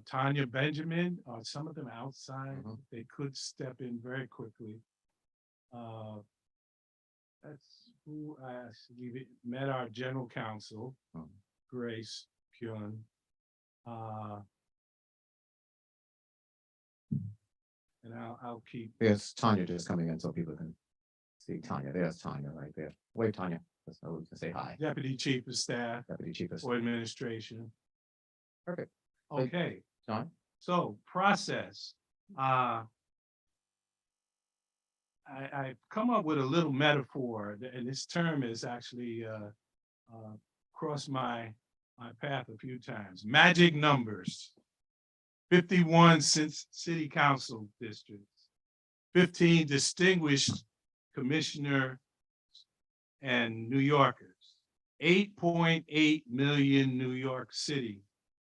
Tanya Benjamin, some of them outside. They could step in very quickly. That's who I asked. We met our general counsel, Grace Pyun. And I'll keep. There's Tanya just coming in so people can see Tanya. There's Tanya right there. Wait, Tanya. Just so we can say hi. Deputy Chief of Staff. Deputy Chief of Or Administration. Perfect. Okay. John? So process. I've come up with a little metaphor, and this term is actually crossed my path a few times. Magic numbers. 51 city council districts, 15 distinguished commissioner and New Yorkers, 8.8 million New York City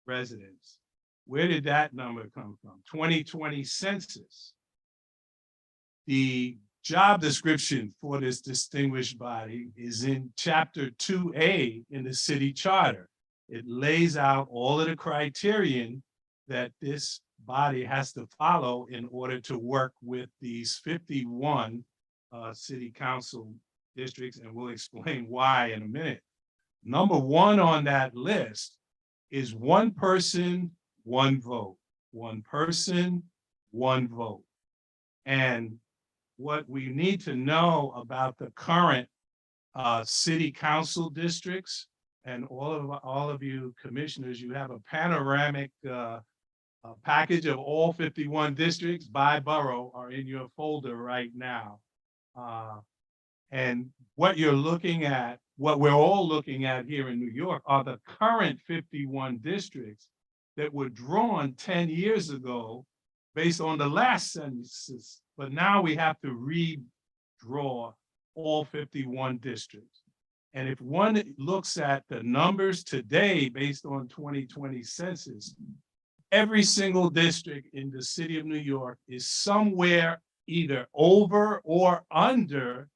residents. Where did that number come from? 2020 census. The job description for this distinguished body is in chapter 2A in the city charter. It lays out all of the criterion that this body has to follow in order to work with these 51 city council districts, and we'll explain why in a minute. Number one on that list is one person, one vote. One person, one vote. And what we need to know about the current city council districts, and all of you commissioners, you have a panoramic package of all 51 districts by borough are in your folder right now. And what you're looking at, what we're all looking at here in New York are the current 51 districts that were drawn 10 years ago based on the last census, but now we have to redraw all 51 districts. And if one looks at the numbers today based on 2020 census, every single district in the city of New York is somewhere either over or under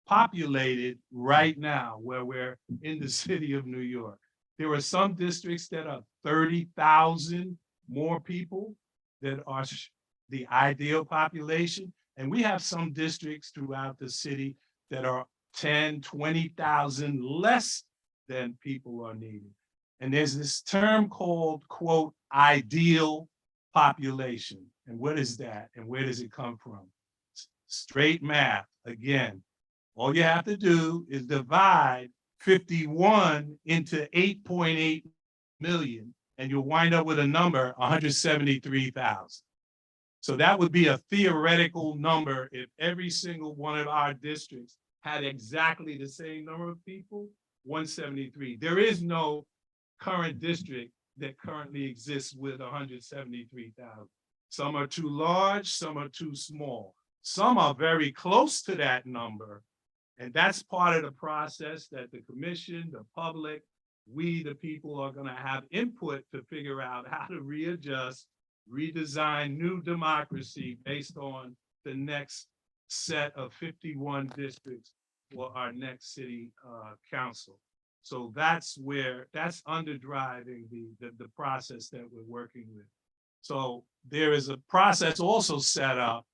populated right now where we're in the city of New York. There are some districts that are 30,000 more people that are the ideal population. And we have some districts throughout the city that are 10, 20,000 less than people are needed. And there's this term called, quote, ideal population. And what is that? And where does it come from? Straight math. Again, all you have to do is divide 51 into 8.8 million, and you'll wind up with a number, 173,000. So that would be a theoretical number if every single one of our districts had exactly the same number of people, 173. There is no current district that currently exists with 173,000. Some are too large, some are too small. Some are very close to that number. And that's part of the process that the commission, the public, we, the people, are going to have input to figure out how to readjust, redesign new democracy based on the next set of 51 districts for our next city council. So that's underdriving the process that we're working with. So there is a process also set up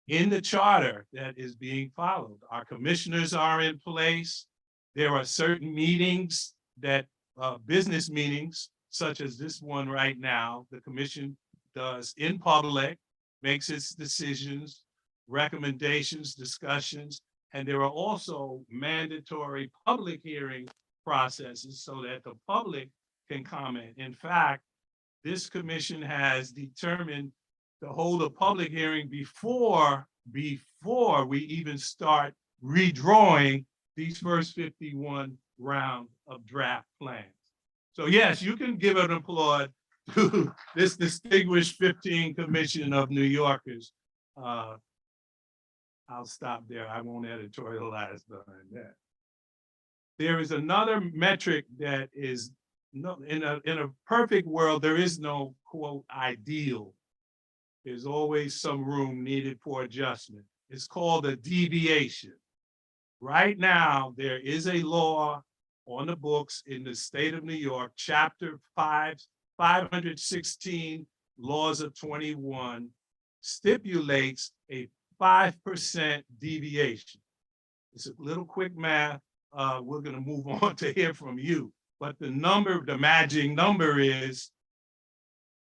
in the charter that is being followed. Our commissioners are in place. There are certain meetings that, business meetings, such as this one right now, the commission does in public, makes its decisions, recommendations, discussions, and there are also mandatory public hearing processes so that the public can comment. In fact, this commission has determined to hold a public hearing before we even start redrawing these first 51 rounds of draft plans. So yes, you can give an applaud to this distinguished 15 commission of New Yorkers. I'll stop there. I won't editorialize behind that. There is another metric that is in a perfect world, there is no, quote, ideal. There's always some room needed for adjustment. It's called a deviation. Right now, there is a law on the books in the state of New York, chapter 516 laws of 21 stipulates a 5% deviation. It's a little quick math. We're gonna move on to hear from you. But the number, the magic number is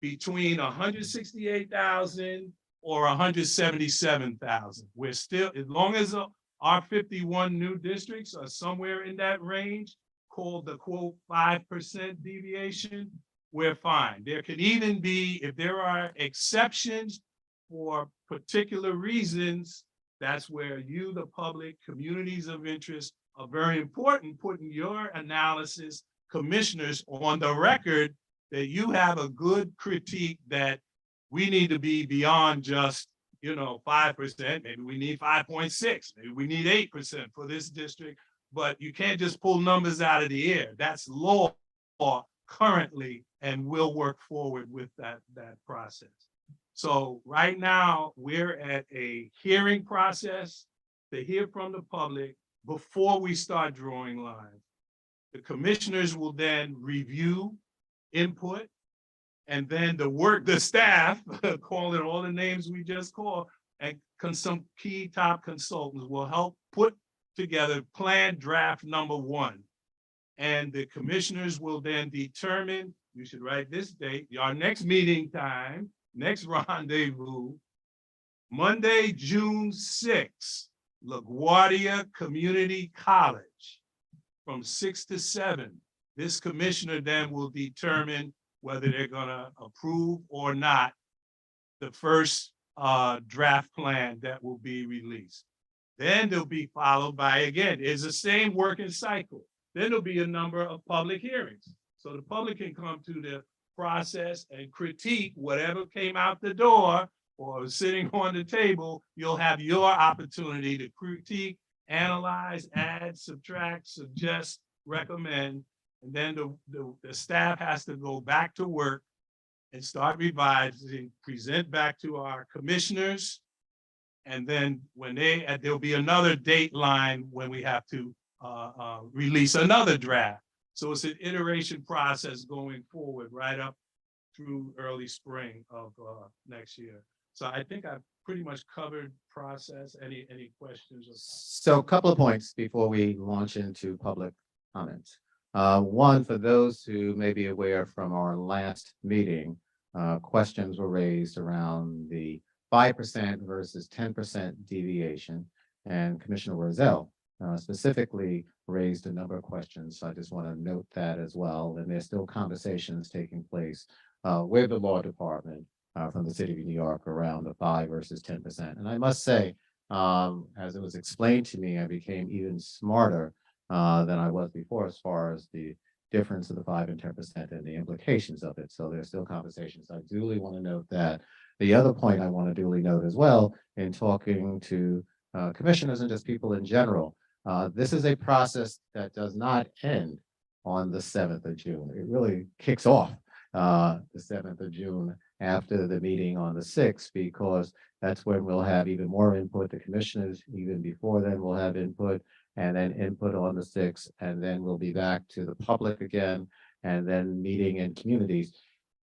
between 168,000 or 177,000. We're still, as long as our 51 new districts are somewhere in that range, called the quote 5% deviation, we're fine. There can even be, if there are exceptions for particular reasons, that's where you, the public, communities of interest are very important, putting your analysis, commissioners, on the record that you have a good critique that we need to be beyond just, 5%, maybe we need 5.6, maybe we need 8% for this district, but you can't just pull numbers out of the air. That's law currently, and we'll work forward with that process. So right now, we're at a hearing process to hear from the public before we start drawing lines. The commissioners will then review input, and then the staff, calling all the names we just called, and some key top consultants will help put together plan draft number 1. And the commissioners will then determine, you should write this date, our next meeting time, next rendezvous, Monday, June 6th, LaGuardia Community College, from 6 to 7. This commissioner then will determine whether they're gonna approve or not the first draft plan that will be released. Then they'll be followed by, again, it's the same working cycle. Then there'll be a number of public hearings. So the public can come to the process and critique whatever came out the door or sitting on the table. You'll have your opportunity to critique, analyze, add, subtract, suggest, recommend. And then the staff has to go back to work and start revising, present back to our commissioners. And then when there'll be another dateline when we have to release another draft. So it's an iteration process going forward right up through early spring of next year. So I think I've pretty much covered process. Any questions? So a couple of points before we launch into public comments. One, for those who may be aware from our last meeting, questions were raised around the 5% versus 10% deviation, and Commissioner Roselle specifically raised a number of questions. So I just want to note that as well. And there's still conversations taking place with the law department from the city of New York around the 5 versus 10%. And I must say, as it was explained to me, I became even smarter than I was before as far as the difference of the 5 and 10% and the implications of it. So there's still conversations. I duly want to note that. The other point I want to duly note as well in talking to commissioners and just people in general, this is a process that does not end on the 7th of June. It really kicks off the 7th of June after the meeting on the 6th, because that's when we'll have even more input. The commissioners, even before then, will have input, and then input on the 6th, and then we'll be back to the public again, and then meeting in communities.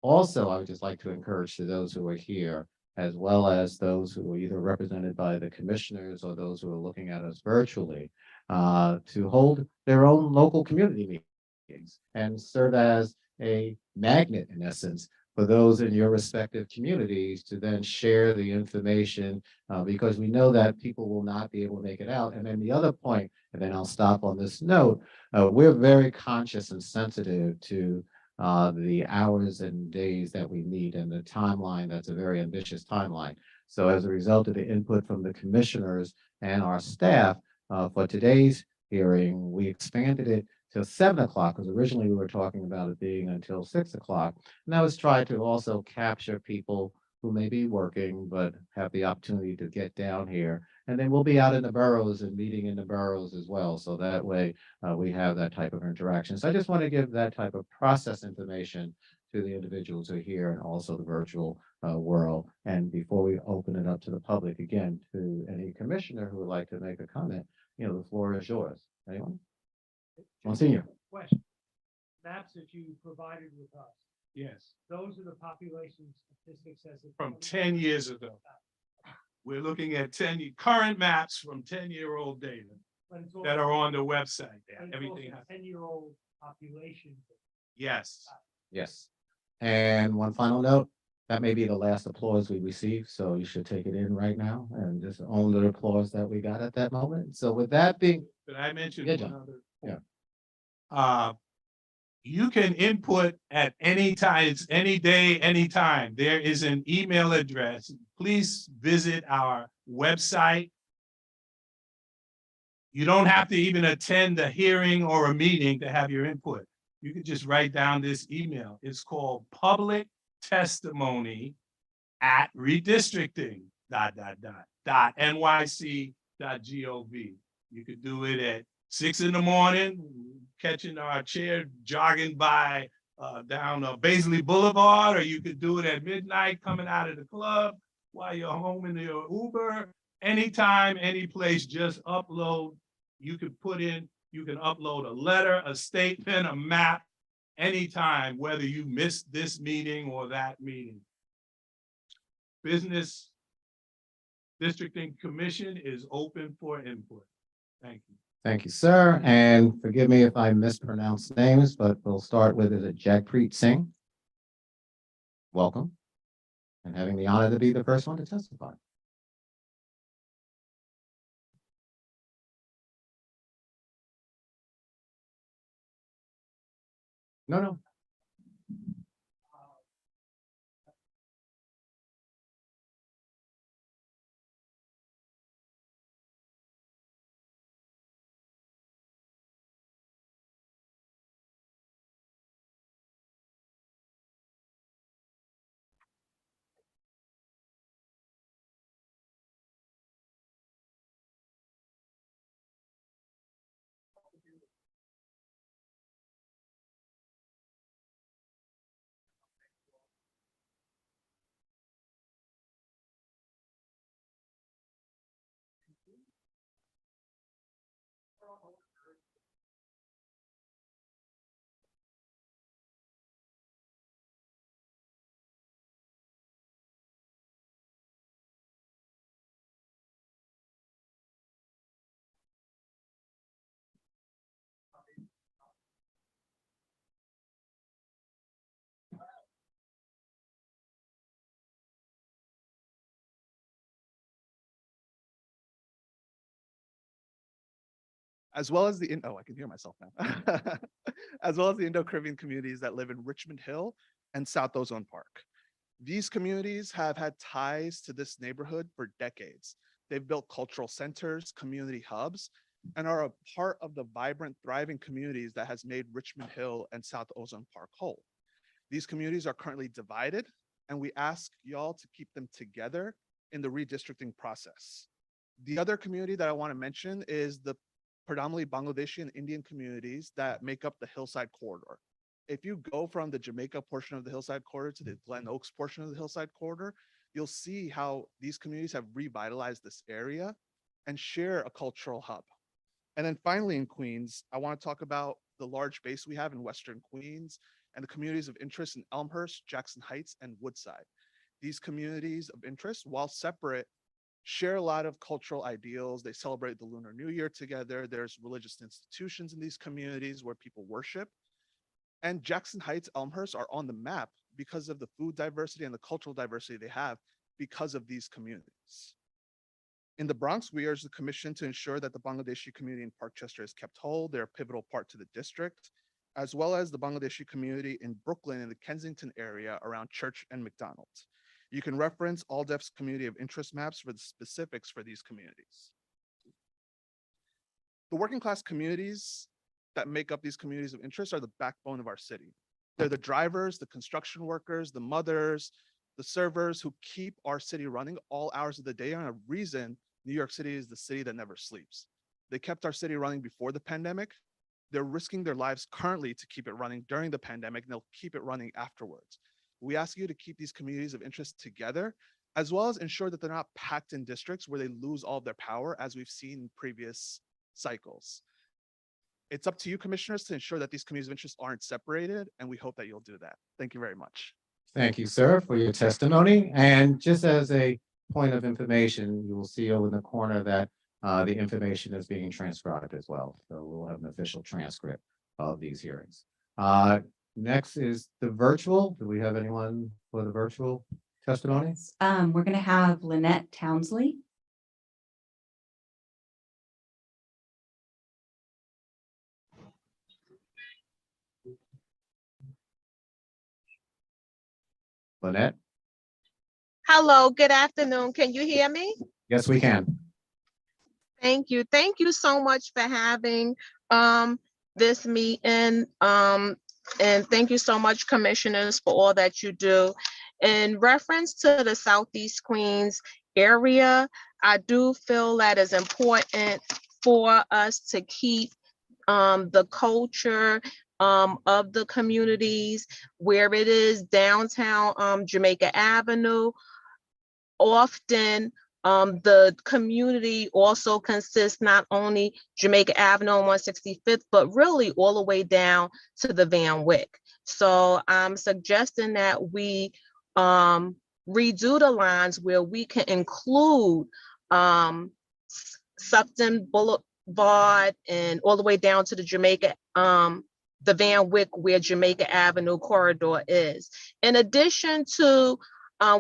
Also, I would just like to encourage to those who are here, as well as those who are either represented by the commissioners or those who are looking at us virtually, to hold their own local community meetings and serve as a magnet, in essence, for those in your respective communities to then share the information, because we know that people will not be able to make it out. And then the other point, and then I'll stop on this note, we're very conscious and sensitive to the hours and days that we need and the timeline. That's a very ambitious timeline. So as a result of the input from the commissioners and our staff for today's hearing, we expanded it till 7 o'clock, because originally we were talking about it being until 6 o'clock. And that was trying to also capture people who may be working but have the opportunity to get down here. And then we'll be out in the boroughs and meeting in the boroughs as well. So that way we have that type of interaction. So I just want to give that type of process information to the individuals who are here and also the virtual world. And before we open it up to the public again, to any commissioner who would like to make a comment, the floor is yours. Anyone? Monsignor. Question. Maps that you provided with us, Yes, Those are the population statistics as of from 10 years ago. We're looking at current maps from 10-year-old data But it's that are on the website. but it's Everything, also 10-year-old population. yes. Yes. And one final note, that may be the last applause we receive, so you should take it in right now and just own the applause that we got at that moment. So with that being, But I mentioned Yeah, one John. other Yeah. point. You can input at any times, any day, anytime. There is an email address. Please visit our website. You don't have to even attend a hearing or a meeting to have your input. You can just write down this email. It's called public testimony at redistricting nyc.gov. You could do it at 6 in the morning, catching our chair, jogging by down Baisley Boulevard, or you could do it at midnight coming out of the club while you're home in your Uber. Anytime, any place, just upload. You can upload a letter, a statement, a map, anytime, whether you missed this meeting or that meeting. Business Districting Commission is open for input. Thank you. thank you, sir. And forgive me if I mispronounce names, but we'll start with, is it Jagpreet Singh? Welcome. And having the honor to be the first one to testify. No. as well as I can hear myself now, as well as the Indo-Caribbean communities that live in Richmond Hill and South Ozone Park. These communities have had ties to this neighborhood for decades. They've built cultural centers, community hubs, and are a part of the vibrant, thriving communities that has made Richmond Hill and South Ozone Park whole. These communities are currently divided, and we ask y'all to keep them together in the redistricting process. The other community that I want to mention is the predominantly Bangladeshi and Indian communities that make up the Hillside Corridor. If you go from the Jamaica portion of the Hillside Corridor to the Glen Oaks portion of the Hillside Corridor, you'll see how these communities have revitalized this area and share a cultural hub. And then finally in Queens, I want to talk about the large base we have in Western Queens and the communities of interest in Elmhurst, Jackson Heights, and Woodside. These communities of interest, while separate, share a lot of cultural ideals. They celebrate the Lunar New Year together. There's religious institutions in these communities where people worship. And Jackson Heights, Elmhurst are on the map because of the food diversity and the cultural diversity they have because of these communities. In the Bronx, we urge the commission to ensure that the Bangladeshi community in Parkchester is kept whole. They're a pivotal part to the district, as well as the Bangladeshi community in Brooklyn and the Kensington area around Church and McDonald's. You can reference ALDEF's community of interest maps for the specifics for these communities. The working class communities that make up these communities of interest are the backbone of our city. They're the drivers, the construction workers, the mothers, the servers who keep our city running all hours of the day, and a reason New York City is the city that never sleeps. They kept our city running before the pandemic. They're risking their lives currently to keep it running during the pandemic, and they'll keep it running afterwards. We ask you to keep these communities of interest together, as well as ensure that they're not packed in districts where they lose all of their power, as we've seen in previous cycles. It's up to you, commissioners, to ensure that these communities of interest aren't separated, and we hope that you'll do that. Thank you very much. Thank you, sir, for your testimony. And just as a point of information, you will see over in the corner that the information is being transcribed as well. So we'll have an official transcript of these hearings. Next is the virtual. Do we have anyone for the virtual testimony? We're going to have Lynette Townsley. Lynette? Hello, good afternoon. Can you hear me? Yes, we can. Thank you. Thank you so much for having this meeting. And thank you so much, commissioners, for all that you do. In reference to the Southeast Queens area, I do feel that it's important for us to keep the culture of the communities where it is downtown Jamaica Avenue. Often the community also consists not only Jamaica Avenue and 165th, but really all the way down to the Van Wyck. So I'm suggesting that we redo the lines where we can include Sufton Boulevard and all the way down to the Jamaica, the Van Wyck where Jamaica Avenue corridor is. In addition to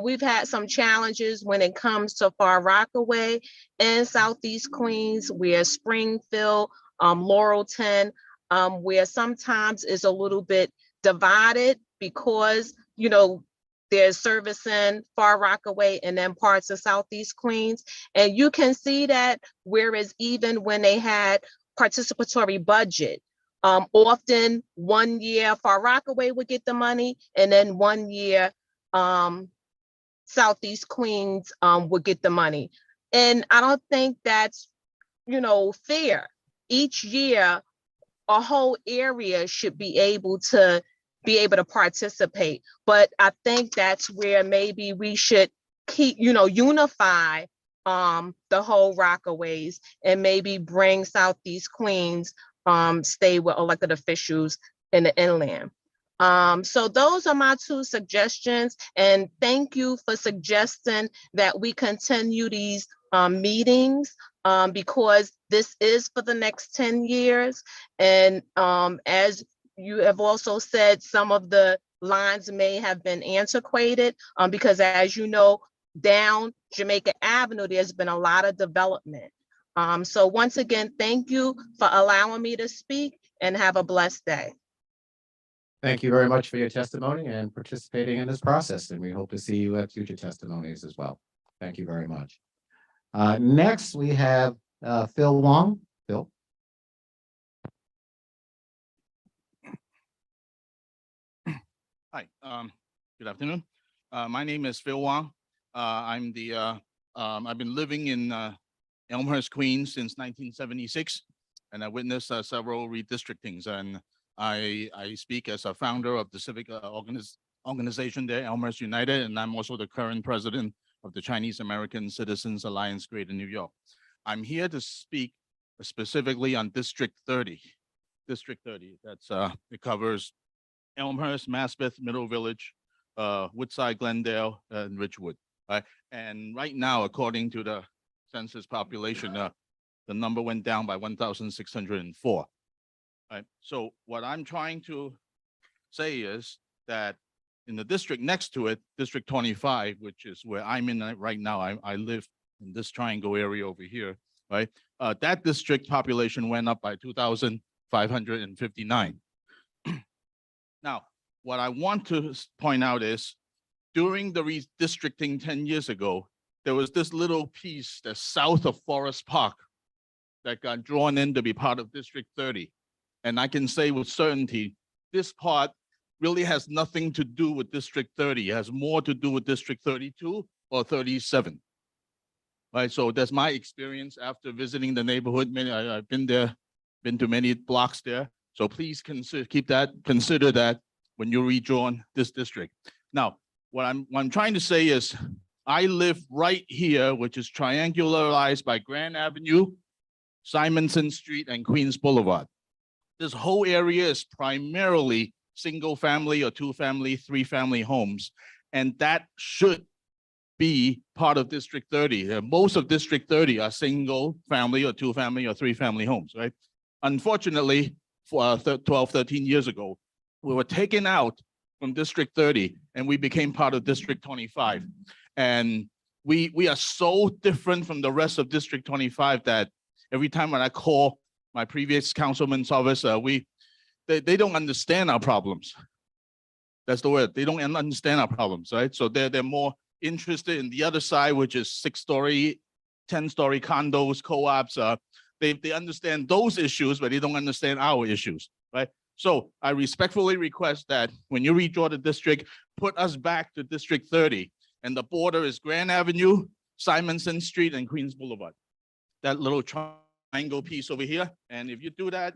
we've had some challenges when it comes to Far Rockaway and Southeast Queens, where Springfield, Laurelton, where sometimes is a little bit divided because, you know, there's servicing Far Rockaway and then parts of Southeast Queens. And you can see that whereas even when they had participatory budget, often 1 year Far Rockaway would get the money and then 1 year Southeast Queens would get the money. And I don't think that's, you know, fair. Each year, a whole area should be able to participate. But I think that's where maybe we should keep, you know, unify the whole Rockaways and maybe bring Southeast Queens stay with elected officials in the inland. So those are my two suggestions, and thank you for suggesting that we continue these meetings because this is for the next 10 years. And as you have also said, some of the lines may have been antiquated because as you know, down Jamaica Avenue, there's been a lot of development. So once again, thank you for allowing me to speak and have a blessed day. Thank you very much for your testimony and participating in this process, and we hope to see you at future testimonies as well. Thank you very much. Next, we have Phil Wong. Phil. Hi, good afternoon. My name is Phil Wong. I'm the, I've been living in Elmhurst, Queens since 1976, and I witnessed several redistrictings, and I speak as a founder of the Civic organization there, Elmhurst United, and I'm also the current president of the Chinese-American Citizens Alliance Greater New York. I'm here to speak specifically on District 30. District 30, that's it covers Elmhurst, Maspeth, Middle Village, Woodside, Glendale, and Ridgewood. Right? And right now, according to the census population, the number went down by 1,604. Right. So what I'm trying to say is that in the district next to it, District 25, which is where I'm in right now, I live in this triangle area over here, right? That district population went up by 2,559. Now, what I want to point out is during the redistricting 10 years ago, there was this little piece that's south of Forest Park that got drawn in to be part of District 30. And I can say with certainty, this part really has nothing to do with District 30. It has more to do with District 32 or 37. Right, so that's my experience after visiting the neighborhood. I've been there, been to many blocks there. So please consider that when you rejoin this district. Now, what I'm trying to say is, I live right here, which is triangularized by Grand Avenue, Simonson Street, and Queens Boulevard. This whole area is primarily single family or two family, three family homes. And that should be part of District 30. Most of District 30 are single family or two family or three family homes, right? Unfortunately, for 12, 13 years ago, we were taken out from District 30 and we became part of District 25. And we are so different from the rest of District 25 that every time when I call my previous councilman's office, they don't understand our problems. That's the word. They don't understand our problems, right? So they're more interested in the other side, which is 6-story, 10-story condos, co-ops. They understand those issues, but they don't understand our issues, right? So I respectfully request that when you redraw the district, put us back to District 30, and the border is Grand Avenue, Simonson Street, and Queens Boulevard. That little triangle piece over here. And if you do that,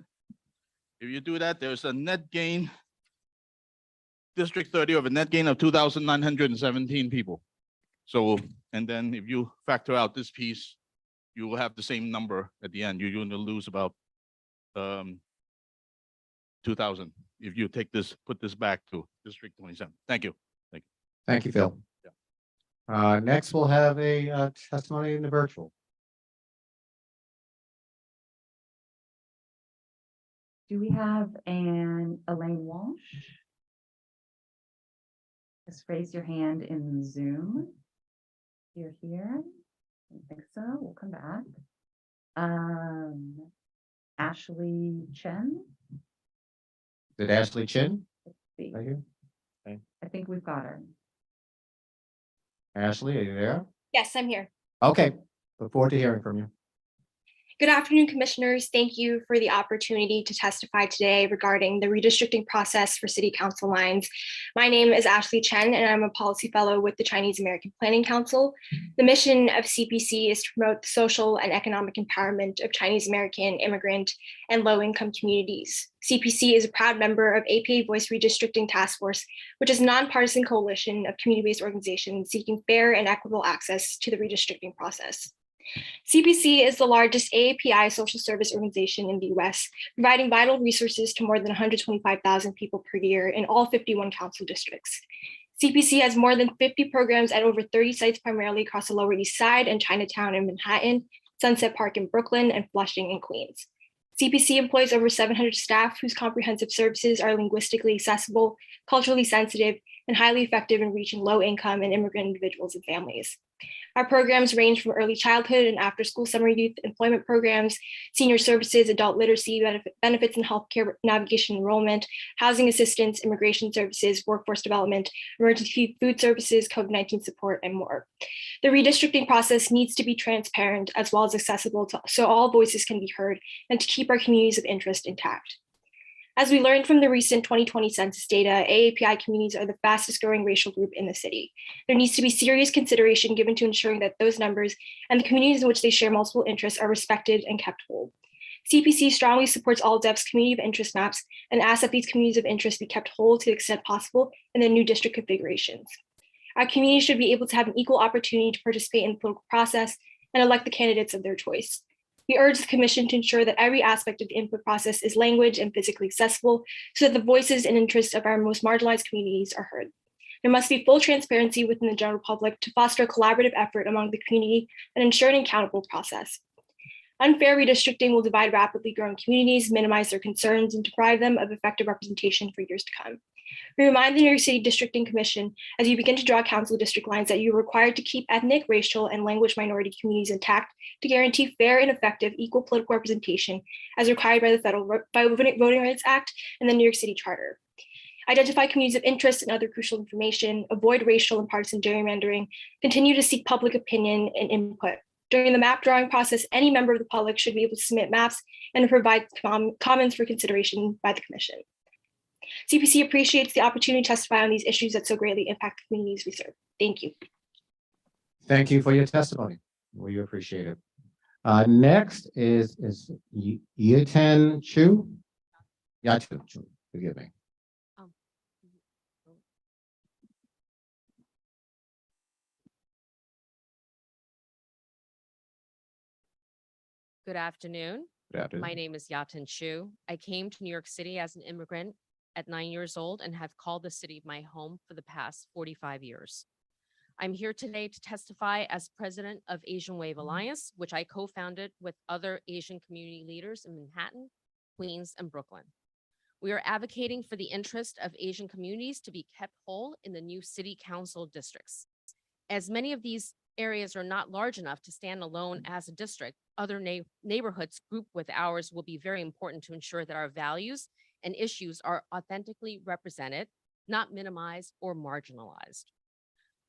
there's a net gain, District 30 of a net gain of 2,917 people. So, and then if you factor out this piece, you will have the same number at the end. You're going to lose about 2,000 if you take this, put this back to District 27. Thank you. Thank you, Phil. Next, we'll have a testimony in the virtual. Do we have an Elaine Walsh? Just raise your hand in Zoom. You're here. I think so. We'll come back. Ashley Chen. Is it Ashley Chin? Let's see. Right here? I think we've got her. Ashley, are you there? Yes, I'm here. Okay, look forward to hearing from you. Good afternoon, commissioners. Thank you for the opportunity to testify today regarding the redistricting process for city council lines. My name is Ashley Chen, and I'm a policy fellow with the Chinese American Planning Council. The mission of CPC is to promote the social and economic empowerment of Chinese American, immigrant, and low-income communities. CPC is a proud member of AAPI Voice Redistricting Task Force, which is a nonpartisan coalition of community-based organizations seeking fair and equitable access to the redistricting process. CPC is the largest AAPI social service organization in the US, providing vital resources to more than 125,000 people per year in all 51 council districts. CPC has more than 50 programs at over 30 sites, primarily across the Lower East Side and Chinatown in Manhattan, Sunset Park in Brooklyn, and Flushing in Queens. CPC employs over 700 staff whose comprehensive services are linguistically accessible, culturally sensitive, and highly effective in reaching low-income and immigrant individuals and families. Our programs range from early childhood and after-school summer youth employment programs, senior services, adult literacy, benefits and healthcare navigation enrollment, housing assistance, immigration services, workforce development, emergency food services, COVID-19 support, and more. The redistricting process needs to be transparent as well as accessible so all voices can be heard and to keep our communities of interest intact. As we learned from the recent 2020 census data, AAPI communities are the fastest growing racial group in the city. There needs to be serious consideration given to ensuring that those numbers and the communities in which they share multiple interests are respected and kept whole. CPC strongly supports all DEP's community of interest maps and asks that these communities of interest be kept whole to the extent possible in the new district configurations. Our communities should be able to have an equal opportunity to participate in the political process and elect the candidates of their choice. We urge the Commission to ensure that every aspect of the input process is language and physically accessible so that the voices and interests of our most marginalized communities are heard. There must be full transparency within the general public to foster a collaborative effort among the community and ensure an accountable process. Unfair redistricting will divide rapidly growing communities, minimize their concerns, and deprive them of effective representation for years to come. We remind the New York City Districting Commission, as you begin to draw council district lines, that you are required to keep ethnic, racial, and language minority communities intact to guarantee fair and effective equal political representation as required by the Federal Voting Rights Act and the New York City Charter. Identify communities of interest and other crucial information, avoid racial and partisan gerrymandering, continue to seek public opinion and input. During the map drawing process, any member of the public should be able to submit maps and provide comments for consideration by the Commission. CPC appreciates the opportunity to testify on these issues that so greatly impact the communities we serve. Thank you. Thank you for your testimony. We appreciate it. Next is Yiten Chu. Yatu Chu, forgive me. Good afternoon. Good afternoon. My name is Yatin Chu. I came to New York City as an immigrant at 9 years old and have called the city my home for the past 45 years. I'm here today to testify as president of Asian Wave Alliance, which I co-founded with other Asian community leaders in Manhattan, Queens, and Brooklyn. We are advocating for the interest of Asian communities to be kept whole in the new city council districts. As many of these areas are not large enough to stand alone as a district, other neighborhoods grouped with ours will be very important to ensure that our values and issues are authentically represented, not minimized or marginalized.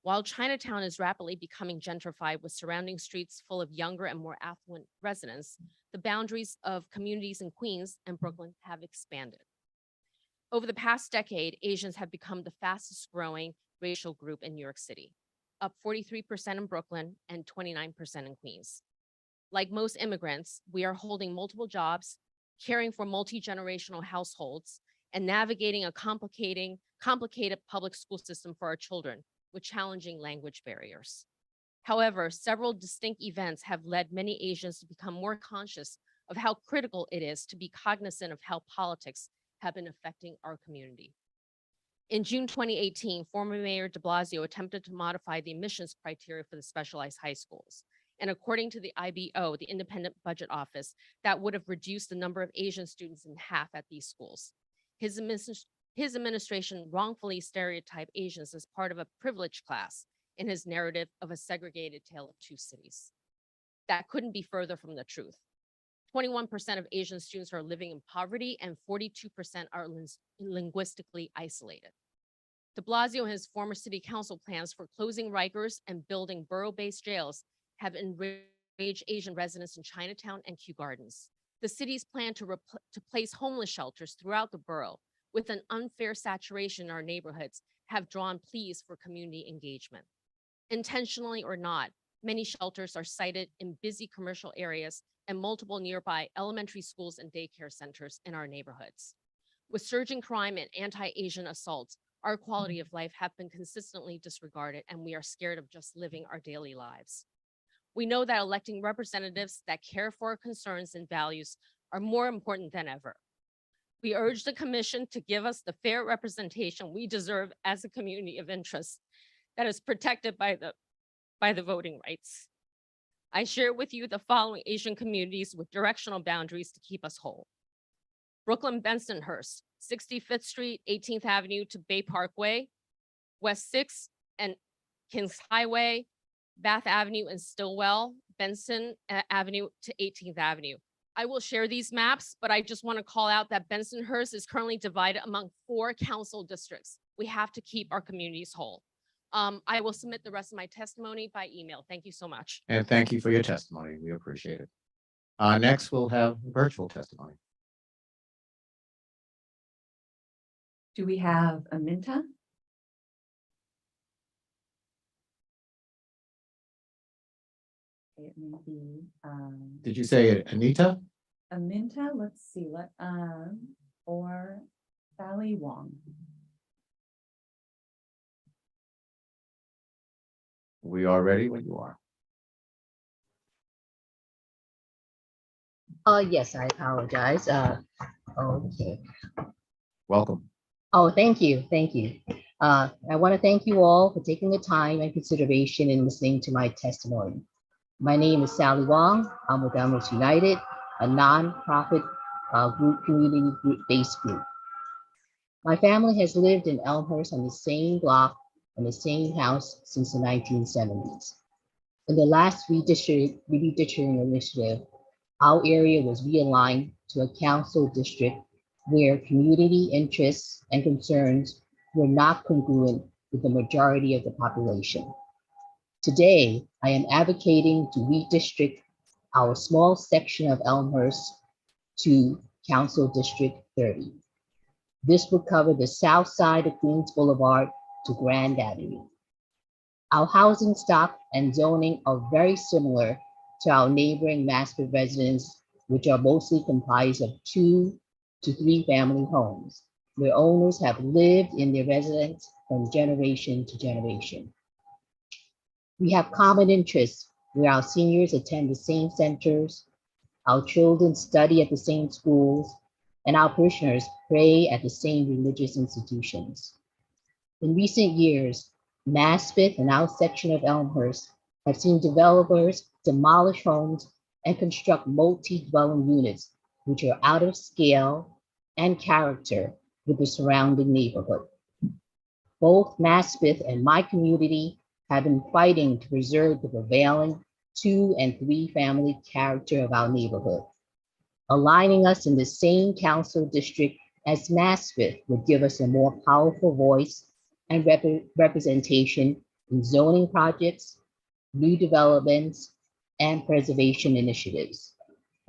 While Chinatown is rapidly becoming gentrified with surrounding streets full of younger and more affluent residents, the boundaries of communities in Queens and Brooklyn have expanded. Over the past decade, Asians have become the fastest growing racial group in New York City, up 43% in Brooklyn and 29% in Queens. Like most immigrants, we are holding multiple jobs, caring for multi-generational households, and navigating a complicated public school system for our children with challenging language barriers. However, several distinct events have led many Asians to become more conscious of how critical it is to be cognizant of how politics have been affecting our community. In June 2018, former Mayor de Blasio attempted to modify the admissions criteria for the specialized high schools. And according to the IBO, the Independent Budget Office, that would have reduced the number of Asian students in half at these schools. His administration wrongfully stereotyped Asians as part of a privileged class in his narrative of a segregated tale of two cities. That couldn't be further from the truth. 21% of Asian students are living in poverty and 42% are linguistically isolated. De Blasio and his former city council plans for closing Rikers and building borough-based jails have enraged Asian residents in Chinatown and Kew Gardens. The city's plan to place homeless shelters throughout the borough with an unfair saturation in our neighborhoods have drawn pleas for community engagement. Intentionally or not, many shelters are sited in busy commercial areas and multiple nearby elementary schools and daycare centers in our neighborhoods. With surging crime and anti-Asian assaults, our quality of life have been consistently disregarded, and we are scared of just living our daily lives. We know that electing representatives that care for our concerns and values are more important than ever. We urge the commission to give us the fair representation we deserve as a community of interest that is protected by the voting rights. I share with you the following Asian communities with directional boundaries to keep us whole. Brooklyn Bensonhurst, 65th Street, 18th Avenue to Bay Parkway, West 6th and Kings Highway, Bath Avenue and Stillwell, Benson Avenue to 18th Avenue. I will share these maps, but I just want to call out that Bensonhurst is currently divided among 4 council districts. We have to keep our communities whole. I will submit the rest of my testimony by email. Thank you so much. And thank you for your testimony. We appreciate it. Next, we'll have virtual testimony. Do we have Aminta? It may be, Did you say Anita? Aminta, let's see, or Sally Wong. We are ready when you are. Yes, I apologize. Okay. Welcome. Oh, thank you. Thank you. I want to thank you all for taking the time and consideration in listening to my testimony. My name is Sally Wong. I'm with Elmhurst United, a nonprofit community based group. My family has lived in Elmhurst on the same block and the same house since the 1970s. In the last redistricting initiative, our area was realigned to a council district where community interests and concerns were not congruent with the majority of the population. Today, I am advocating to redistrict our small section of Elmhurst to Council District 30. This would cover the south side of Queens Boulevard to Grand Avenue. Our housing stock and zoning are very similar to our neighboring master residents, which are mostly comprised of 2 to 3 family homes, where owners have lived in their residence from generation to generation. We have common interests where our seniors attend the same centers, Our children study at the same schools, and our parishioners pray at the same religious institutions. In recent years, Maspeth and our section of Elmhurst have seen developers demolish homes and construct multi-dwelling units, which are out of scale and character with the surrounding neighborhood. Both Maspeth and my community have been fighting to preserve the prevailing 2 and 3 family character of our neighborhood. Aligning us in the same council district as Maspeth would give us a more powerful voice and representation in zoning projects, new developments, and preservation initiatives.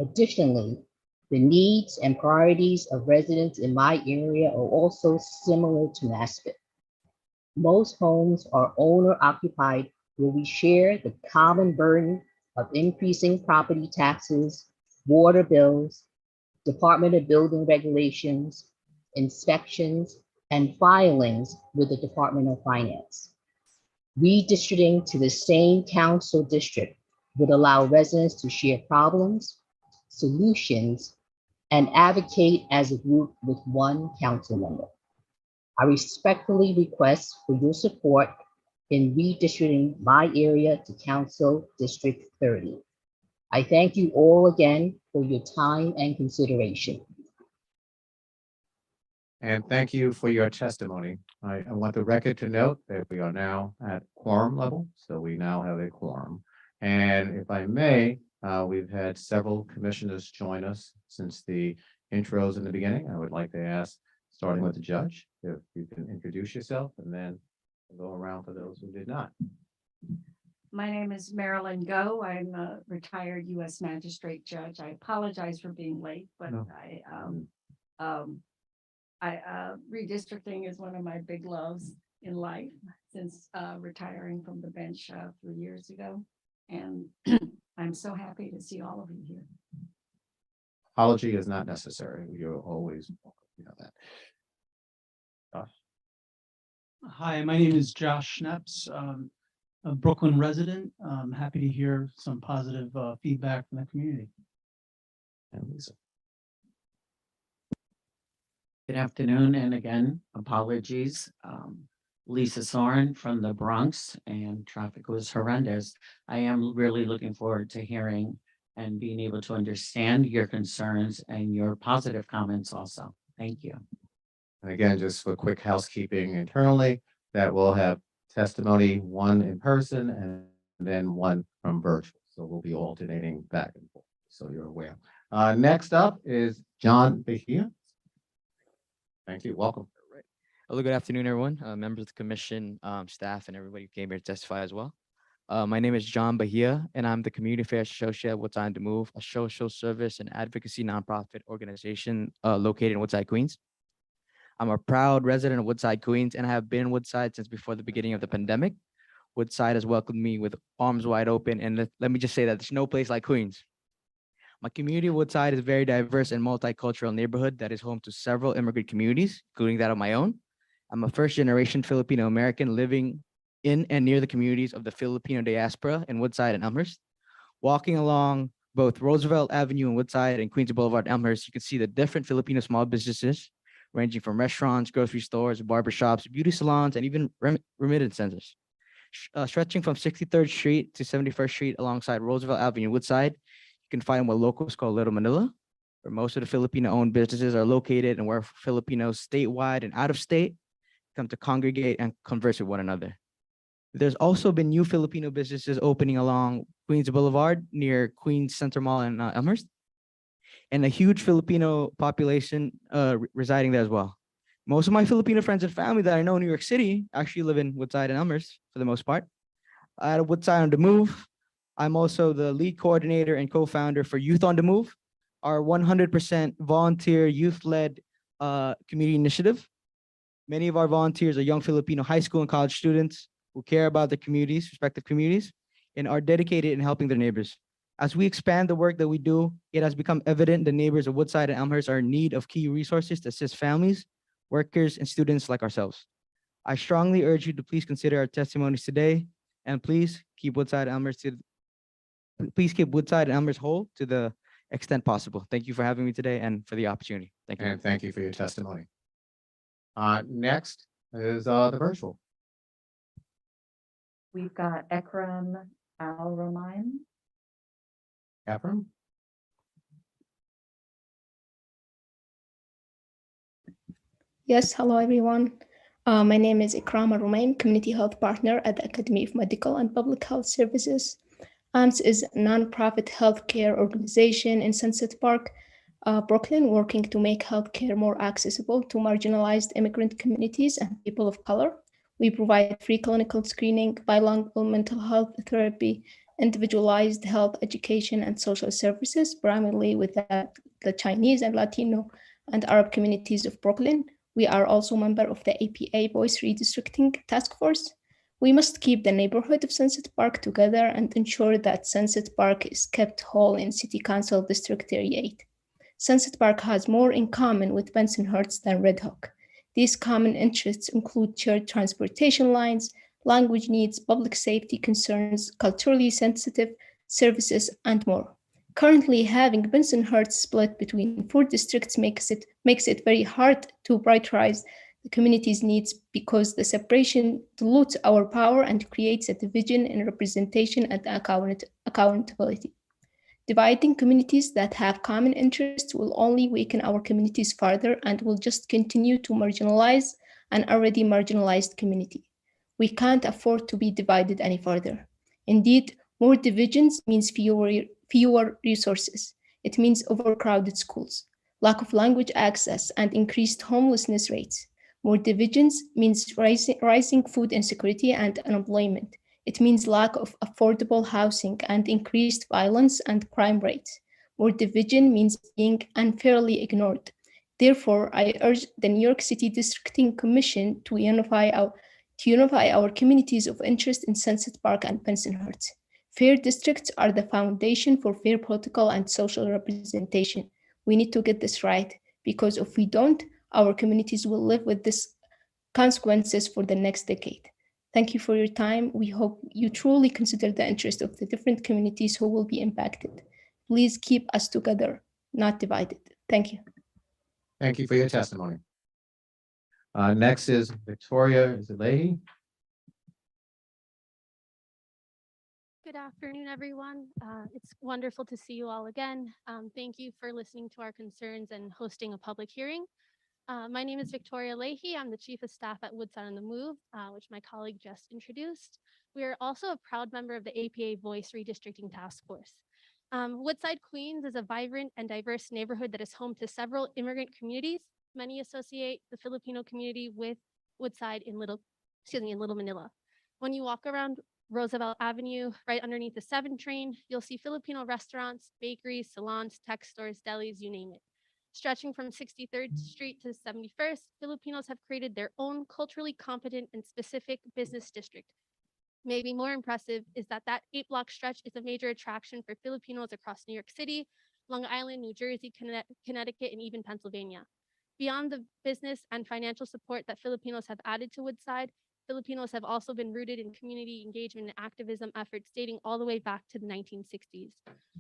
Additionally, the needs and priorities of residents in my area are also similar to Maspeth. Most homes are owner occupied, where we share the common burden of increasing property taxes, water bills, Department of Building Regulations, inspections, and filings with the Department of Finance. Redistricting to the same council district would allow residents to share problems, solutions, and advocate as a group with one council member. I respectfully request for your support in redistricting my area to Council District 30. I thank you all again for your time and consideration. And thank you for your testimony. I want the record to note that we are now at quorum level, so we now have a quorum. And if I may, we've had several commissioners join us since the intros in the beginning. I would like to ask, starting with the judge, if you can introduce yourself and then go around for those who did not. My name is Marilyn Go. I'm a retired U.S. magistrate judge. I apologize for being late, but No. Redistricting is one of my big loves in life since retiring from the bench 3 years ago. And I'm so happy to see all of you here. Apology is not necessary. You're always welcome. You know that. Josh? Hi, my name is Josh Schneps, a Brooklyn resident. I'm happy to hear some positive feedback from the community. And Lisa. Good afternoon, and again, apologies. Lisa Soren from the Bronx, and traffic was horrendous. I am really looking forward to hearing and being able to understand your concerns and your positive comments also. Thank you. And again, just for quick housekeeping internally, that we'll have testimony, one in person and then one from virtual. So we'll be alternating back and forth, so you're aware. Next up is John Bahia. Thank you. Welcome. Hello, good afternoon, everyone. Members of the commission, staff, and everybody who came here to testify as well. My name is John Bahia, and I'm the Community Affairs Associate at Woodside on the Move, a social service and advocacy nonprofit organization located in Woodside, Queens. I'm a proud resident of Woodside, Queens, and I have been in Woodside since before the beginning of the pandemic. Woodside has welcomed me with arms wide open, and let me just say that there's no place like Queens. My community, Woodside, is a very diverse and multicultural neighborhood that is home to several immigrant communities, including that of my own. I'm a first-generation Filipino-American living in and near the communities of the Filipino diaspora in Woodside and Elmhurst. Walking along both Roosevelt Avenue in Woodside and Queens Boulevard, Elmhurst, you can see the different Filipino small businesses, ranging from restaurants, grocery stores, barbershops, beauty salons, and even remittance centers. Stretching from 63rd Street to 71st Street alongside Roosevelt Avenue, Woodside, you can find what locals call Little Manila, where most of the Filipino-owned businesses are located and where Filipinos statewide and out of state come to congregate and converse with one another. There's also been new Filipino businesses opening along Queens Boulevard near Queens Center Mall in Elmhurst, and a huge Filipino population residing there as well. Most of my Filipino friends and family that I know in New York City actually live in Woodside and Elmhurst for the most part. At Woodside on the Move, I'm also the lead coordinator and co-founder for Youth on the Move, our 100% volunteer youth-led community initiative. Many of our volunteers are young Filipino high school and college students who care about their communities, respective communities, and are dedicated in helping their neighbors. As we expand the work that we do, it has become evident the neighbors of Woodside and Elmhurst are in need of key resources to assist families, workers, and students like ourselves. I strongly urge you to please consider our testimonies today, and please keep Woodside and Elmhurst whole to the extent possible. Thank you for having me today and for the opportunity. Thank you. And thank you for your testimony. Next is the virtual. We've got Ekram Al-Romain. Ephraim? Yes, hello everyone. My name is Ikram Romain, Community Health Partner at the Academy of Medical and Public Health Services. AMS is a nonprofit healthcare organization in Sunset Park, Brooklyn, working to make healthcare more accessible to marginalized immigrant communities and people of color. We provide free clinical screening, bilingual mental health therapy, individualized health education and social services, primarily with the Chinese and Latino and Arab communities of Brooklyn. We are also a member of the APA Voice Redistricting Task Force. We must keep the neighborhood of Sunset Park together and ensure that Sunset Park is kept whole in City Council District 38. Sunset Park has more in common with Bensonhurst than Red Hook. These common interests include shared transportation lines, language needs, public safety concerns, culturally sensitive services, and more. Currently, having Bensonhurst split between 4 districts makes it very hard to prioritize the community's needs because the separation dilutes our power and creates a division in representation and accountability. Dividing communities that have common interests will only weaken our communities further and will just continue to marginalize an already marginalized community. We can't afford to be divided any further. Indeed, more divisions means fewer resources. It means overcrowded schools, lack of language access, and increased homelessness rates. More divisions means rising food insecurity and unemployment. It means lack of affordable housing and increased violence and crime rates. More division means being unfairly ignored. Therefore, I urge the New York City Districting Commission to unify our communities of interest in Sunset Park and Bensonhurst. Fair districts are the foundation for fair political and social representation. We need to get this right, because if we don't, our communities will live with these consequences for the next decade. Thank you for your time. We hope you truly consider the interest of the different communities who will be impacted. Please keep us together, not divided. Thank you. Thank you for your testimony. Next is Victoria Zalehi. Good afternoon, everyone. It's wonderful to see you all again. Thank you for listening to our concerns and hosting a public hearing. My name is Victoria Leahy. I'm the Chief of Staff at Woodside on the Move, which my colleague just introduced. We are also a proud member of the APA Voice Redistricting Task Force. Woodside, Queens is a vibrant and diverse neighborhood that is home to several immigrant communities. Many associate the Filipino community with Woodside in Little Manila. When you walk around Roosevelt Avenue, right underneath the 7 train, you'll see Filipino restaurants, bakeries, salons, tech stores, delis, you name it. Stretching from 63rd Street to 71st, Filipinos have created their own culturally competent and specific business district. Maybe more impressive is that 8-block stretch is a major attraction for Filipinos across New York City, Long Island, New Jersey, Connecticut, and even Pennsylvania. Beyond the business and financial support that Filipinos have added to Woodside, Filipinos have also been rooted in community engagement and activism efforts dating all the way back to the 1960s.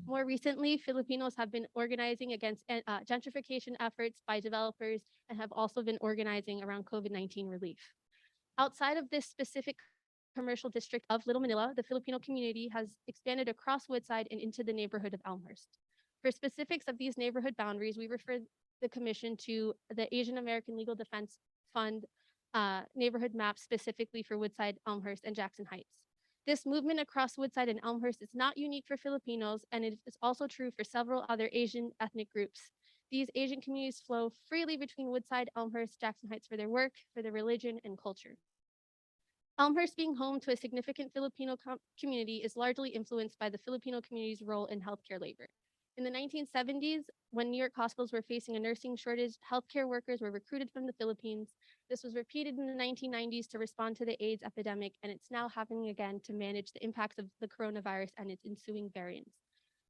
More recently, Filipinos have been organizing against gentrification efforts by developers and have also been organizing around COVID-19 relief. Outside of this specific commercial district of Little Manila, the Filipino community has expanded across Woodside and into the neighborhood of Elmhurst. For specifics of these neighborhood boundaries, we refer the commission to the Asian American Legal Defense Fund neighborhood map specifically for Woodside, Elmhurst, and Jackson Heights. This movement across Woodside and Elmhurst is not unique for Filipinos, and it is also true for several other Asian ethnic groups. These Asian communities flow freely between Woodside, Elmhurst, Jackson Heights for their work, for their religion, and culture. Elmhurst being home to a significant Filipino community is largely influenced by the Filipino community's role in healthcare labor. In the 1970s, when New York hospitals were facing a nursing shortage, healthcare workers were recruited from the Philippines. This was repeated in the 1990s to respond to the AIDS epidemic, and it's now happening again to manage the impacts of the coronavirus and its ensuing variants.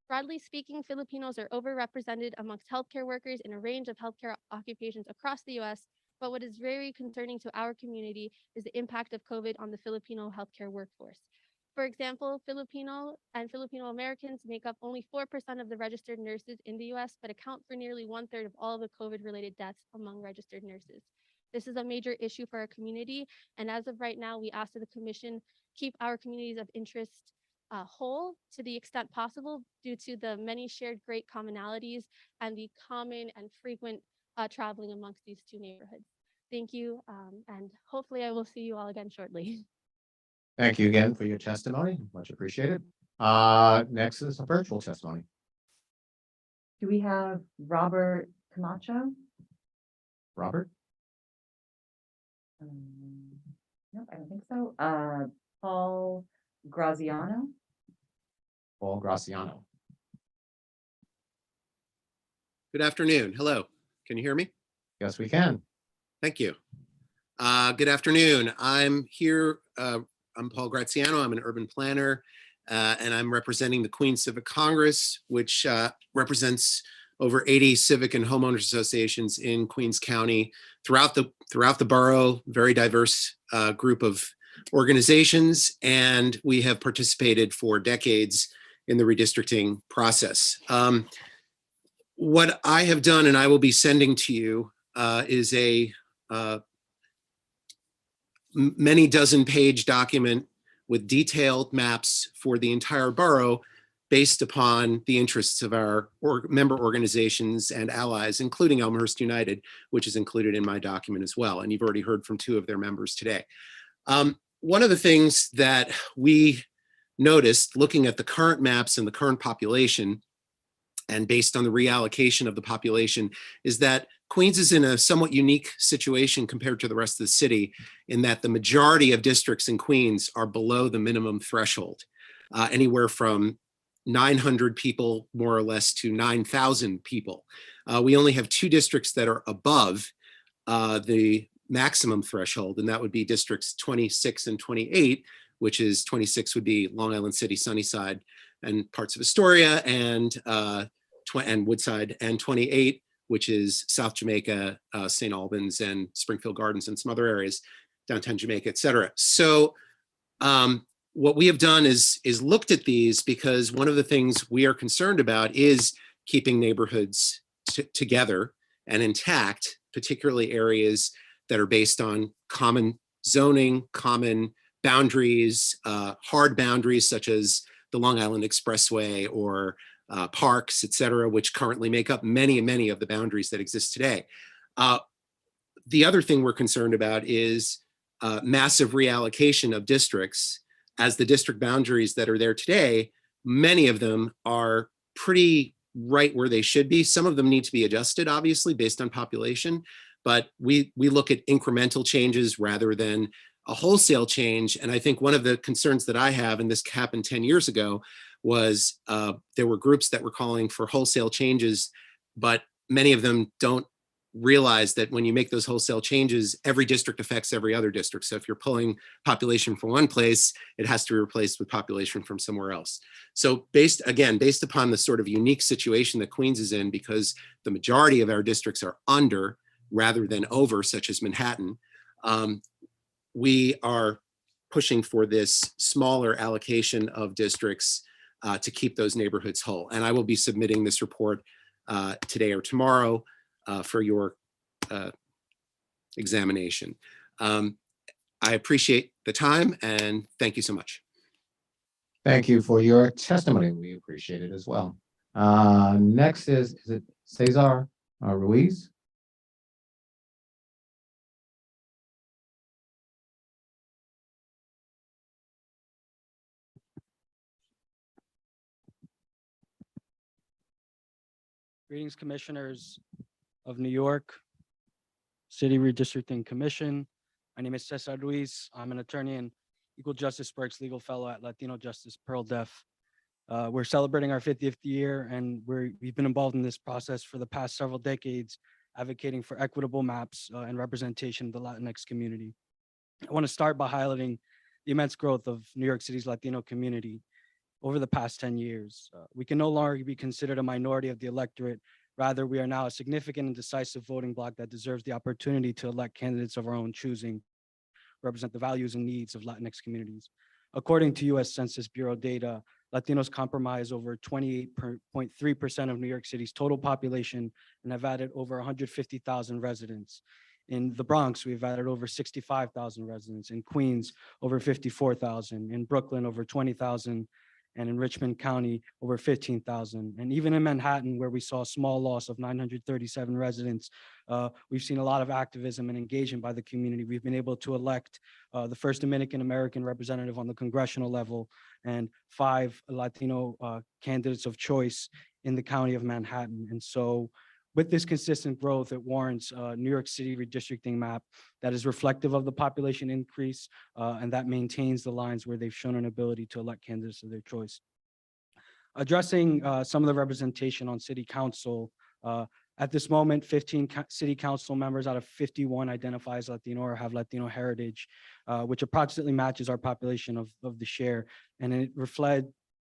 Broadly speaking, Filipinos are overrepresented amongst healthcare workers in a range of healthcare occupations across the US, but what is very concerning to our community is the impact of COVID on the Filipino healthcare workforce. For example, Filipino and Filipino-Americans make up only 4% of the registered nurses in the US, but account for nearly 1/3 of all the COVID-related deaths among registered nurses. This is a major issue for our community. And as of right now, we ask that the commission keep our communities of interest whole to the extent possible due to the many shared great commonalities and the common and frequent traveling amongst these two neighborhoods. Thank you. And hopefully I will see you all again shortly. Thank you again for your testimony. Much appreciated. Next is a virtual testimony. Do we have Robert Camacho? Robert? Nope, I don't think so. Paul Graziano? Paul Graziano. Good afternoon. Hello. Can you hear me? Yes, we can. Thank you. Good afternoon. I'm here. I'm Paul Graziano. I'm an urban planner, and I'm representing the Queens Civic Congress, which represents over 80 civic and homeowners associations in Queens County throughout the borough. Very diverse group of organizations, and we have participated for decades in the redistricting process. What I have done, and I will be sending to you, is a many dozen page document with detailed maps for the entire borough based upon the interests of our member organizations and allies, including Elmhurst United, which is included in my document as well. And you've already heard from 2 of their members today. One of the things that we noticed looking at the current maps and the current population, and based on the reallocation of the population, is that Queens is in a somewhat unique situation compared to the rest of the city in that the majority of districts in Queens are below the minimum threshold, anywhere from 900 people, more or less, to 9,000 people. We only have 2 districts that are above the maximum threshold, and that would be districts 26 and 28, which is 26 would be Long Island City, Sunnyside, and parts of Astoria, and Woodside, and 28, which is South Jamaica, St. Albans, and Springfield Gardens, and some other areas, downtown Jamaica, et cetera. So what we have done is looked at these because one of the things we are concerned about is keeping neighborhoods together and intact, particularly areas that are based on common zoning, common boundaries, hard boundaries such as the Long Island Expressway or parks, et cetera, which currently make up many of the boundaries that exist today. The other thing we're concerned about is massive reallocation of districts, as the district boundaries that are there today, many of them are pretty right where they should be. Some of them need to be adjusted, obviously, based on population, but we look at incremental changes rather than a wholesale change. And I think one of the concerns that I have, and this happened 10 years ago, was there were groups that were calling for wholesale changes, but many of them don't realize that when you make those wholesale changes, every district affects every other district. So if you're pulling population from one place, it has to be replaced with population from somewhere else. So based upon the sort of unique situation that Queens is in, because the majority of our districts are under rather than over, such as Manhattan, we are pushing for this smaller allocation of districts to keep those neighborhoods whole. And I will be submitting this report today or tomorrow for your examination. I appreciate the time and thank you so much. Thank you for your testimony. We appreciate it as well. Next is it Cesar Ruiz? Greetings, commissioners of New York City Redistricting Commission. My name is Cesar Ruiz. I'm an attorney and Equal Justice Berks Legal Fellow at Latino Justice Pearl Deaf. We're celebrating our 50th year, and we've been involved in this process for the past several decades, advocating for equitable maps and representation of the Latinx community. I want to start by highlighting the immense growth of New York City's Latino community over the past 10 years. We can no longer be considered a minority of the electorate. Rather, we are now a significant and decisive voting bloc that deserves the opportunity to elect candidates of our own choosing, represent the values and needs of Latinx communities. According to US Census Bureau data, Latinos comprise over 28.3% of New York City's total population and have added over 150,000 residents. In the Bronx, we've added over 65,000 residents. In Queens, over 54,000. In Brooklyn, over 20,000. And in Richmond County, over 15,000. And even in Manhattan, where we saw a small loss of 937 residents, we've seen a lot of activism and engagement by the community. We've been able to elect the first Dominican-American representative on the congressional level and 5 Latino candidates of choice in the county of Manhattan. And so with this consistent growth, it warrants a New York City redistricting map that is reflective of the population increase and that maintains the lines where they've shown an ability to elect candidates of their choice. Addressing some of the representation on city council, at this moment, 15 city council members out of 51 identify as Latino or have Latino heritage, which approximately matches our population of the share. And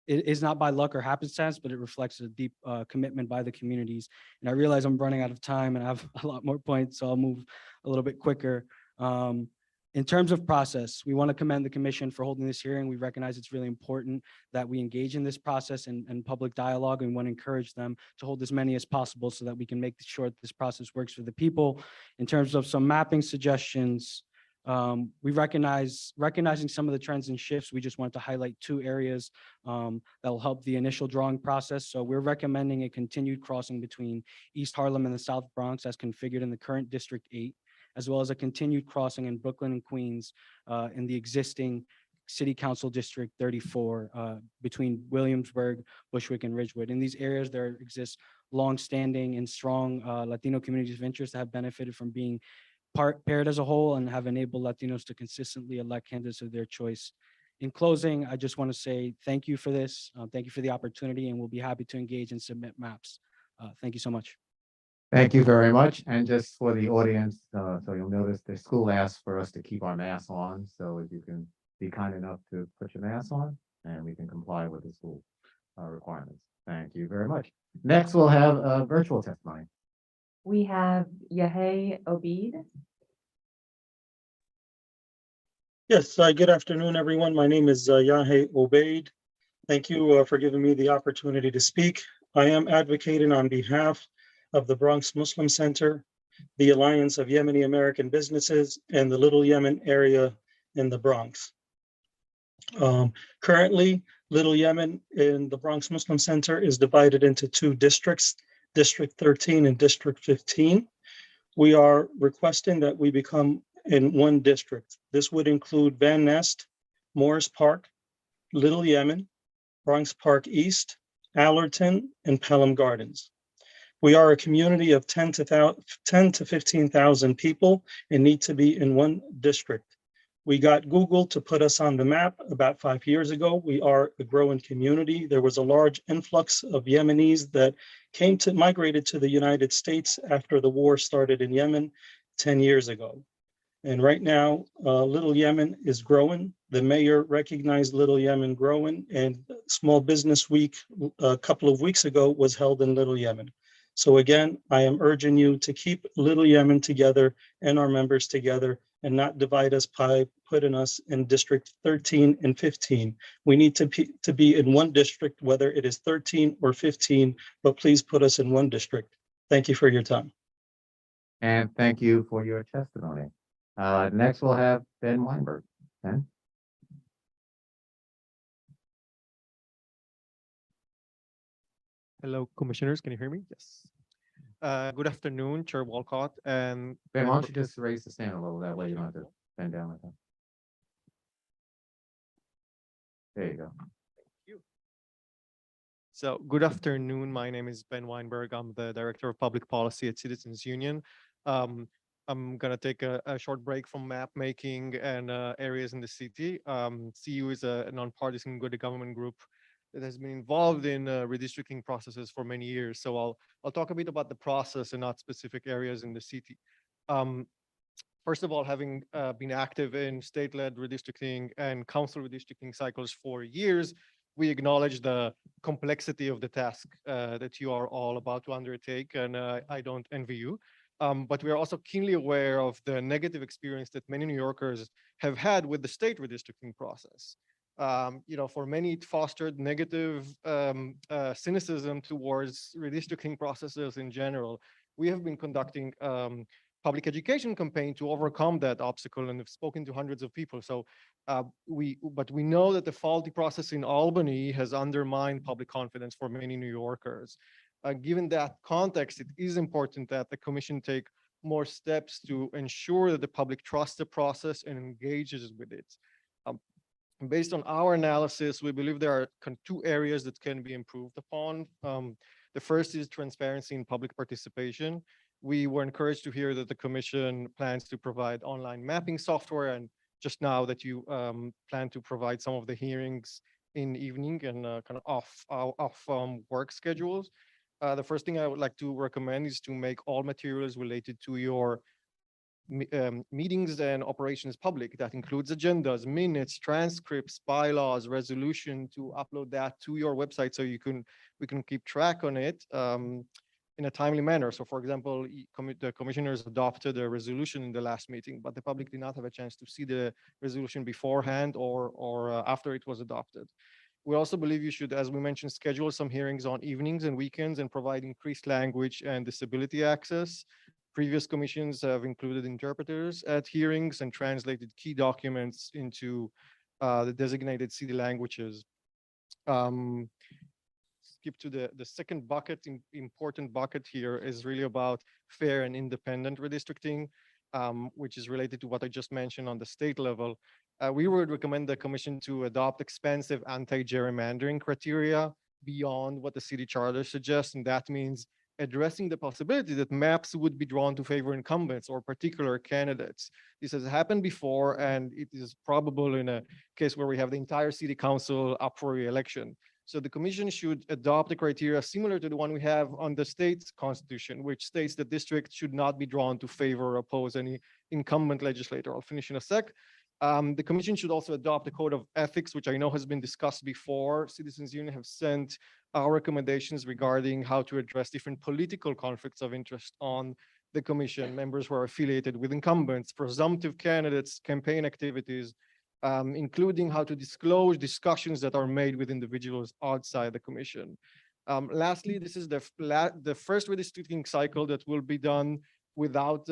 it is not by luck or happenstance, but it reflects a deep commitment by the communities. And I realize I'm running out of time and I have a lot more points, so I'll move a little bit quicker. In terms of process, we want to commend the commission for holding this hearing. We recognize it's really important that we engage in this process and public dialogue, and we want to encourage them to hold as many as possible so that we can make sure that this process works for the people. In terms of some mapping suggestions, we recognizing some of the trends and shifts, we just want to highlight 2 areas that will help the initial drawing process. So we're recommending a continued crossing between East Harlem and the South Bronx as configured in the current District 8, as well as a continued crossing in Brooklyn and Queens in the existing City Council District 34 between Williamsburg, Bushwick, and Ridgewood. In these areas, there exists longstanding and strong Latino communities of interest that have benefited from being paired as a whole and have enabled Latinos to consistently elect candidates of their choice. In closing, I just want to say thank you for this. Thank you for the opportunity, and we'll be happy to engage and submit maps. Thank you so much. Thank you very much. And just for the audience, so you'll notice the school asked for us to keep our masks on. So if you can be kind enough to put your mask on, and we can comply with the school requirements. Thank you very much. Next, we'll have a virtual testimony. We have Yahay Obid. Yes, good afternoon, everyone. My name is Yahay Obeid. Thank you for giving me the opportunity to speak. I am advocating on behalf of the Bronx Muslim Center, the Alliance of Yemeni American Businesses, and the Little Yemen area in the Bronx. Currently, Little Yemen in the Bronx Muslim Center is divided into 2 districts, District 13 and District 15. We are requesting that we become in 1 district. This would include Van Nest, Morris Park, Little Yemen, Bronx Park East, Allerton, and Pelham Gardens. We are a community of 10 to 15,000 people and need to be in 1 district. We got Google to put us on the map about 5 years ago. We are a growing community. There was a large influx of Yemenis that migrated to the United States after the war started in Yemen 10 years ago. And right now, Little Yemen is growing. The mayor recognized Little Yemen growing, and Small Business Week a couple of weeks ago was held in Little Yemen. So again, I am urging you to keep Little Yemen together and our members together and not divide us by putting us in District 13 and 15. We need to be in 1 district, whether it is 13 or 15, but please put us in 1 district. Thank you for your time. And thank you for your testimony. Next, we'll have Ben Weinberg. Ben? Hello, commissioners. Can you hear me? Yes. Good afternoon, Chair Walcott and Ben, why don't you just raise the stand a little, that way you don't have to bend down like that. There you go. So good afternoon. My name is Ben Weinberg. I'm the Director of Public Policy at Citizens Union. I'm going to take a short break from map making and areas in the city. CU is a nonpartisan good government group that has been involved in redistricting processes for many years. So I'll talk a bit about the process and not specific areas in the city. First of all, having been active in state-led redistricting and council redistricting cycles for years, we acknowledge the complexity of the task that you are all about to undertake, and I don't envy you. But we are also keenly aware of the negative experience that many New Yorkers have had with the state redistricting process. For many, it fostered negative cynicism towards redistricting processes in general. We have been conducting public education campaign to overcome that obstacle and have spoken to hundreds of people. So but we know that the faulty process in Albany has undermined public confidence for many New Yorkers. Given that context, it is important that the commission take more steps to ensure that the public trusts the process and engages with it. Based on our analysis, we believe there are two areas that can be improved upon. The first is transparency in public participation. We were encouraged to hear that the commission plans to provide online mapping software, and just now that you plan to provide some of the hearings in evening and kind of off work schedules. The first thing I would like to recommend is to make all materials related to your meetings and operations public. That includes agendas, minutes, transcripts, bylaws, resolution, to upload that to your website so we can keep track on it in a timely manner. So for example, the commissioners adopted a resolution in the last meeting, but the public did not have a chance to see the resolution beforehand or after it was adopted. We also believe you should, as we mentioned, schedule some hearings on evenings and weekends and provide increased language and disability access. Previous commissions have included interpreters at hearings and translated key documents into the designated city languages. Skip to the second bucket, important bucket here is really about fair and independent redistricting, which is related to what I just mentioned on the state level. We would recommend the commission to adopt expansive anti-gerrymandering criteria beyond what the city charter suggests, and that means addressing the possibility that maps would be drawn to favor incumbents or particular candidates. This has happened before, and it is probable in a case where we have the entire city council up for re-election. So the commission should adopt a criteria similar to the one we have on the state's constitution, which states that districts should not be drawn to favor or oppose any incumbent legislator. I'll finish in a sec. The commission should also adopt a code of ethics, which I know has been discussed before. Citizens Union have sent our recommendations regarding how to address different political conflicts of interest on the commission, members who are affiliated with incumbents, presumptive candidates, campaign activities, including how to disclose discussions that are made with individuals outside the commission. Lastly, this is the first redistricting cycle that will be done without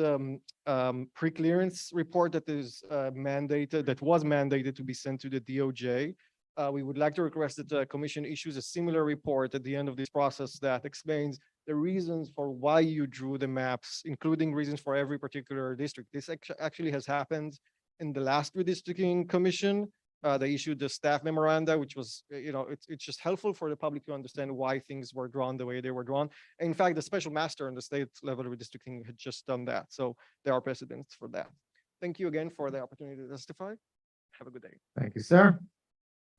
pre-clearance report that was mandated to be sent to the DOJ. We would like to request that the commission issues a similar report at the end of this process that explains the reasons for why you drew the maps, including reasons for every particular district. This actually has happened in the last redistricting commission. They issued the staff memoranda, which was, it's just helpful for the public to understand why things were drawn the way they were drawn. And in fact, the special master on the state level redistricting had just done that. So there are precedents for that. Thank you again for the opportunity to testify. Have a good day. Thank you, sir.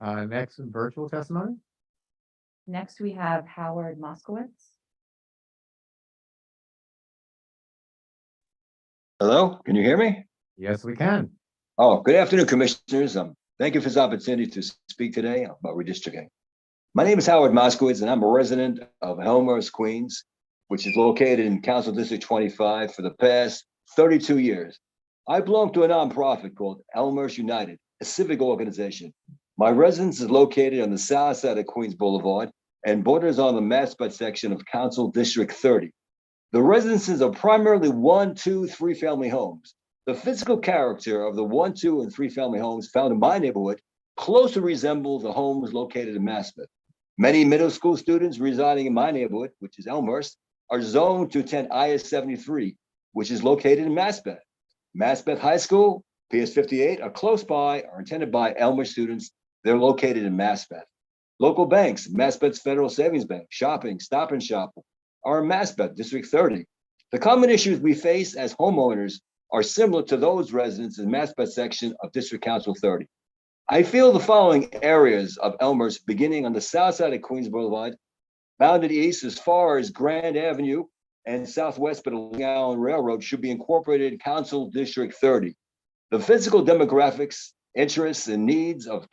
Next, virtual testimony. Next, we have Howard Moskowitz. Hello, can you hear me? Yes, we can. Oh, good afternoon, commissioners. Thank you for this opportunity to speak today about redistricting. My name is Howard Moskowitz, and I'm a resident of Elmhurst, Queens, which is located in Council District 25 for the past 32 years. I belong to a nonprofit called Elmhurst United, a civic organization. My residence is located on the south side of Queens Boulevard and borders on the Maspeth section of Council District 30. The residences are primarily 1, 2, 3 family homes. The physical character of the 1, 2, and 3 family homes found in my neighborhood closely resembles the homes located in Maspeth. Many middle school students residing in my neighborhood, which is Elmhurst, are zoned to attend IS 73, which is located in Maspeth. Maspeth High School, PS 58 are close by, are attended by Elmhurst students. They're located in Maspeth. Local banks, Maspeth's Federal Savings Bank, shopping, Stop and Shop, are in Maspeth, District 30. The common issues we face as homeowners are similar to those residents in Maspeth section of District Council 30. I feel the following areas of Elmhurst, beginning on the south side of Queens Boulevard, bounded east as far as Grand Avenue and southwest by the Long Island Railroad, should be incorporated in Council District 30. The physical demographics, interests, and needs of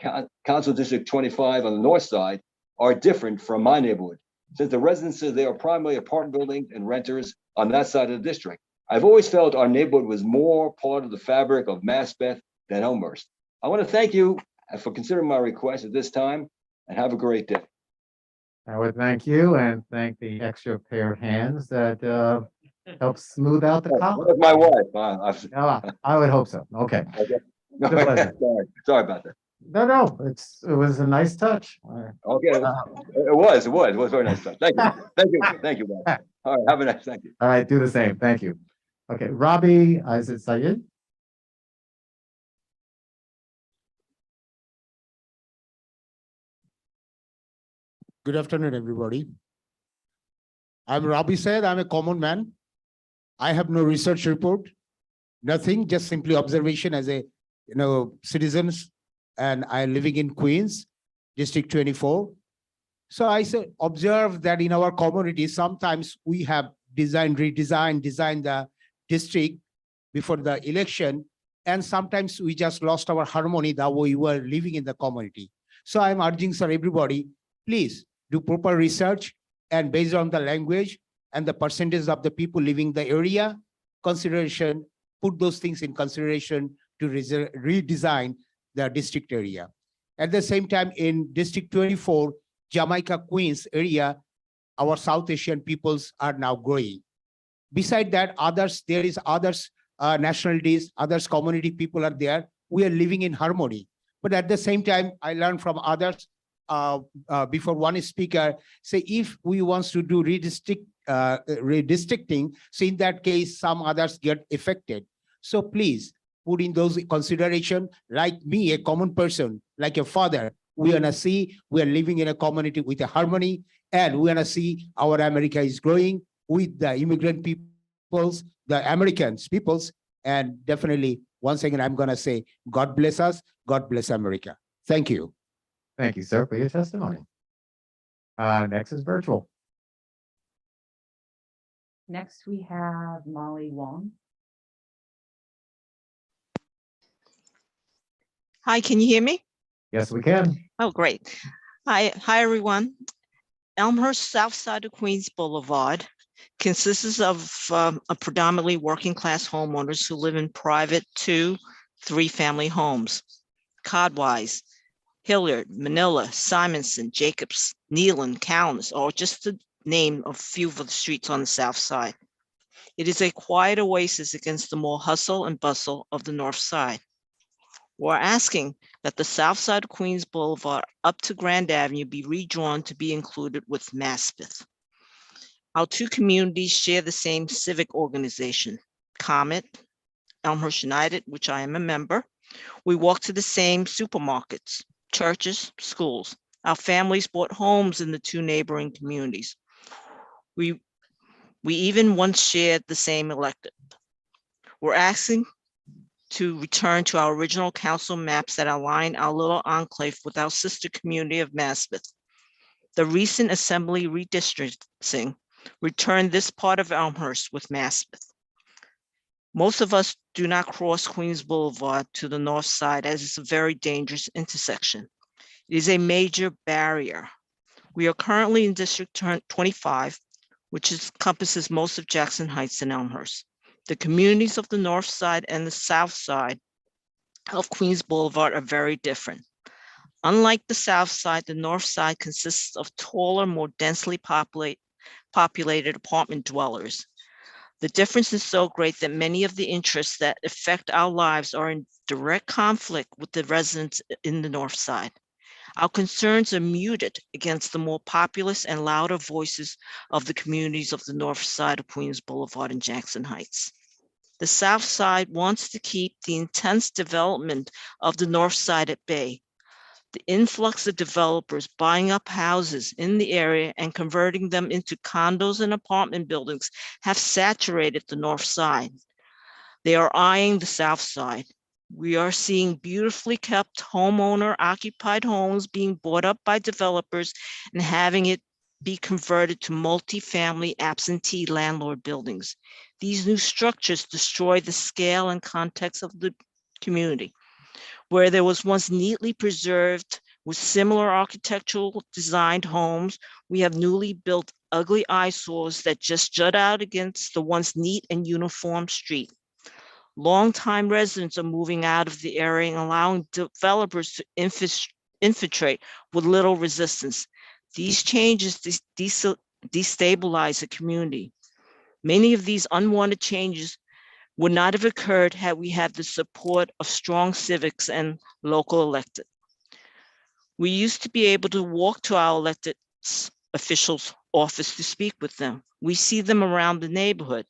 Council District 25 on the north side are different from my neighborhood, since the residences there are primarily apartment buildings and renters on that side of the district. I've always felt our neighborhood was more part of the fabric of Maspeth than Elmhurst. I want to thank you for considering my request at this time, and have a great day. I would thank you and thank the extra pair of hands that help smooth out the That column. was my wife. I would hope so. Okay. No, Good pleasure. sorry about that. No, it was a nice touch. Okay, it was a very nice touch. Thank you, guys. All right, have a nice, thank you. All right, do the same. Thank you. Okay, Robbie, is it Sayed? Good afternoon, everybody. I'm Robbie Said. I'm a common man. I have no research report, nothing, just simply observation as a citizens, and I'm living in Queens, District 24. So I observe that in our community, sometimes we have designed the district before the election, and sometimes we just lost our harmony that we were living in the community. So I'm urging, sir, everybody, please do proper research, and based on the language and the percentage of the people living the area, consideration, put those things in consideration to redesign the district area. At the same time, in District 24, Jamaica, Queens area, our South Asian peoples are now growing. Beside that, there is others nationalities, others community people are there. We are living in harmony. But at the same time, I learned from others, before one speaker say, if we want to do redistricting, so in that case, some others get affected. So please put in those consideration, like me, a common person, like a father, we wanna see we are living in a community with a harmony, and we wanna see our America is growing with the immigrant peoples, the Americans peoples, and definitely, once again, I'm gonna say, God bless us, God bless America. Thank you. Thank you, sir, for your testimony. Next is virtual. Next, we have Molly Wong. Hi, can you hear me? Yes, we can. Oh, great. Hi, everyone. Elmhurst South Side of Queens Boulevard consists of a predominantly working class homeowners who live in private 2-3 family homes. Codwise, Hilliard, Manila, Simonson, Jacobs, Nealon, Callis, or just to name a few of the streets on the south side. It is a quiet oasis against the more hustle and bustle of the north side. We're asking that the south side of Queens Boulevard up to Grand Avenue be redrawn to be included with Maspeth. Our two communities share the same civic organization, Comet, Elmhurst United, which I am a member. We walk to the same supermarkets, churches, schools. Our families bought homes in the two neighboring communities. We even once shared the same elected. We're asking to return to our original council maps that align our little enclave with our sister community of Maspeth. The recent assembly redistricting returned this part of Elmhurst with Maspeth. Most of us do not cross Queens Boulevard to the north side, as it's a very dangerous intersection. It is a major barrier. We are currently in District 25, which encompasses most of Jackson Heights and Elmhurst. The communities of the north side and the south side of Queens Boulevard are very different. Unlike the south side, the north side consists of taller, more densely populated apartment dwellers. The difference is so great that many of the interests that affect our lives are in direct conflict with the residents in the north side. Our concerns are muted against the more populous and louder voices of the communities of the north side of Queens Boulevard and Jackson Heights. The south side wants to keep the intense development of the north side at bay. The influx of developers buying up houses in the area and converting them into condos and apartment buildings have saturated the north side. They are eyeing the south side. We are seeing beautifully kept homeowner occupied homes being bought up by developers and having it be converted to multifamily absentee landlord buildings. These new structures destroy the scale and context of the community. Where there was once neatly preserved with similar architectural designed homes, we have newly built ugly eyesores that just jut out against the once neat and uniform street. Longtime residents are moving out of the area and allowing developers to infiltrate with little resistance. These changes destabilize the community. Many of these unwanted changes would not have occurred had we had the support of strong civics and local elected. We used to be able to walk to our elected officials' office to speak with them. We see them around the neighborhood.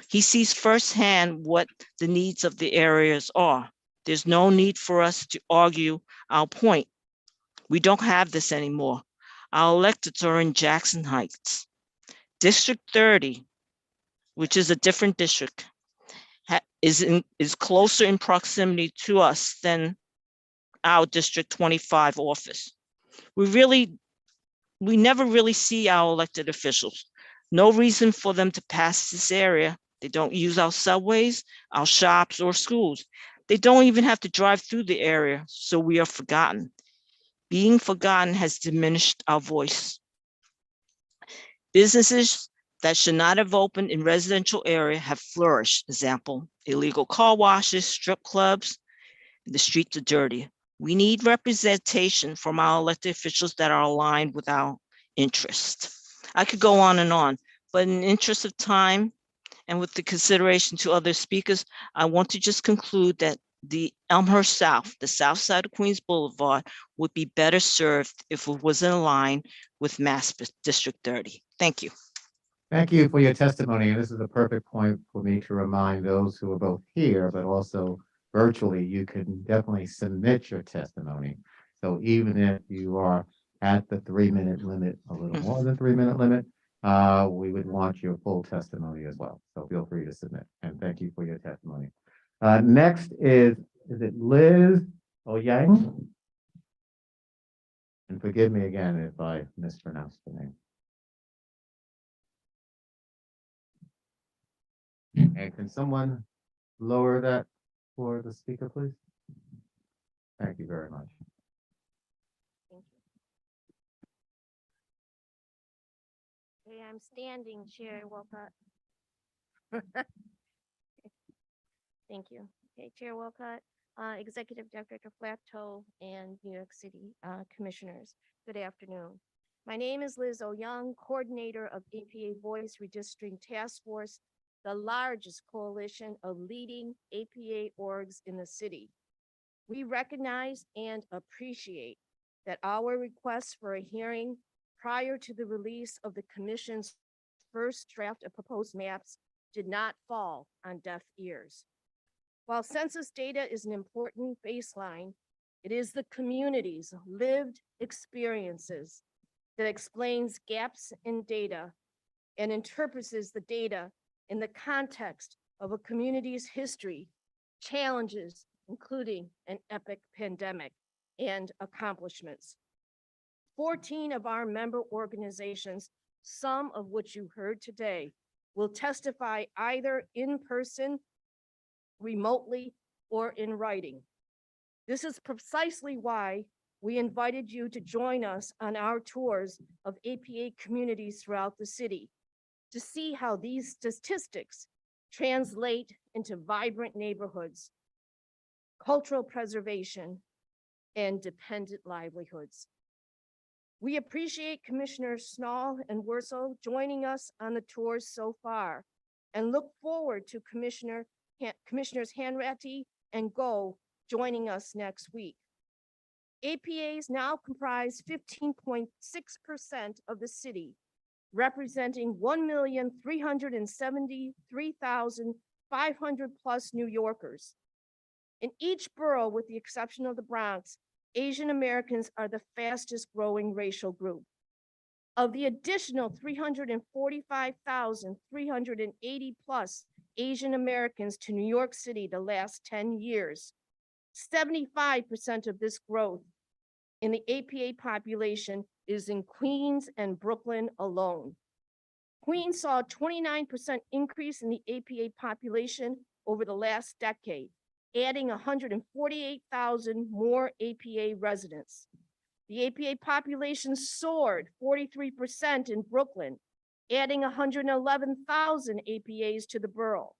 He sees firsthand what the needs of the areas are. There's no need for us to argue our point. We don't have this anymore. Our electeds are in Jackson Heights. District 30, which is a different district, is closer in proximity to us than our District 25 office. We never really see our elected officials. No reason for them to pass this area. They don't use our subways, our shops, or schools. They don't even have to drive through the area, so we are forgotten. Being forgotten has diminished our voice. Businesses that should not have opened in residential area have flourished. Example, illegal car washes, strip clubs, the streets are dirty. We need representation from our elected officials that are aligned with our interests. I could go on, but in the interest of time and with the consideration to other speakers, I want to just conclude that the Elmhurst South, the south side of Queens Boulevard, would be better served if it was in line with Mass District 30. Thank you. Thank you for your testimony. And this is a perfect point for me to remind those who are both here, but also virtually, you can definitely submit your testimony. So even if you are at the 3-minute limit, a little more than 3-minute limit, we would want your full testimony as well. So feel free to submit. And thank you for your testimony. Next is it Liz Oyang? And forgive me again if I mispronounced the name. And can someone lower that for the speaker, please? Thank you very much. Okay, I'm standing, Chair Walcott. Thank you. Okay, Chair Walcott, Executive Director Flacto, and New York City Commissioners. Good afternoon. My name is Liz O'Young, Coordinator of APA Voice Redistricting Task Force, the largest coalition of leading APA orgs in the city. We recognize and appreciate that our request for a hearing prior to the release of the Commission's first draft of proposed maps did not fall on deaf ears. While census data is an important baseline, it is the community's lived experiences that explains gaps in data and interprets the data in the context of a community's history, challenges, including an epic pandemic, and accomplishments. 14 of our member organizations, some of which you heard today, will testify either in person, remotely, or in writing. This is precisely why we invited you to join us on our tours of APA communities throughout the city to see how these statistics translate into vibrant neighborhoods, cultural preservation, and dependent livelihoods. We appreciate Commissioners Snall and Wurzel joining us on the tours so far and look forward to Commissioners Hanratty and Go joining us next week. APAs now comprise 15.6% of the city, representing 1,373,500 plus New Yorkers. In each borough, with the exception of the Bronx, Asian Americans are the fastest growing racial group. Of the additional 345,380 plus Asian Americans to New York City the last 10 years, 75% of this growth in the APA population is in Queens and Brooklyn alone. Queens saw a 29% increase in the APA population over the last decade, adding 148,000 more APA residents. The APA population soared 43% in Brooklyn, adding 111,000 APAs to the borough.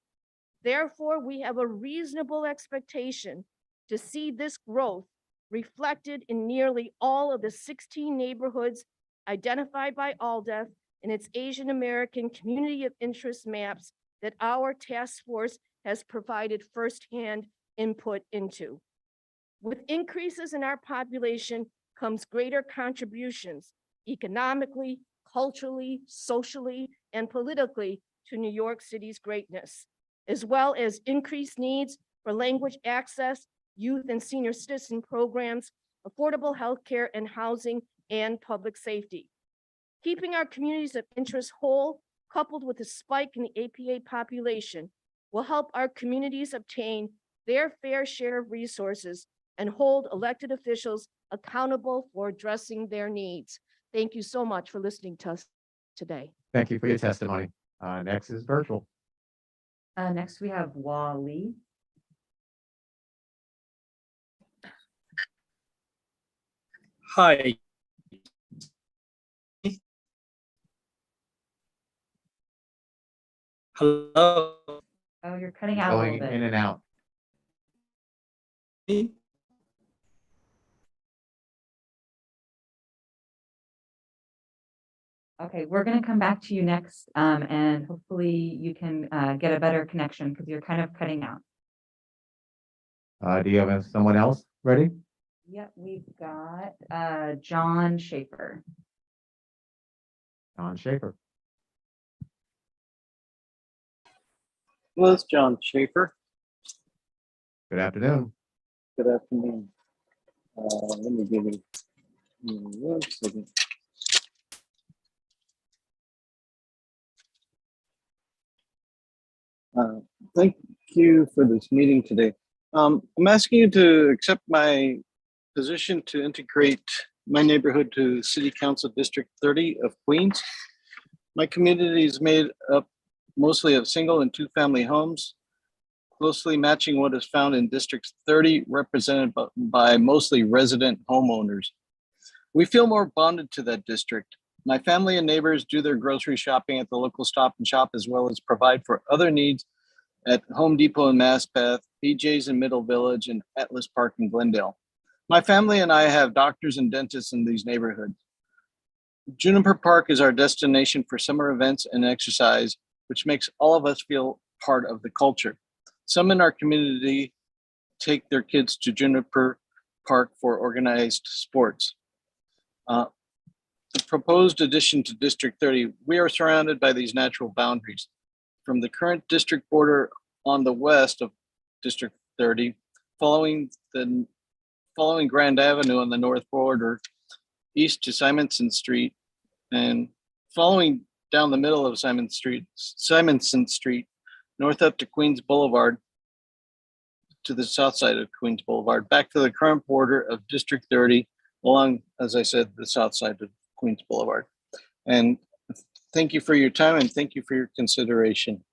Therefore, we have a reasonable expectation to see this growth reflected in nearly all of the 16 neighborhoods identified by ALDEF in its Asian American Community of Interest maps that our task force has provided firsthand input into. With increases in our population comes greater contributions economically, culturally, socially, and politically to New York City's greatness, as well as increased needs for language access, youth and senior citizen programs, affordable health care and housing, and public safety. Keeping our communities of interest whole, coupled with a spike in the APA population, will help our communities obtain their fair share of resources and hold elected officials accountable for addressing their needs. Thank you so much for listening to us today. Thank you for your testimony. Next is virtual. Next we have Wally. Hi. Hello. Oh, you're cutting out a little Going bit. in and out. Okay, we're gonna come back to you next, and hopefully you can get a better connection because you're kind of cutting out. Do you have someone else ready? Yep, we've got John Schaefer. John Schaefer. Hello, it's John Schaefer. Good afternoon. Good afternoon. Let me give you 1 second. Thank you for this meeting today. I'm asking you to accept my position to integrate my neighborhood to City Council District 30 of Queens. My community is made up mostly of single and two-family homes, closely matching what is found in District 30, represented by mostly resident homeowners. We feel more bonded to that district. My family and neighbors do their grocery shopping at the local Stop and Shop, as well as provide for other needs at Home Depot in Maspeth, BJ's in Middle Village, and Atlas Park in Glendale. My family and I have doctors and dentists in these neighborhoods. Juniper Park is our destination for summer events and exercise, which makes all of us feel part of the culture. Some in our community take their kids to Juniper Park for organized sports. The proposed addition to District 30, we are surrounded by these natural boundaries. From the current district border on the west of District 30, following Grand Avenue on the north border, east to Simonson Street, and following down the middle of Simonson Street, north up to Queens Boulevard, to the south side of Queens Boulevard, back to the current border of District 30, along, as I said, the south side of Queens Boulevard. And thank you for your time and thank you for your consideration.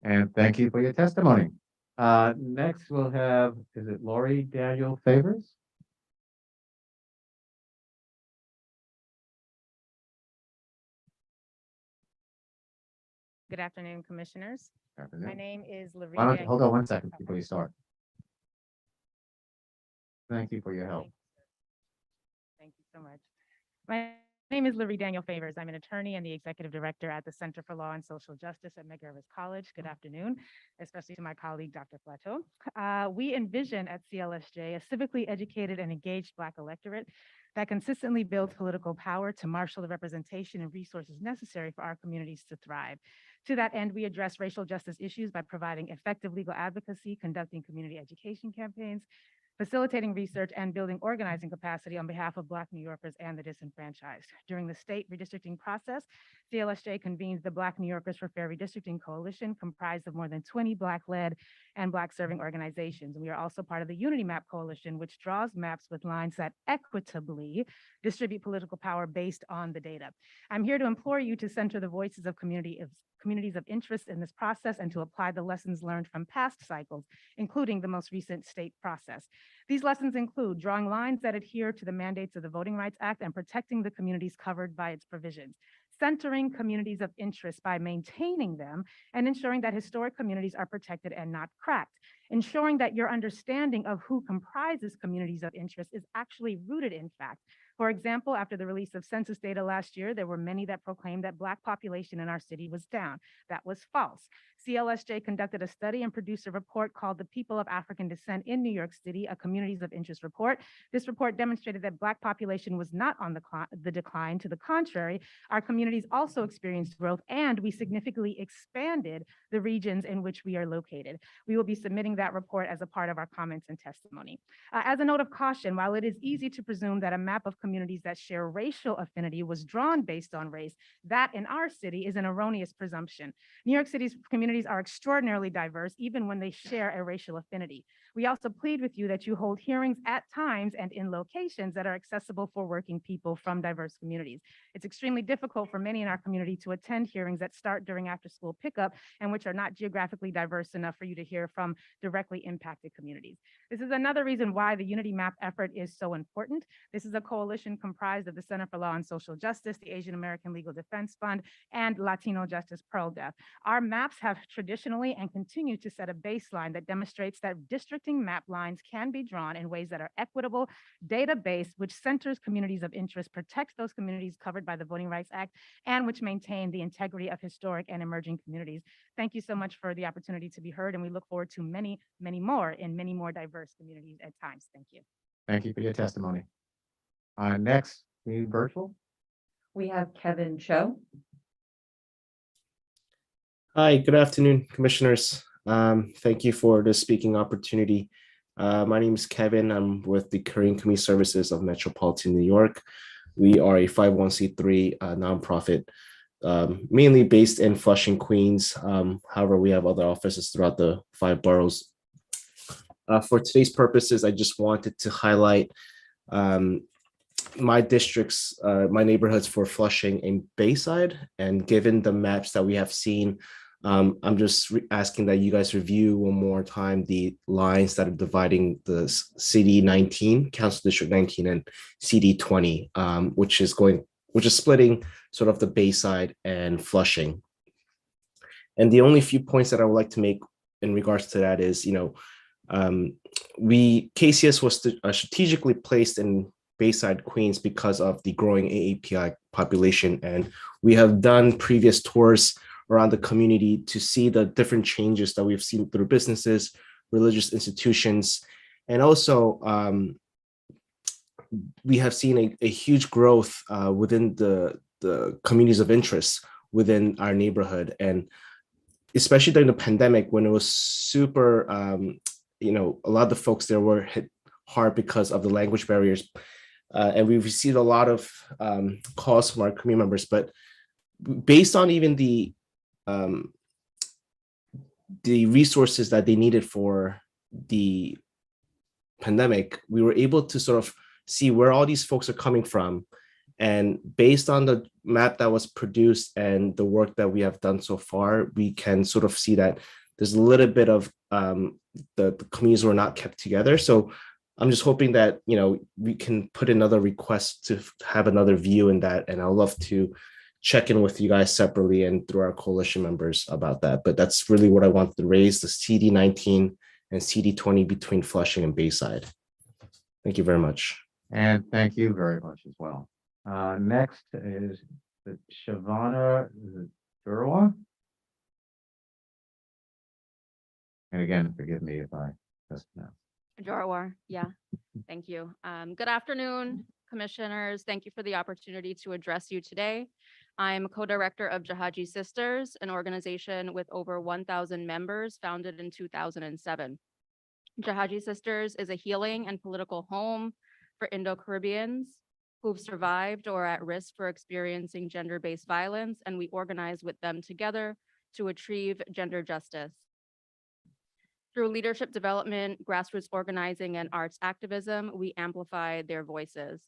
And thank you for your testimony. Next we'll have, is it Lori Daniel Favors? Good afternoon, commissioners. My name is Hold on 1 second before you start. Thank you for your help. Thank you so much. My name is Larry Daniel Favors. I'm an attorney and the executive director at the Center for Law and Social Justice at Medgar Evers College. Good afternoon, especially to my colleague, Dr. Plateau. We envision at CLSJ a civically educated and engaged Black electorate that consistently builds political power to marshal the representation and resources necessary for our communities to thrive. To that end, we address racial justice issues by providing effective legal advocacy, conducting community education campaigns, facilitating research, and building organizing capacity on behalf of Black New Yorkers and the disenfranchised. During the state redistricting process, CLSJ convenes the Black New Yorkers for Fair Redistricting Coalition, comprised of more than 20 Black-led and Black-serving organizations. We are also part of the Unity Map Coalition, which draws maps with lines that equitably distribute political power based on the data. I'm here to implore you to center the voices of communities of interest in this process and to apply the lessons learned from past cycles, including the most recent state process. These lessons include drawing lines that adhere to the mandates of the Voting Rights Act and protecting the communities covered by its provisions, centering communities of interest by maintaining them, and ensuring that historic communities are protected and not cracked. Ensuring that your understanding of who comprises communities of interest is actually rooted in fact. For example, after the release of census data last year, there were many that proclaimed that Black population in our city was down. That was false. CLSJ conducted a study and produced a report called The People of African Descent in New York City, a Communities of Interest report. This report demonstrated that Black population was not on the decline. To the contrary, our communities also experienced growth, and we significantly expanded the regions in which we are located. We will be submitting that report as a part of our comments and testimony. As a note of caution, while it is easy to presume that a map of communities that share racial affinity was drawn based on race, that in our city is an erroneous presumption. New York City's communities are extraordinarily diverse, even when they share a racial affinity. We also plead with you that you hold hearings at times and in locations that are accessible for working people from diverse communities. It's extremely difficult for many in our community to attend hearings that start during after-school pickup and which are not geographically diverse enough for you to hear from directly impacted communities. This is another reason why the Unity Map effort is so important. This is a coalition comprised of the Center for Law and Social Justice, the Asian American Legal Defense Fund, and Latino Justice Pearl Deaf. Our maps have traditionally and continue to set a baseline that demonstrates that districting map lines can be drawn in ways that are equitable, data-based, which centers communities of interest, protects those communities covered by the Voting Rights Act, and which maintain the integrity of historic and emerging communities. Thank you so much for the opportunity to be heard, and we look forward to many, many more in many more diverse communities at times. Thank you. Thank you for your testimony. Next, we virtual. We have Kevin Cho. Hi, good afternoon, commissioners. Thank you for the speaking opportunity. My name is Kevin. I'm with the Korean Community Services of Metropolitan New York. We are a 501c3 nonprofit, mainly based in Flushing, Queens. However, we have other offices throughout the 5 boroughs. For today's purposes, I just wanted to highlight my districts, my neighborhoods for Flushing and Bayside. And given the maps that we have seen, I'm just asking that you guys review one more time the lines that are dividing the CD 19, Council District 19, and CD 20, which is splitting sort of the Bayside and Flushing. And the only few points that I would like to make in regards to that is, KCS was strategically placed in Bayside, Queens because of the growing AAPI population. And we have done previous tours around the community to see the different changes that we've seen through businesses, religious institutions, and also we have seen a huge growth within the communities of interest within our neighborhood. And especially during the pandemic, when it was super, a lot of the folks there were hit hard because of the language barriers. And we've received a lot of calls from our community members, but based on even the resources that they needed for the pandemic, we were able to sort of see where all these folks are coming from. And based on the map that was produced and the work that we have done so far, we can sort of see that there's a little bit of the communities were not kept together. So I'm just hoping that, we can put another request to have another view in that. And I'd love to check in with you guys separately and through our coalition members about that. But that's really what I wanted to raise, the CD 19 and CD 20 between Flushing and Bayside. Thank you very much. And thank you very much as well. Next is the Shavana Durwa. And again, forgive me if I just now. Jorwar, yeah, thank you. Good afternoon, commissioners. Thank you for the opportunity to address you today. I'm co-director of Jahaji Sisters, an organization with over 1,000 members founded in 2007. Jahaji Sisters is a healing and political home for Indo-Caribbeans who've survived or are at risk for experiencing gender-based violence, and we organize with them together to achieve gender justice. Through leadership development, grassroots organizing, and arts activism, we amplify their voices.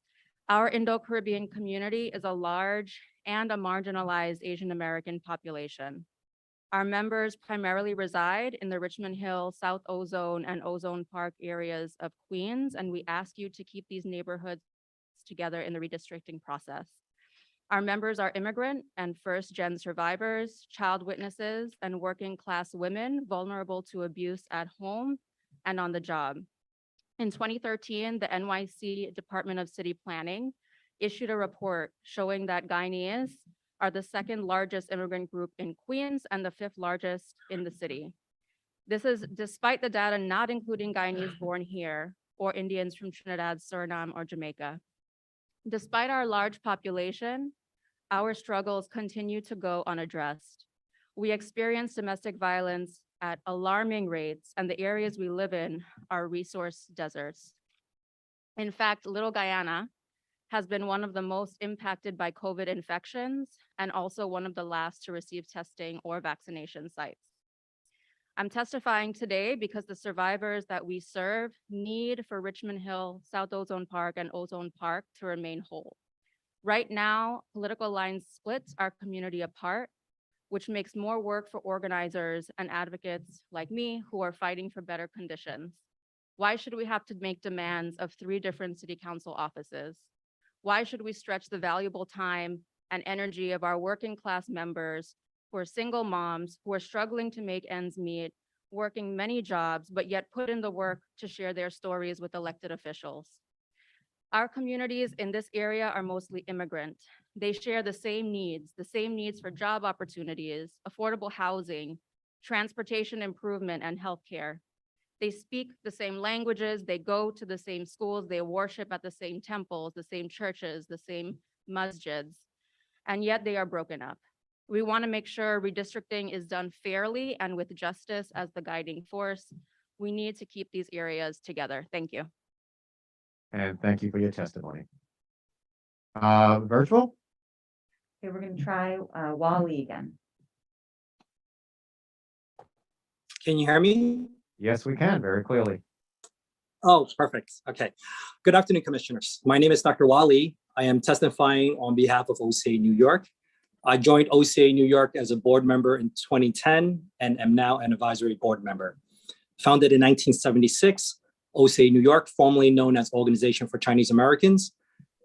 Our Indo-Caribbean community is a large and a marginalized Asian American population. Our members primarily reside in the Richmond Hill, South Ozone, and Ozone Park areas of Queens, and we ask you to keep these neighborhoods together in the redistricting process. Our members are immigrant and first-gen survivors, child witnesses, and working-class women vulnerable to abuse at home and on the job. In 2013, the NYC Department of City Planning issued a report showing that Guyanese are the second largest immigrant group in Queens and the fifth largest in the city. This is despite the data not including Guyanese born here or Indians from Trinidad, Suriname, or Jamaica. Despite our large population, our struggles continue to go unaddressed. We experience domestic violence at alarming rates, and the areas we live in are resource deserts. In fact, Little Guyana has been one of the most impacted by COVID infections and also one of the last to receive testing or vaccination sites. I'm testifying today because the survivors that we serve need for Richmond Hill, South Ozone Park, and Ozone Park to remain whole. Right now, political lines split our community apart, which makes more work for organizers and advocates like me who are fighting for better conditions. Why should we have to make demands of 3 different city council offices? Why should we stretch the valuable time and energy of our working class members who are single moms, who are struggling to make ends meet, working many jobs, but yet put in the work to share their stories with elected officials? Our communities in this area are mostly immigrant. They share the same needs for job opportunities, affordable housing, transportation improvement, and healthcare. They speak the same languages, they go to the same schools, they worship at the same temples, the same churches, the same masjids, and yet they are broken up. We want to make sure redistricting is done fairly and with justice as the guiding force. We need to keep these areas together. Thank you. And thank you for your testimony. Virtual? Okay, we're gonna try Wally again. Can you hear me? Yes, we can, very clearly. Oh, perfect. Okay. Good afternoon, commissioners. My name is Dr. Wali. I am testifying on behalf of OCA New York. I joined OCA New York as a board member in 2010 and am now an advisory board member. Founded in 1976, OCA New York, formerly known as Organization for Chinese Americans,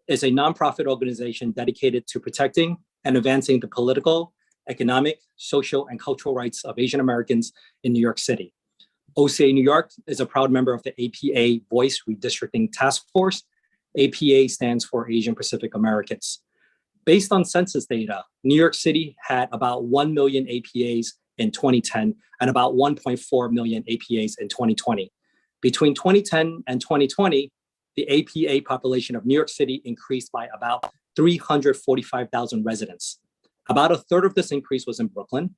is a nonprofit organization dedicated to protecting and advancing the political, economic, social, and cultural rights of Asian Americans in New York City. OCA New York is a proud member of the APA Voice Redistricting Task Force. APA stands for Asian Pacific Americans. Based on census data, New York City had about 1 million APAs in 2010 and about 1.4 million APAs in 2020. Between 2010 and 2020, the APA population of New York City increased by about 345,000 residents. About a third of this increase was in Brooklyn.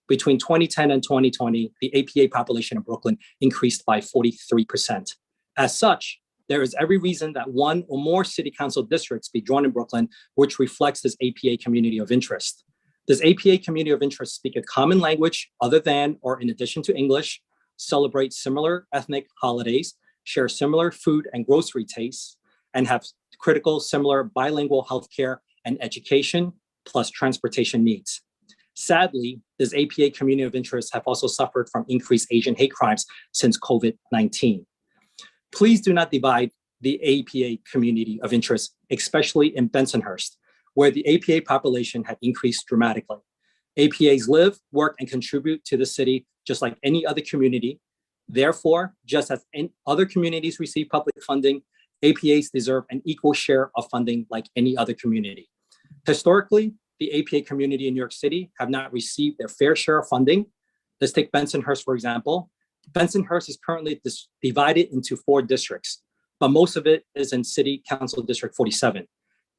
Between 2010 and 2020, the APA population in Brooklyn increased by 43%. As such, there is every reason that one or more city council districts be drawn in Brooklyn, which reflects this APA community of interest. This APA community of interest speak a common language other than or in addition to English, celebrate similar ethnic holidays, share similar food and grocery tastes, and have critical similar bilingual healthcare and education, plus transportation needs. Sadly, this APA community of interest have also suffered from increased Asian hate crimes since COVID-19. Please do not divide the APA community of interest, especially in Bensonhurst, where the APA population had increased dramatically. APAs live, work, and contribute to the city just like any other community. Therefore, just as other communities receive public funding, APAs deserve an equal share of funding like any other community. Historically, the APA community in New York City have not received their fair share of funding. Let's take Bensonhurst, for example. Bensonhurst is currently divided into 4 districts, but most of it is in City Council District 47.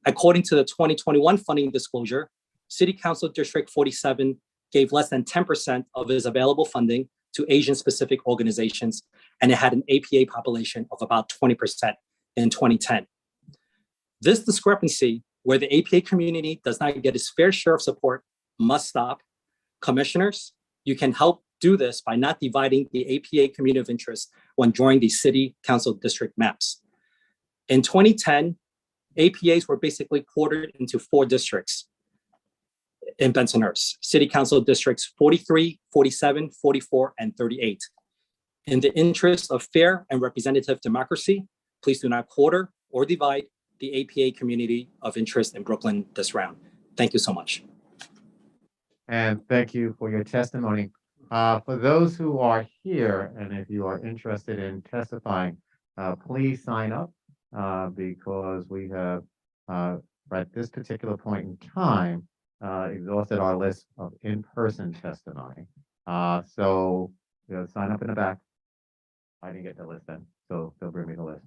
According to the 2021 funding disclosure, City Council District 47 gave less than 10% of its available funding to Asian-specific organizations, and it had an APA population of about 20% in 2010. This discrepancy, where the APA community does not get its fair share of support, must stop. Commissioners, you can help do this by not dividing the APA community of interest when drawing the city council district maps. In 2010, APAs were basically quartered into 4 districts in Bensonhurst: City Council Districts 43, 47, 44, and 38. In the interest of fair and representative democracy, please do not quarter or divide the APA community of interest in Brooklyn this round. Thank you so much. And thank you for your testimony. For those who are here, and if you are interested in testifying, please sign up because we have, at this particular point in time, exhausted our list of in-person testimony. So sign up in the back. I didn't get the list then, so they'll bring me the list.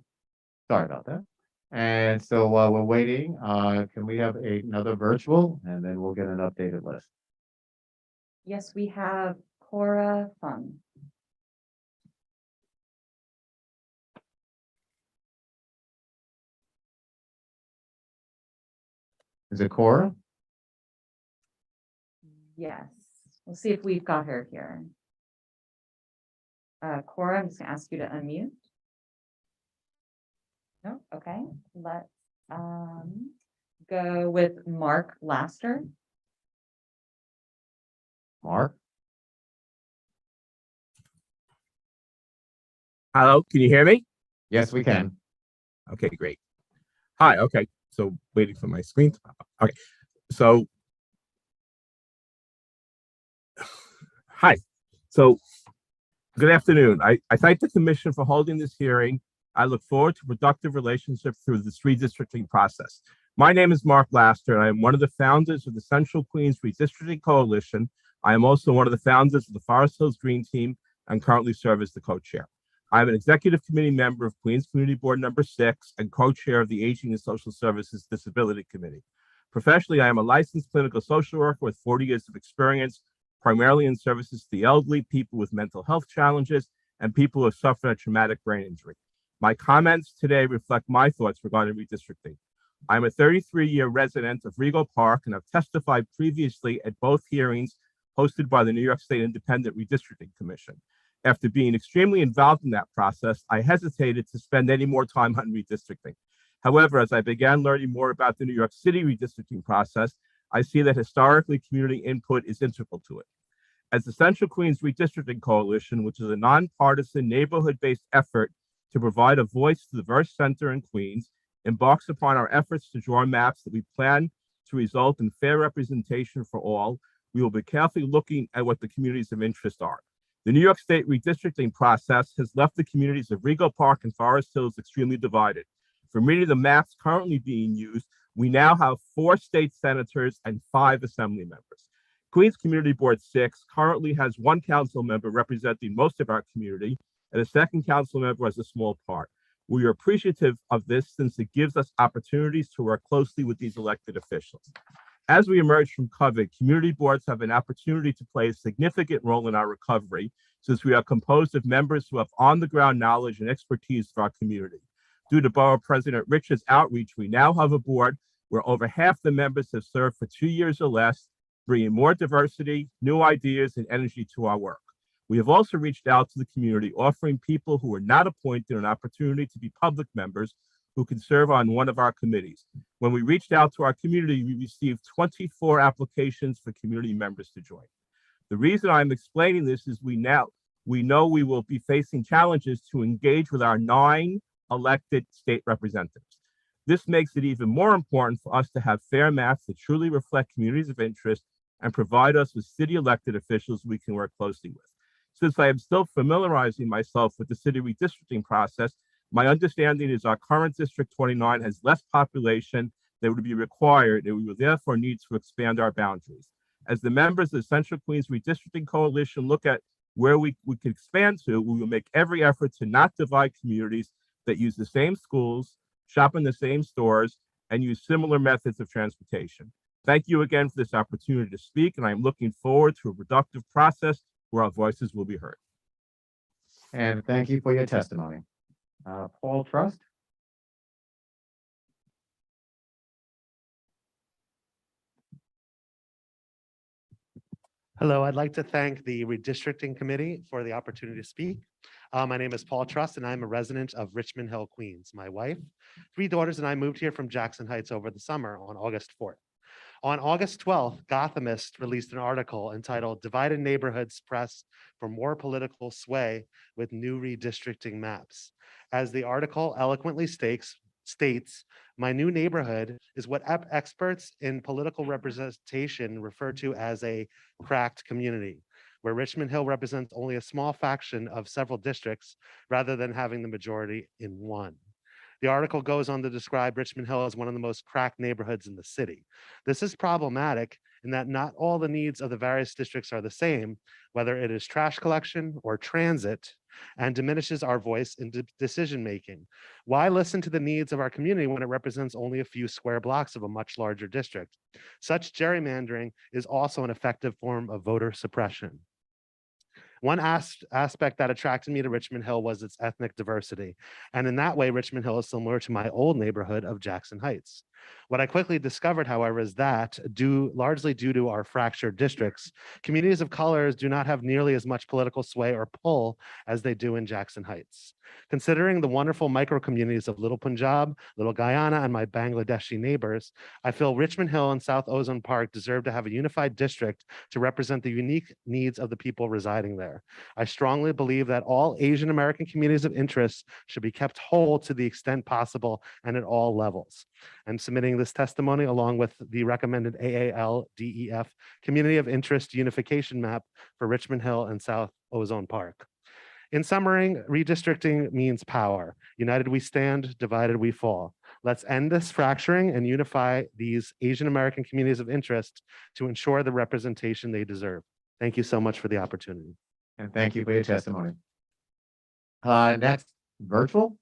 Sorry about that. And so while we're waiting, can we have another virtual, and then we'll get an updated list. Yes, we have Cora Fung. Is it Cora? Yes, we'll see if we've got her here. Cora, I'm just gonna ask you to unmute. No, okay, let's go with Mark Laster. Mark? Hello, can you hear me? Yes, we can. Okay, great. Hi, okay, so waiting for my screen to pop up. Okay, so hi, so good afternoon. I thank the commission for holding this hearing. I look forward to productive relationship through this redistricting process. My name is Mark Laster, and I am one of the founders of the Central Queens Redistricting Coalition. I am also one of the founders of the Forest Hills Green Team and currently serve as the co-chair. I am an executive committee member of Queens Community Board number 6 and co-chair of the Aging and Social Services Disability Committee. Professionally, I am a licensed clinical social worker with 40 years of experience, primarily in services to the elderly, people with mental health challenges, and people who have suffered a traumatic brain injury. My comments today reflect my thoughts regarding redistricting. I'm a 33-year resident of Rego Park and have testified previously at both hearings hosted by the New York State Independent Redistricting Commission. After being extremely involved in that process, I hesitated to spend any more time on redistricting. However, as I began learning more about the New York City redistricting process, I see that historically community input is integral to it. As the Central Queens Redistricting Coalition, which is a nonpartisan neighborhood-based effort to provide a voice to the diverse center in Queens, embarks upon our efforts to draw maps that we plan to result in fair representation for all, we will be carefully looking at what the communities of interest are. The New York State redistricting process has left the communities of Rego Park and Forest Hills extremely divided. For many of the maps currently being used, we now have 4 state senators and 5 assembly members. Queens Community Board 6 currently has 1 council member representing most of our community, and a 2nd council member has a small part. We are appreciative of this since it gives us opportunities to work closely with these elected officials. As we emerge from COVID, community boards have an opportunity to play a significant role in our recovery, since we are composed of members who have on-the-ground knowledge and expertise for our community. Due to Borough President Rich's outreach, we now have a board where over half the members have served for 2 years or less, bringing more diversity, new ideas, and energy to our work. We have also reached out to the community, offering people who are not appointed an opportunity to be public members who can serve on one of our committees. When we reached out to our community, we received 24 applications for community members to join. The reason I'm explaining this is we know we will be facing challenges to engage with our 9 elected state representatives. This makes it even more important for us to have fair maps that truly reflect communities of interest and provide us with city elected officials we can work closely with. Since I am still familiarizing myself with the city redistricting process, my understanding is our current District 29 has less population that would be required, and we will therefore need to expand our boundaries. As the members of the Central Queens Redistricting Coalition look at where we can expand to, we will make every effort to not divide communities that use the same schools, shop in the same stores, and use similar methods of transportation. Thank you again for this opportunity to speak, and I'm looking forward to a productive process where our voices will be heard. And thank you for your testimony. Paul Trust? Hello, I'd like to thank the Redistricting Committee for the opportunity to speak. My name is Paul Trust, and I'm a resident of Richmond Hill, Queens. My wife, 3 daughters, and I moved here from Jackson Heights over the summer on August 4th. On August 12th, Gothamist released an article entitled "Divided Neighborhoods Press for More Political Sway with New Redistricting Maps." As the article eloquently states, states, my new neighborhood is what experts in political representation refer to as a cracked community, where Richmond Hill represents only a small fraction of several districts rather than having the majority in one. The article goes on to describe Richmond Hill as one of the most cracked neighborhoods in the city. This is problematic in that not all the needs of the various districts are the same, whether it is trash collection or transit, and diminishes our voice in decision-making. Why listen to the needs of our community when it represents only a few square blocks of a much larger district? Such gerrymandering is also an effective form of voter suppression. One aspect that attracted me to Richmond Hill was its ethnic diversity. And in that way, Richmond Hill is similar to my old neighborhood of Jackson Heights. What I quickly discovered, however, is that largely due to our fractured districts, communities of colors do not have nearly as much political sway or pull as they do in Jackson Heights. Considering the wonderful micro communities of Little Punjab, Little Guyana, and my Bangladeshi neighbors, I feel Richmond Hill and South Ozone Park deserve to have a unified district to represent the unique needs of the people residing there. I strongly believe that all Asian American communities of interest should be kept whole to the extent possible and at all levels. I'm submitting this testimony along with the recommended AAL-DEF Community of Interest Unification Map for Richmond Hill and South Ozone Park. In summary, redistricting means power. United we stand, divided we fall. Let's end this fracturing and unify these Asian American communities of interest to ensure the representation they deserve. Thank you so much for the opportunity. And thank you for your testimony. Next, virtual.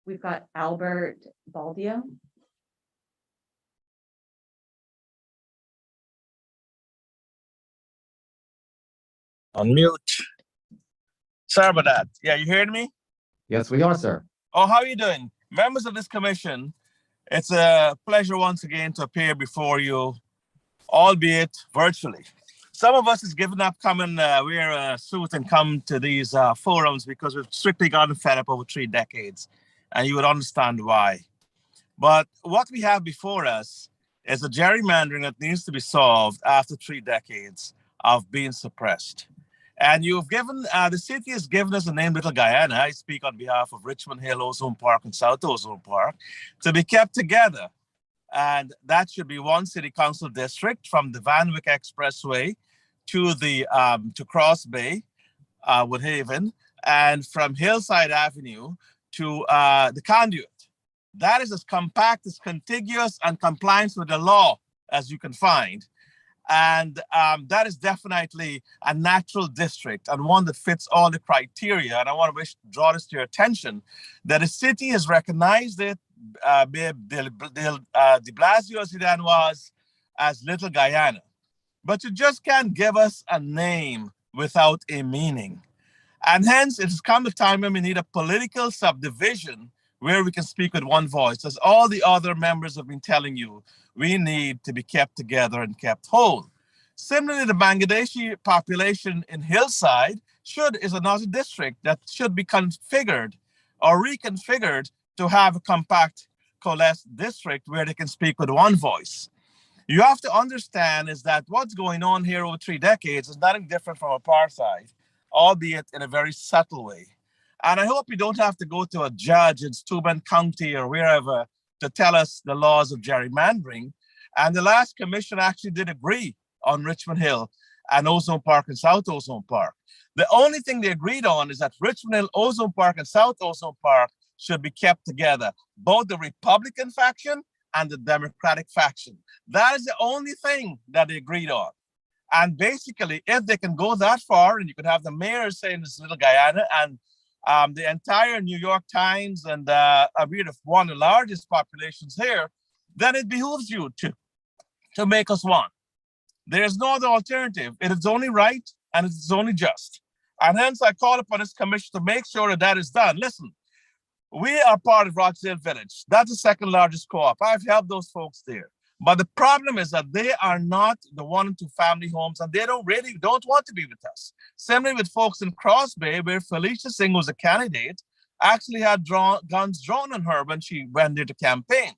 We've got Albert Baldio. Unmute. Sorry about that. Yeah, you heard me? Yes, we are, sir. Oh, how are you doing? Members of this commission, it's a pleasure once again to appear before you, albeit virtually. Some of us is given up coming, wear a suit and come to these forums because we've strictly gotten fed up over 3 decades, and you would understand why. But what we have before us is a gerrymandering that needs to be solved after 3 decades of being suppressed. And you've given, the city has given us the name Little Guyana. I speak on behalf of Richmond Hill, Ozone Park, and South Ozone Park, to be kept together. And that should be one city council district from the Van Wyck Expressway to the to Cross Bay, Woodhaven, and from Hillside Avenue to the Conduit. That is as compact, as contiguous, and compliance with the law as you can find. And that is definitely a natural district and one that fits all the criteria. And I want to draw this to your attention that the city has recognized it. De Blasio, as he then was, as Little Guyana. But you just can't give us a name without a meaning. And hence, it has come the time when we need a political subdivision where we can speak with one voice. As all the other members have been telling you, we need to be kept together and kept whole. Similarly, the Bangladeshi population in Hillside is another district that should be configured or reconfigured to have a compact, coalesced district where they can speak with one voice. You have to understand is that what's going on here over 3 decades is nothing different from apartheid, albeit in a very subtle way. And I hope we don't have to go to a judge in Steuben County or wherever to tell us the laws of gerrymandering. And the last commission actually did agree on Richmond Hill and Ozone Park and South Ozone Park. The only thing they agreed on is that Richmond Hill, Ozone Park, and South Ozone Park should be kept together, both the Republican faction and the Democratic faction. That is the only thing that they agreed on. And basically, if they can go that far, and you could have the mayor saying this Little Guyana and the entire New York Times and one of the largest populations here, then it behooves you to make us one. There is no other alternative. It is only right and it is only just. And hence I call upon this commission to make sure that that is done. Listen, we are part of Rochdale Village. That's the second largest co-op. I've helped those folks there. But the problem is that they are not the 1 and 2 family homes, and they don't want to be with us. Similarly with folks in Cross Bay, where Felicia Singh was a candidate, actually had guns drawn on her when she went there to campaign.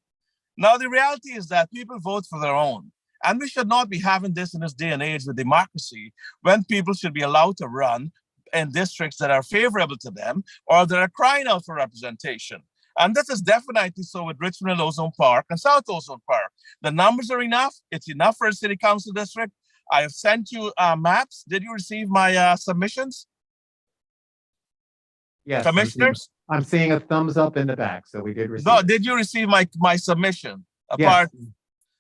Now, the reality is that people vote for their own. And we should not be having this in this day and age with democracy when people should be allowed to run in districts that are favorable to them or that are crying out for representation. And this is definitely so with Richmond and Ozone Park and South Ozone Park. The numbers are enough. It's enough for a city council district. I have sent you maps. Did you receive my submissions? Yes, Commissioners? I'm seeing a thumbs up in the back, so we did receive. No, it. did you receive my submission? Yes.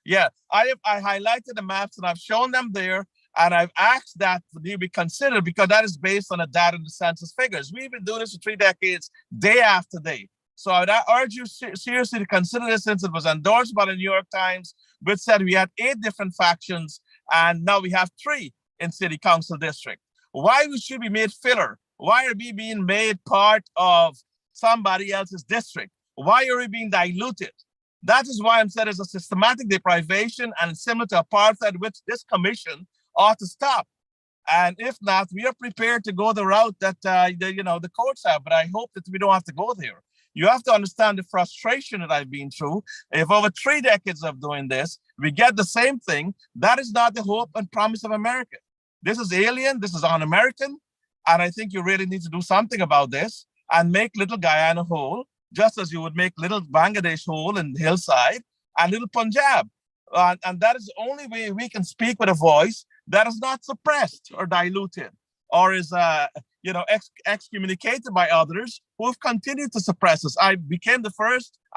Yeah, I highlighted the maps and I've shown them there, and I've asked that they be considered because that is based on the data and the census figures. We've been doing this for 3 decades, day after day. So I would urge you seriously to consider this, since it was endorsed by the New York Times, which said we had 8 different factions, and now we have 3 in city council district. Why we should be made filler? Why are we being made part of somebody else's district? Why are we being diluted? That is why I'm saying it's a systematic deprivation and similar to apartheid, which this commission ought to stop. And if not, we are prepared to go the route that the courts have. But I hope that we don't have to go there. You have to understand the frustration that I've been through. If over 3 decades of doing this, we get the same thing, that is not the hope and promise of America. This is alien. This is un-American. And I think you really need to do something about this and make Little Guyana whole, just as you would make Little Bangladesh whole in Hillside and Little Punjab. And that is the only way we can speak with a voice that is not suppressed or diluted or is excommunicated by others who have continued to suppress us. I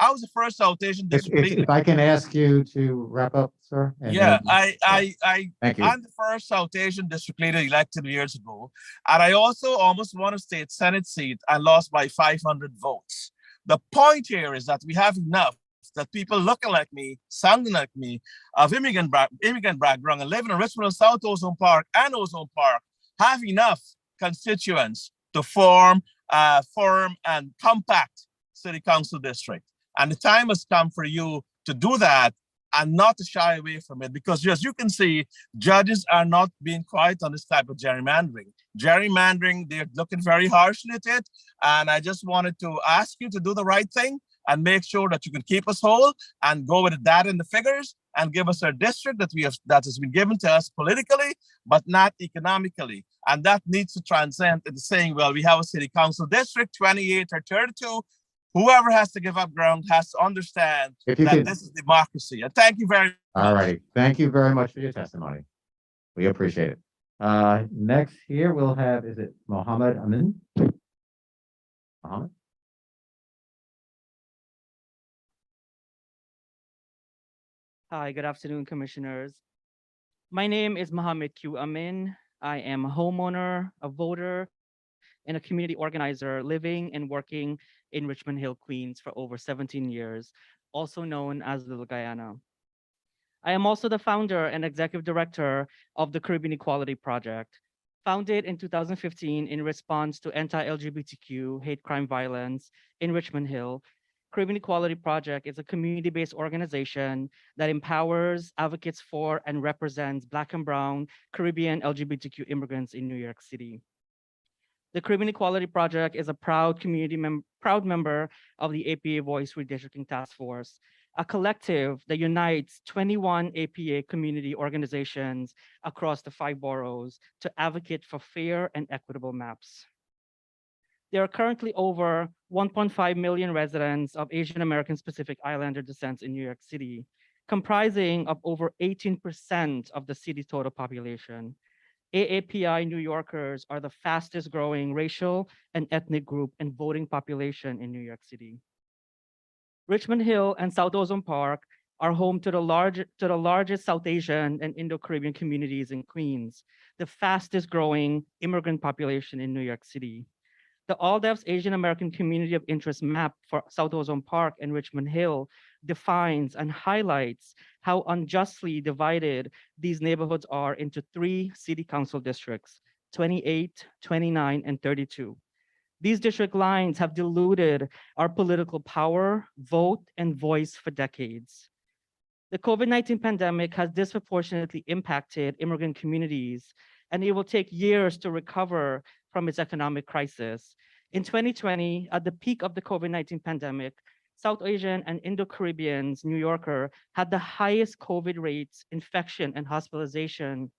was the first South Asian district leader. If I can ask you to wrap up, sir. Yeah, Thank you. I'm the first South Asian district leader elected years ago. And I also almost won a state Senate seat and lost by 500 votes. The point here is that we have enough that people looking like me, sounding like me, of immigrant background and living in Richmond and South Ozone Park and Ozone Park have enough constituents to form a firm and compact city council district. And the time has come for you to do that and not to shy away from it, because as you can see, judges are not being quiet on this type of gerrymandering. Gerrymandering, they're looking very harshly at it. And I just wanted to ask you to do the right thing and make sure that you can keep us whole and go with the data and the figures and give us our district that has been given to us politically, but not economically. And that needs to transcend into saying, well, we have a city council district, 28 or 32. Whoever has to give up ground has to understand that this is democracy. And thank you very much. All right. Thank you very much for your testimony. We appreciate it. Next here we'll have, is it Mohammed Amin? Mohammed? Hi, good afternoon, commissioners. My name is Mohammed Q. Amin. I am a homeowner, a voter, and a community organizer living and working in Richmond Hill, Queens for over 17 years, also known as Little Guyana. I am also the founder and executive director of the Caribbean Equality Project, founded in 2015 in response to anti-LGBTQ hate crime violence in Richmond Hill. Caribbean Equality Project is a community-based organization that empowers, advocates for, and represents Black and Brown Caribbean LGBTQ immigrants in New York City. The Caribbean Equality Project is a proud proud member of the APA Voice Redistricting Task Force, a collective that unites 21 APA community organizations across the 5 boroughs to advocate for fair and equitable maps. There are currently over 1.5 million residents of Asian American Pacific Islander descent in New York City, comprising of over 18% of the city's total population. AAPI New Yorkers are the fastest growing racial and ethnic group and voting population in New York City. Richmond Hill and South Ozone Park are home to the largest South Asian and Indo-Caribbean communities in Queens, the fastest growing immigrant population in New York City. The All-Devs Asian American Community of Interest map for South Ozone Park and Richmond Hill defines and highlights how unjustly divided these neighborhoods are into 3 city council districts, 28, 29, and 32. These district lines have diluted our political power, vote, and voice for decades. The COVID-19 pandemic has disproportionately impacted immigrant communities, and it will take years to recover from its economic crisis. In 2020, at the peak of the COVID-19 pandemic, South Asian and Indo-Caribbeans New Yorker had the highest COVID rates, infection, and hospitalization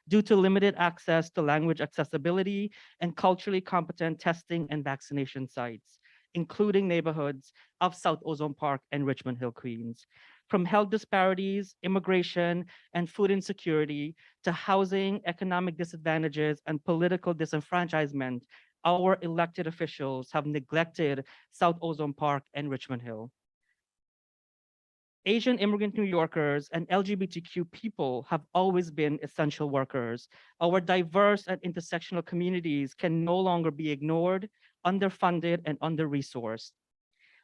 due to limited access to language accessibility and culturally competent testing and vaccination sites. including neighborhoods of South Ozone Park and Richmond Hill, Queens. From health disparities, immigration, and food insecurity to housing, economic disadvantages, and political disenfranchisement, our elected officials have neglected South Ozone Park and Richmond Hill. Asian immigrant New Yorkers and LGBTQ people have always been essential workers. Our diverse and intersectional communities can no longer be ignored, underfunded, and under-resourced.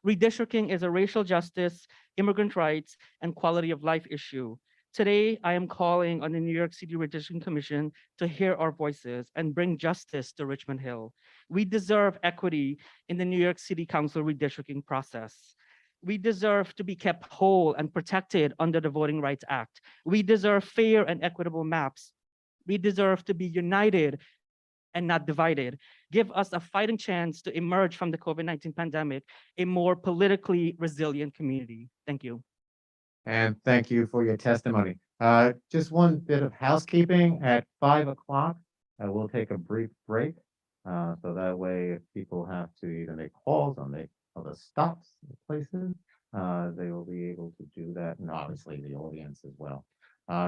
Redistricting is a racial justice, immigrant rights, and quality of life issue. Today, I am calling on the New York City Redistricting Commission to hear our voices and bring justice to Richmond Hill. We deserve equity in the New York City Council redistricting process. We deserve to be kept whole and protected under the Voting Rights Act. We deserve fair and equitable maps. We deserve to be united and not divided. Give us a fighting chance to emerge from the COVID-19 pandemic, a more politically resilient community. Thank you. And thank you for your testimony. Just one bit of housekeeping. At 5 o'clock, we'll take a brief break. So that way, if people have to either make calls or make other stops in places, they will be able to do that. And obviously the audience as well.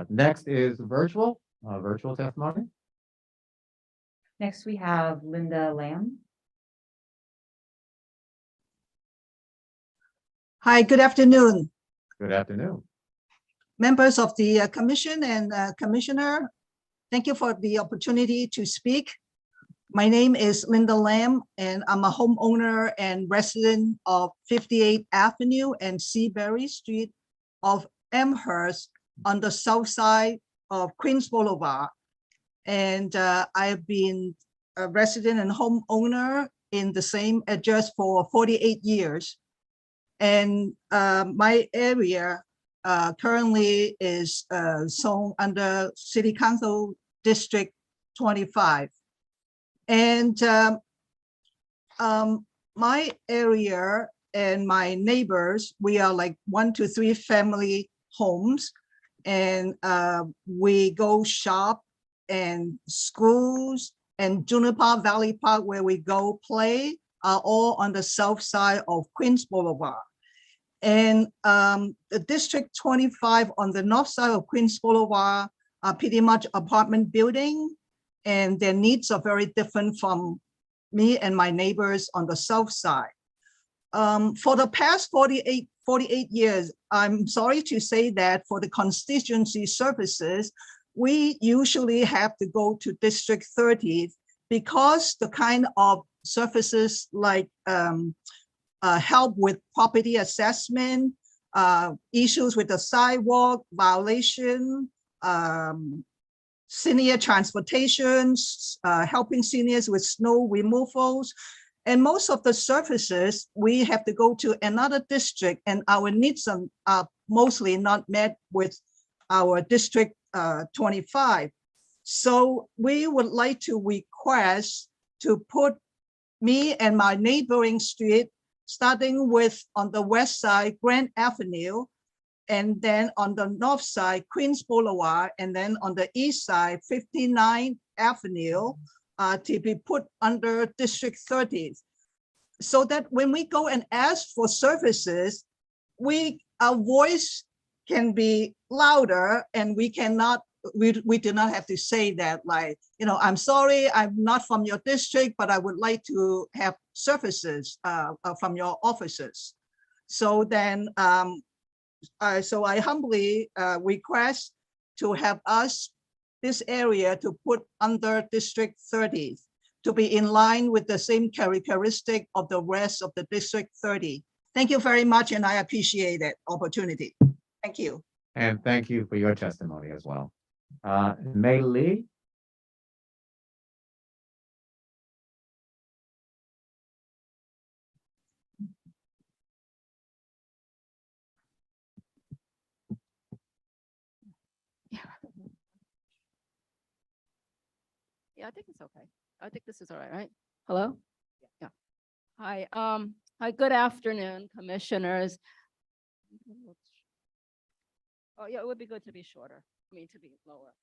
Next is virtual testimony. Next, we have Linda Lamb. Hi, good afternoon, Good afternoon. members of the commission and commissioner. Thank you for the opportunity to speak. My name is Linda Lamb, and I'm a homeowner and resident of 58th Avenue and Seabury Street of Elmhurst on the south side of Queens Boulevard. And I've been a resident and homeowner in the same address for 48 years. And my area currently is zoned under City Council District 25. And my area and my neighbors, we are like 1 to 3 family homes, and we go shop and schools and Juniper Valley Park where we go play are all on the south side of Queens Boulevard. And the District 25 on the north side of Queens Boulevard are pretty much apartment building, and their needs are very different from me and my neighbors on the south side. For the past 48 years, I'm sorry to say that for the constituency services, we usually have to go to District 30 because the kind of services like help with property assessment, issues with the sidewalk violation, senior transportations, helping seniors with snow removals. And most of the services, we have to go to another district, and our needs are mostly not met with our District 25. So we would like to request to put me and my neighboring street, starting with on the west side, Grand Avenue, and then on the north side, Queens Boulevard, and then on the east side, 59th Avenue, to be put under District 30. So that when we go and ask for services, our voice can be louder, and we do not have to say that, like, I'm sorry, I'm not from your district, but I would like to have services from your offices. So then, so I humbly request to have this area to put under District 30 to be in line with the same characteristic of the rest of the District 30. Thank you very much, and I appreciate that opportunity. Thank you. And thank you for your testimony as well. Mei Lee. Yeah, I think it's okay. I think this is all right, right? Hello? Yeah. Hi, good afternoon, commissioners. Oh, yeah, it would be good to be shorter. I mean, to be lower.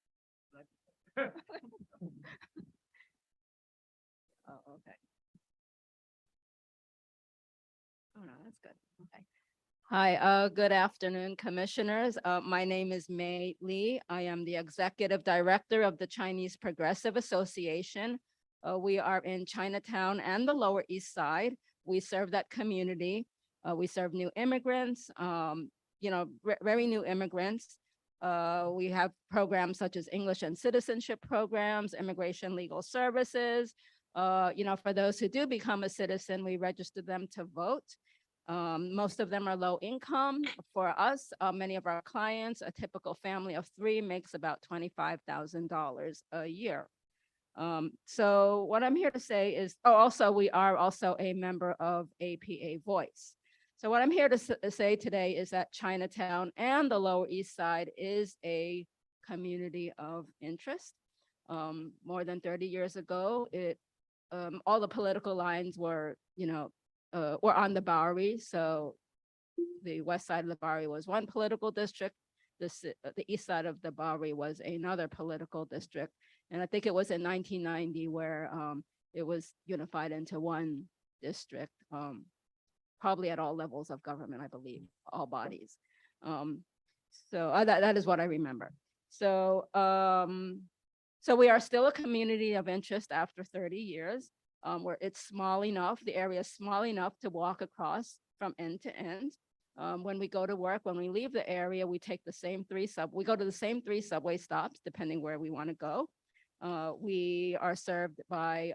Oh, okay. Oh, no, that's good. Okay. Hi, good afternoon, commissioners. My name is Mei Li. I am the executive director of the Chinese Progressive Association. We are in Chinatown and the Lower East Side. We serve that community. We serve new immigrants, very new immigrants. We have programs such as English and citizenship programs, immigration legal services. For those who do become a citizen, we register them to vote. Most of them are low income. For us, many of our clients, a typical family of 3 makes about $25,000 a year. So what I'm here to say is, also, we are also a member of APA Voice. So what I'm here to say today is that Chinatown and the Lower East Side is a community of interest. More than 30 years ago, all the political lines were, were on the Bowery. So the west side of the Bowery was one political district. The east side of the Bowery was another political district. And I think it was in 1990 where it was unified into one district, probably at all levels of government, I believe, all bodies. So that is what I remember. So, so we are still a community of interest after 30 years. Where it's small enough, the area is small enough to walk across from end to end. When we go to work, when we leave the area, we take the same we go to the same 3 subway stops, depending where we want to go. We are served by,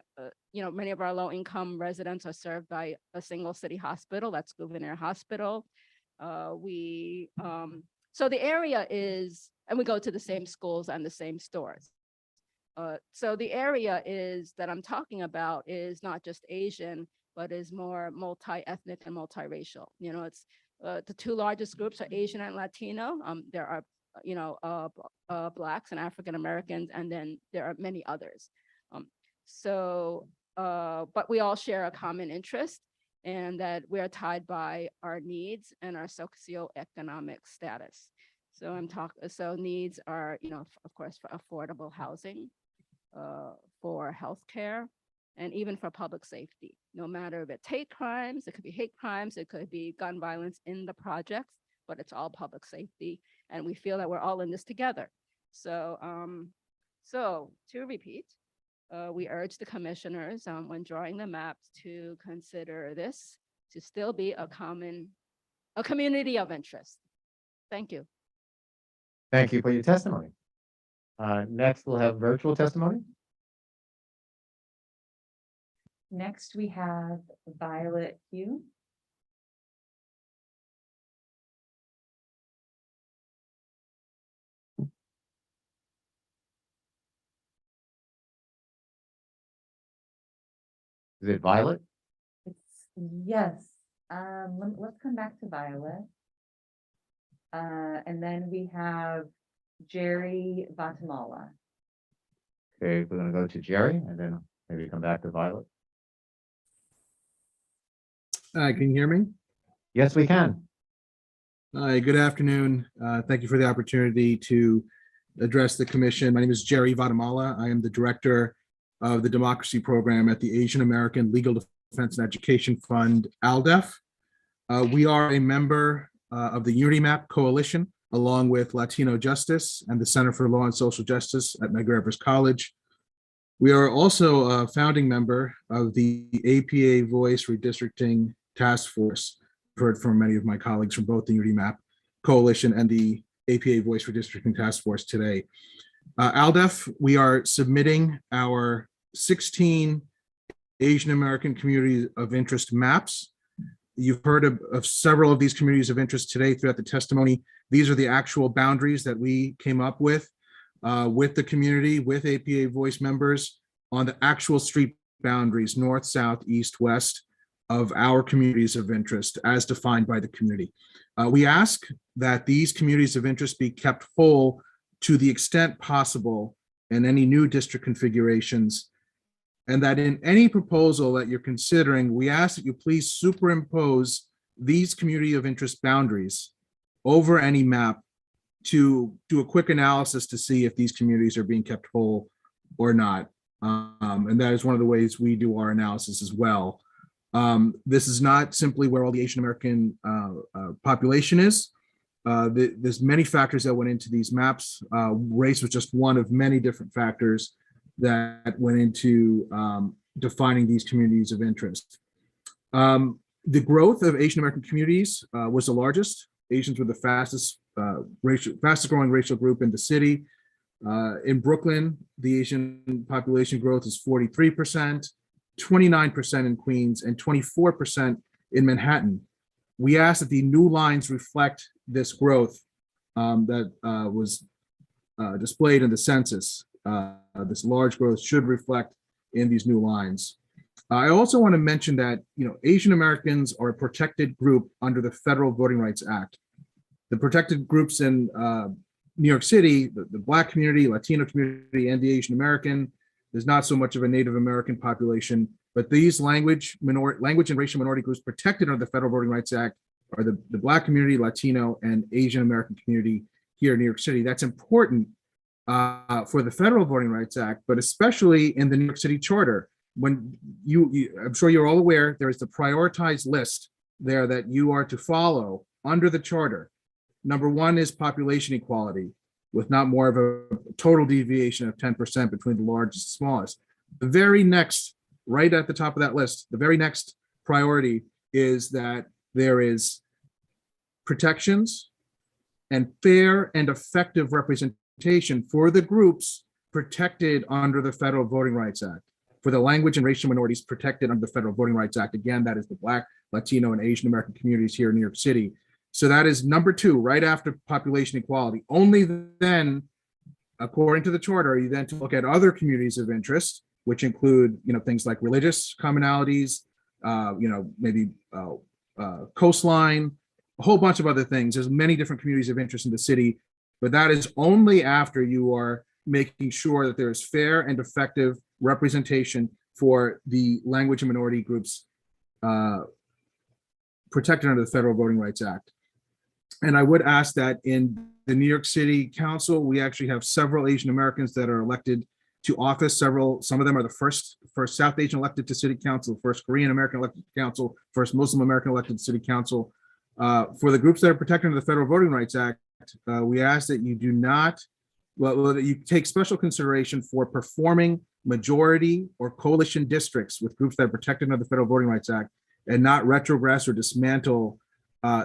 many of our low-income residents are served by a single city hospital, that's Gouverneur Hospital. So the area is, and we go to the same schools and the same stores. So the area that I'm talking about is not just Asian, but is more multi-ethnic and multiracial. It's the 2 largest groups are Asian and Latino. There are, Blacks and African Americans, and then there are many others. But we all share a common interest, and that we are tied by our needs and our socioeconomic status. So needs are, of course, for affordable housing, for healthcare, and even for public safety. No matter if it's hate crimes, it could be hate crimes, it could be gun violence in the projects, but it's all public safety. And we feel that we're all in this together. So, to repeat, we urge the commissioners when drawing the maps to consider this to still be a community of interest. Thank you. Thank you for your testimony. Next, we'll have virtual testimony. Next, we have Violet Hugh. Is it Violet? Yes. Let's come back to Violet. And then we have Jerry Vatamala. Okay, we're gonna go to Jerry and then maybe come back to Violet. Hi, can you hear me? Yes, we can. Hi, good afternoon. Thank you for the opportunity to address the commission. My name is Jerry Vatamala. I am the director of the Democracy Program at the Asian American Legal Defense and Education Fund, ALDEF. We are a member of the Unity Map Coalition, along with Latino Justice and the Center for Law and Social Justice at Medgar Evers College. We are also a founding member of the APA Voice Redistricting Task Force. I've heard from many of my colleagues from both the Unity Map Coalition and the APA Voice Redistricting Task Force today. ALDEF, we are submitting our 16 Asian American communities of interest maps. You've heard of several of these communities of interest today throughout the testimony. These are the actual boundaries that we came up with the community, with APA Voice members on the actual street boundaries, north, south, east, west of our communities of interest as defined by the community. We ask that these communities of interest be kept whole to the extent possible in any new district configurations, and that in any proposal that you're considering, we ask that you please superimpose these community of interest boundaries over any map to do a quick analysis to see if these communities are being kept whole or not. And that is one of the ways we do our analysis as well. This is not simply where all the Asian American population is. There's many factors that went into these maps. Race was just one of many different factors that went into defining these communities of interest. The growth of Asian American communities was the largest. Asians were the fastest growing racial group in the city. In Brooklyn, the Asian population growth is 43%, 29% in Queens, and 24% in Manhattan. We ask that the new lines reflect this growth that was displayed in the census. This large growth should reflect in these new lines. I also want to mention that Asian Americans are a protected group under the Federal Voting Rights Act. The protected groups in New York City, the Black community, Latino community, and the Asian American, there's not so much of a Native American population, but these language and racial minority groups protected under the Federal Voting Rights Act are the Black community, Latino, and Asian American community here in New York City. That's important for the Federal Voting Rights Act, but especially in the New York City Charter. When I'm sure you're all aware, there is the prioritized list there that you are to follow under the Charter. Number one is population equality, with not more of a total deviation of 10% between the largest and smallest. The very next, right at the top of that list, the very next priority is that there is protections and fair and effective representation for the groups protected under the Federal Voting Rights Act. For the language and racial minorities protected under the Federal Voting Rights Act, again, that is the Black, Latino, and Asian American communities here in New York City. So that is number two, right after population equality. Only then, according to the Charter, you then to look at other communities of interest, which include, things like religious commonalities, maybe coastline, a whole bunch of other things. There's many different communities of interest in the city, but that is only after you are making sure that there is fair and effective representation for the language and minority groups protected under the Federal Voting Rights Act. And I would ask that in the New York City Council, we actually have several Asian Americans that are elected to office. Some of them are the first South Asian elected to City Council, first Korean American elected to Council, first Muslim American elected to City Council. For the groups that are protected under the Federal Voting Rights Act, we ask that you do not, that you take special consideration for performing majority or coalition districts with groups that are protected under the Federal Voting Rights Act, and not retrogress or dismantle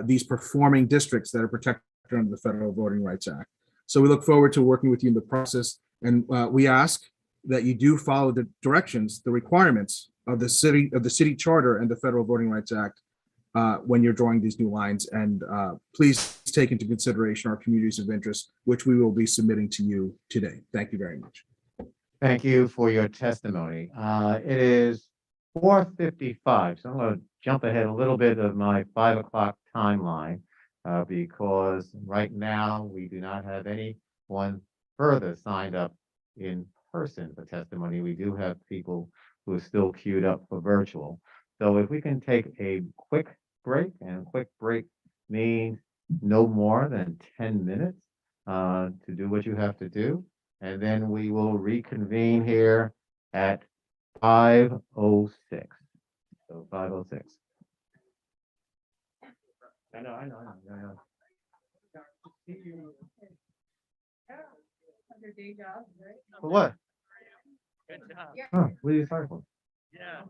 these performing districts that are protected under the Federal Voting Rights Act. So we look forward to working with you in the process, and we ask that you do follow the directions, the requirements of the city charter and the Federal Voting Rights Act when you're drawing these new lines. And please take into consideration our communities of interest, which we will be submitting to you today. Thank you very much. Thank you for your testimony. It is 4:55, so I'm going to jump ahead a little bit of my 5 o'clock timeline because right now we do not have anyone further signed up in person for testimony. We do have people who are still queued up for virtual. So if we can take a quick break, and a quick break means no more than 10 minutes to do what you have to do. And then we will reconvene here at 5:06. So 5:06. I know. For what? Huh, what are you sorry for? Yeah.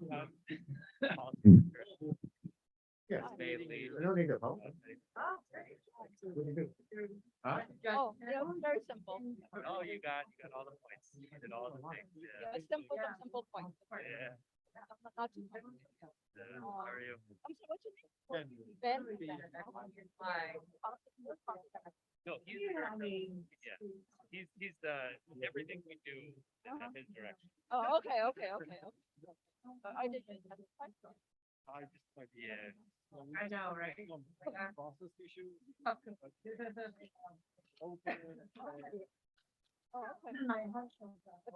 Yeah. I don't need to vote. Huh? Oh, yeah, very simple. Oh, you got all the points. You did all the things. Yeah. Simple point. Yeah. Not too hard. How are you? I'm sorry, what's your name? Ben. No, he's the everything we do is in his direction. Oh, okay. I did. Yeah. I know, right? Process issue. Oh, okay. But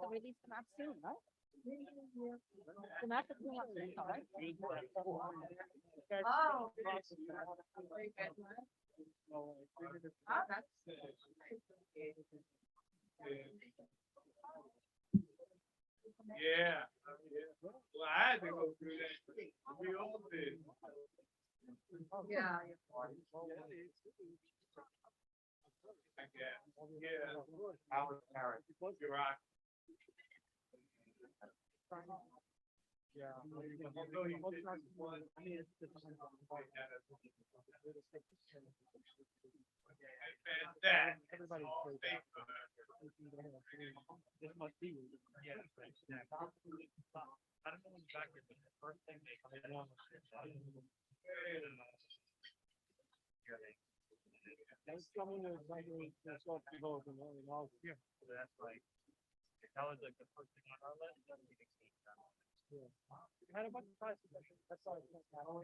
the release the map soon, right? The map is coming up soon, right? Oh. Yeah. I had to go through that. We all did. Yeah. Yeah. Howard Parrott. You're right. Yeah. Everybody. This must be. Yeah. I don't know exactly, but the first thing they come in on. That's someone who's like, that's what people have been learning all year. So that's like, that was like the first thing on our list. Yeah. We had a bunch of tries. That's all.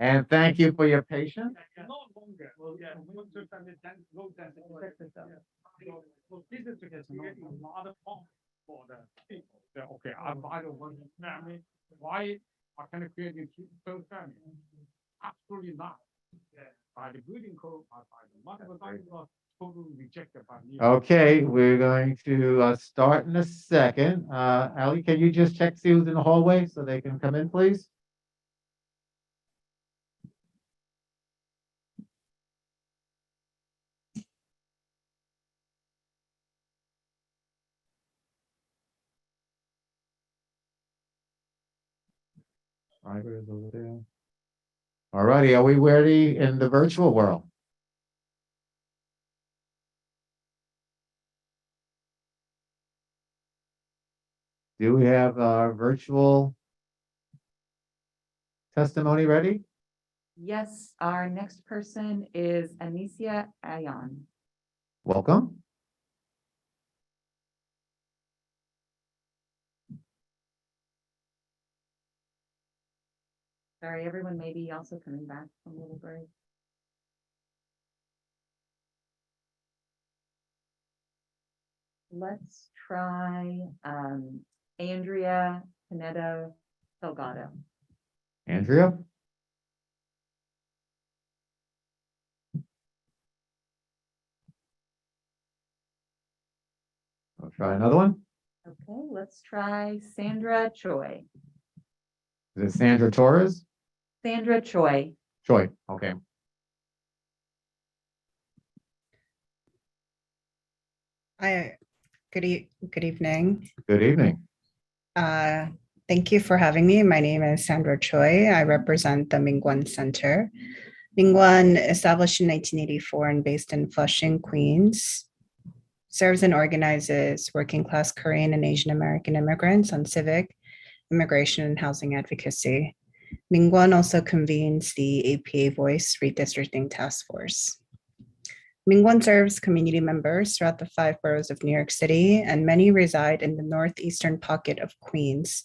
And thank you for your patience. Okay, I don't want to, why I can create so family? Absolutely not. By the building code, by the multiple law, totally rejected by me. Okay, we're going to start in a second. Ally, can you just check see who's in the hallway so they can come in, please? Over there. All righty, are we ready in the virtual world? Do we have our virtual testimony ready? Yes, our next person is Anicia Ayan. Welcome. Sorry, everyone may be also coming back from a little break. Let's try Andrea Pinedo Delgado. Andrea? I'll try another one. Okay, let's try Sandra Choi. Is it Sandra Torres? Sandra Choi. Choi, okay. Hi, good evening. Good evening. Thank you for having me. My name is Sandra Choi. I represent the Mingguan Center. Mingguan, established in 1984 and based in Flushing, Queens, serves and organizes working class Korean and Asian American immigrants on civic, immigration, and housing advocacy. Mingguan also convenes the APA Voice Redistricting Task Force. Mingguan serves community members throughout the 5 boroughs of New York City, and many reside in the northeastern pocket of Queens,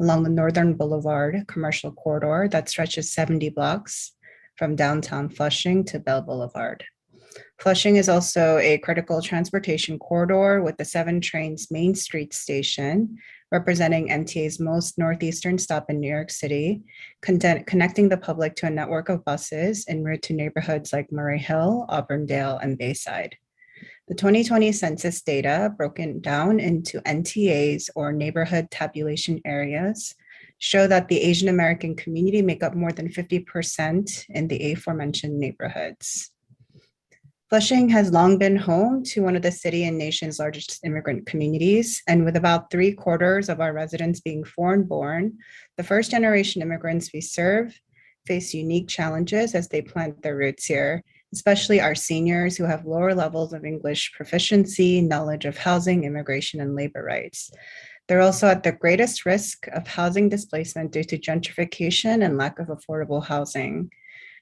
along the Northern Boulevard commercial corridor that stretches 70 blocks from downtown Flushing to Bell Boulevard. Flushing is also a critical transportation corridor with the 7 Trains Main Street station, representing MTA's most northeastern stop in New York City, connecting the public to a network of buses en route to neighborhoods like Murray Hill, Auburndale, and Bayside. The 2020 census data, broken down into NTAs or neighborhood tabulation areas, show that the Asian American community make up more than 50% in the aforementioned neighborhoods. Flushing has long been home to one of the city and nation's largest immigrant communities, and with about 3/4 of our residents being foreign-born, the first-generation immigrants we serve face unique challenges as they plant their roots here, especially our seniors who have lower levels of English proficiency, knowledge of housing, immigration, and labor rights. They're also at the greatest risk of housing displacement due to gentrification and lack of affordable housing.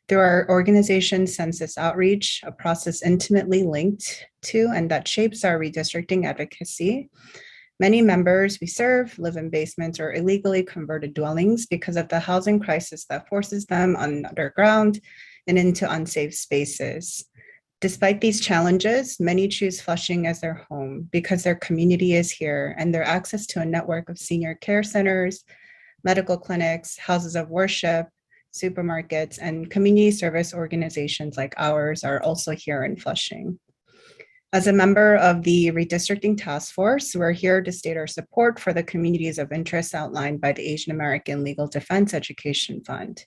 Through our organization's census outreach, a process intimately linked to and that shapes our redistricting advocacy, many members we serve live in basements or illegally converted dwellings because of the housing crisis that forces them underground and into unsafe spaces. Despite these challenges, many choose Flushing as their home because their community is here and their access to a network of senior care centers, medical clinics, houses of worship, supermarkets, and community service organizations like ours are also here in Flushing. As a member of the Redistricting Task Force, we're here to state our support for the communities of interest outlined by the Asian American Legal Defense Education Fund.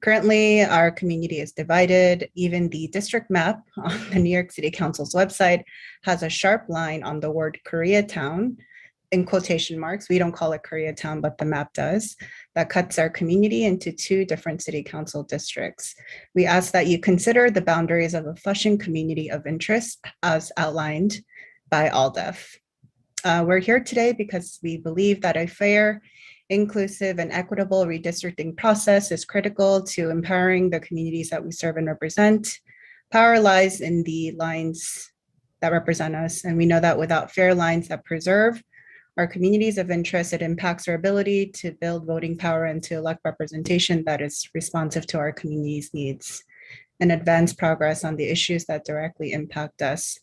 Currently, our community is divided. Even the district map on the New York City Council's website has a sharp line on the word Koreatown, in quotation marks. We don't call it Koreatown, but the map does. That cuts our community into 2 different city council districts. We ask that you consider the boundaries of a Flushing community of interest as outlined by ALDEF. We're here today because we believe that a fair, inclusive, and equitable redistricting process is critical to empowering the communities that we serve and represent. Power lies in the lines that represent us, and we know that without fair lines that preserve Our communities of interest, it impacts our ability to build voting power and to elect representation that is responsive to our community's needs and advance progress on the issues that directly impact us.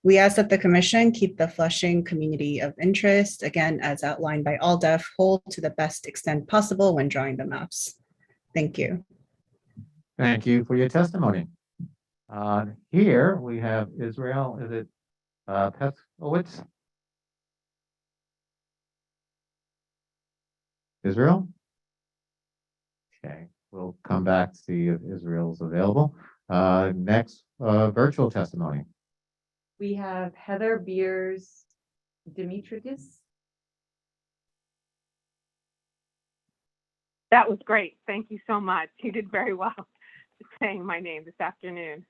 We ask that the commission keep the Flushing community of interest, again, as outlined by ALDEF, whole to the best extent possible when drawing the maps. Thank you. Thank you for your testimony. Here we have Israel, is it Peskowitz? Israel? Okay, we'll come back to see if Israel's available. Next, virtual testimony. We have Heather Beers Dimitritis. That was great. Thank you so much. You did very well saying my name this afternoon.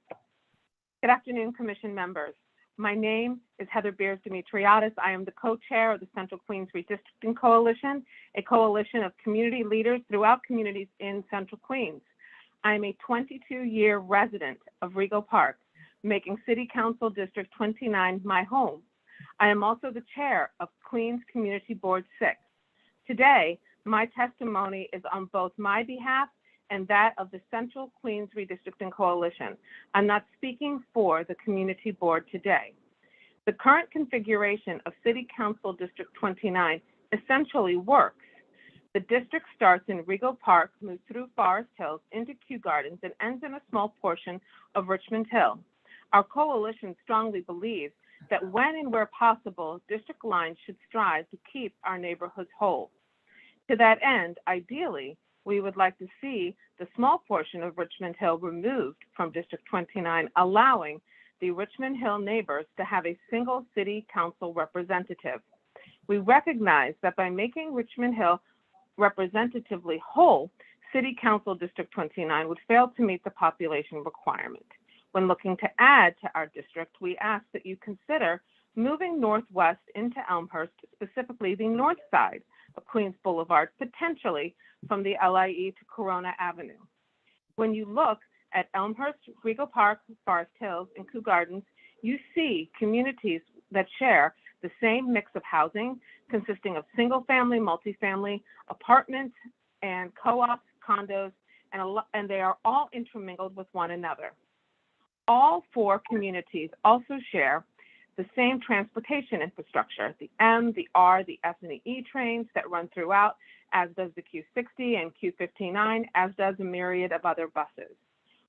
Good afternoon, Commission members. My name is Heather Beers Dimitriadis. I am the co-chair of the Central Queens Redistricting Coalition, a coalition of community leaders throughout communities in Central Queens. I am a 22-year resident of Rego Park, making City Council District 29 my home. I am also the chair of Queens Community Board 6. Today, my testimony is on both my behalf and that of the Central Queens Redistricting Coalition. I'm not speaking for the community board today. The current configuration of City Council District 29 essentially works. The district starts in Rego Park, moves through Forest Hills into Kew Gardens, and ends in a small portion of Richmond Hill. Our coalition strongly believes that when and where possible, district lines should strive to keep our neighborhoods whole. To that end, ideally, we would like to see the small portion of Richmond Hill removed from District 29, allowing the Richmond Hill neighbors to have a single city council representative. We recognize that by making Richmond Hill representatively whole, City Council District 29 would fail to meet the population requirement. When looking to add to our district, we ask that you consider moving northwest into Elmhurst, specifically the north side of Queens Boulevard, potentially from the LIE to Corona Avenue. When you look at Elmhurst, Rego Park, Forest Hills, and Kew Gardens, you see communities that share the same mix of housing consisting of single-family, multifamily, apartments, and co-ops, condos, and they are all intermingled with one another. All four communities also share the same transportation infrastructure, the M, the R, the S, and the E trains that run throughout, as does the Q60 and Q59, as does a myriad of other buses.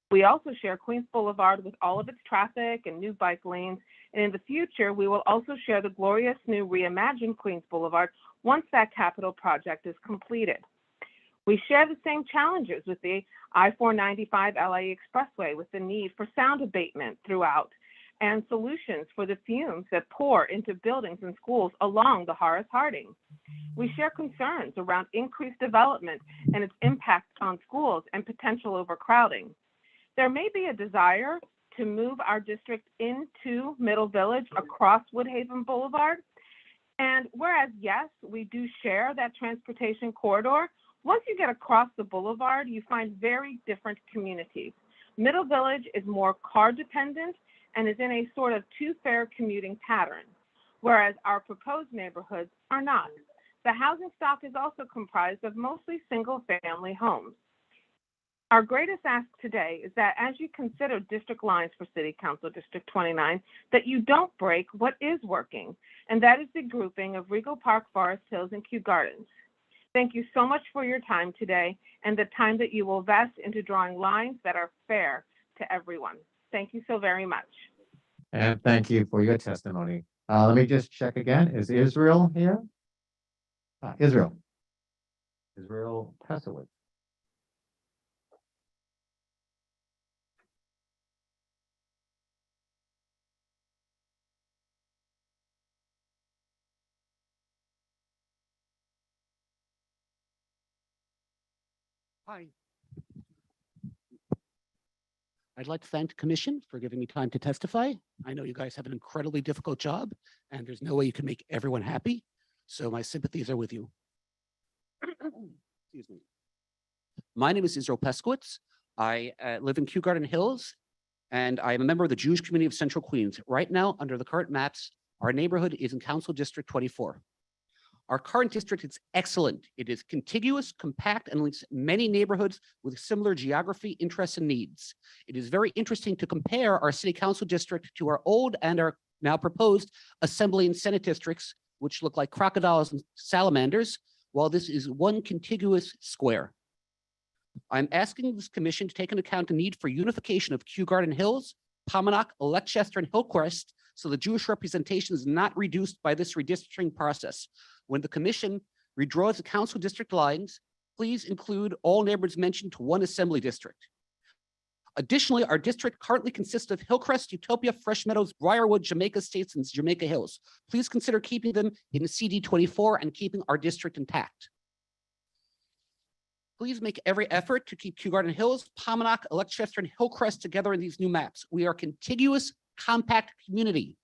We also share Queens Boulevard with all of its traffic and new bike lanes, and in the future, we will also share the glorious new reimagined Queens Boulevard once that capital project is completed. We share the same challenges with the I-495 LA Expressway, with the need for sound abatement throughout and solutions for the fumes that pour into buildings and schools along the Horace Harding. We share concerns around increased development and its impact on schools and potential overcrowding. There may be a desire to move our district into Middle Village across Woodhaven Boulevard. And whereas, yes, we do share that transportation corridor, once you get across the boulevard, you find very different communities. Middle Village is more car dependent and is in a sort of two-fare commuting pattern, whereas our proposed neighborhoods are not. The housing stock is also comprised of mostly single-family homes. Our greatest ask today is that as you consider district lines for City Council District 29, that you don't break what is working, and that is the grouping of Rego Park, Forest Hills, and Kew Gardens. Thank you so much for your time today and the time that you will invest into drawing lines that are fair to everyone. Thank you so very much. And thank you for your testimony. Let me just check again. Is Israel here? Israel Pesowitz. Hi. I'd like to thank the commission for giving me time to testify. I know you guys have an incredibly difficult job and there's no way you can make everyone happy. So my sympathies are with you. Excuse me. My name is Israel Peskowitz. I live in Kew Garden Hills and I am a member of the Jewish community of Central Queens. Right now, under the current maps, our neighborhood is in Council District 24. Our current district is excellent. It is contiguous, compact, and links many neighborhoods with similar geography, interests, and needs. It is very interesting to compare our city council district to our old and our now proposed assembly and senate districts, which look like crocodiles and salamanders, while this is one contiguous square. I'm asking this commission to take into account the need for unification of Kew Garden Hills, Pominock, Letchester, and Hillcrest, so the Jewish representation is not reduced by this redistricting process. When the commission redraws the council district lines, please include all neighborhoods mentioned to one assembly district. Additionally, our district currently consists of Hillcrest, Utopia, Fresh Meadows, Briarwood, Jamaica Estates, and Jamaica Hills. Please consider keeping them in CD 24 and keeping our district intact. Please make every effort to keep Kew Garden Hills, Pominock, Letchester, and Hillcrest together in these new maps. We are a contiguous, compact community.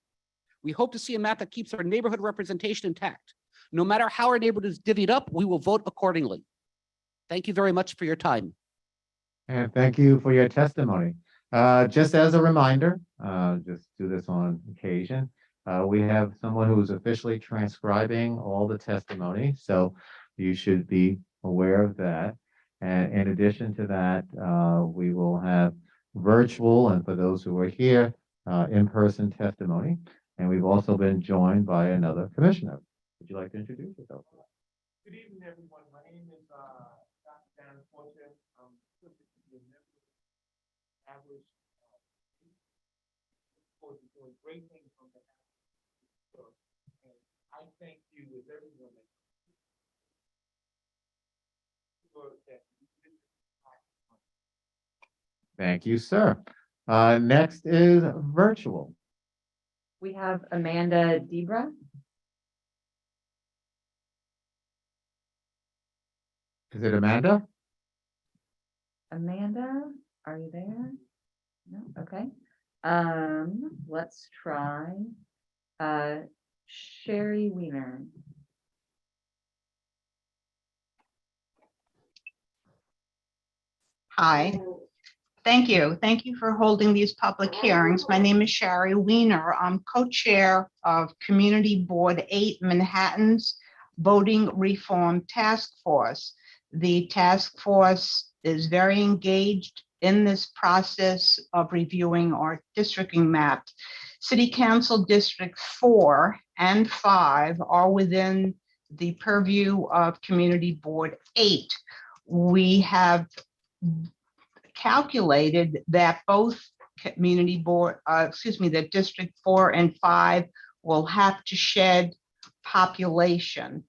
We hope to see a map that keeps our neighborhood representation intact. No matter how our neighborhood is divvied up, we will vote accordingly. Thank you very much for your time. And thank you for your testimony. Just as a reminder, just do this on occasion. We have someone who's officially transcribing all the testimony, so you should be aware of that. And in addition to that, we will have virtual, and for those who are here, in-person testimony. And we've also been joined by another commissioner. Would you like to introduce yourself? Good evening, everyone. My name is Dr. Dan Porter. I'm privileged to be a member of average for doing great things on behalf of the and I thank you with everyone that Thank you, sir. Next is virtual. We have Amanda Debra. Is it Amanda? Amanda, are you there? No, okay. Let's try Sherry Weiner. Hi. Thank you. Thank you for holding these public hearings. My name is Sherry Weiner. I'm co-chair of Community Board 8 Manhattan's Voting Reform Task Force. The task force is very engaged in this process of reviewing our districting map. City Council District 4 and 5 are within the purview of Community Board 8. We have calculated that both that District 4 and 5 will have to shed population.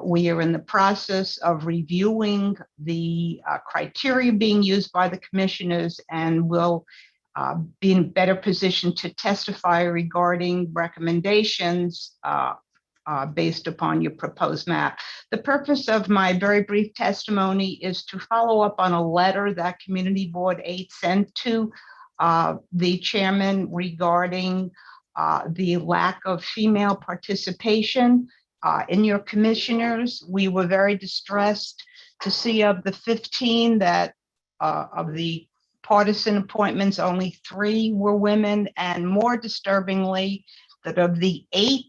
We are in the process of reviewing the criteria being used by the commissioners and will be in better position to testify regarding recommendations based upon your proposed map. The purpose of my very brief testimony is to follow up on a letter that Community Board 8 sent to the chairman regarding the lack of female participation in your commissioners. We were very distressed to see of the 15 that of the partisan appointments, only 3 were women, and more disturbingly, that of the 8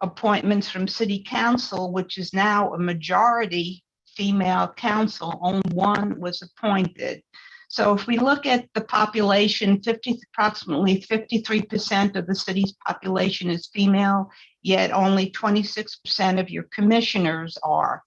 appointments from City Council, which is now a majority female council, only 1 was appointed. So if we look at the population, approximately 53% of the city's population is female, yet only 26% of your commissioners are.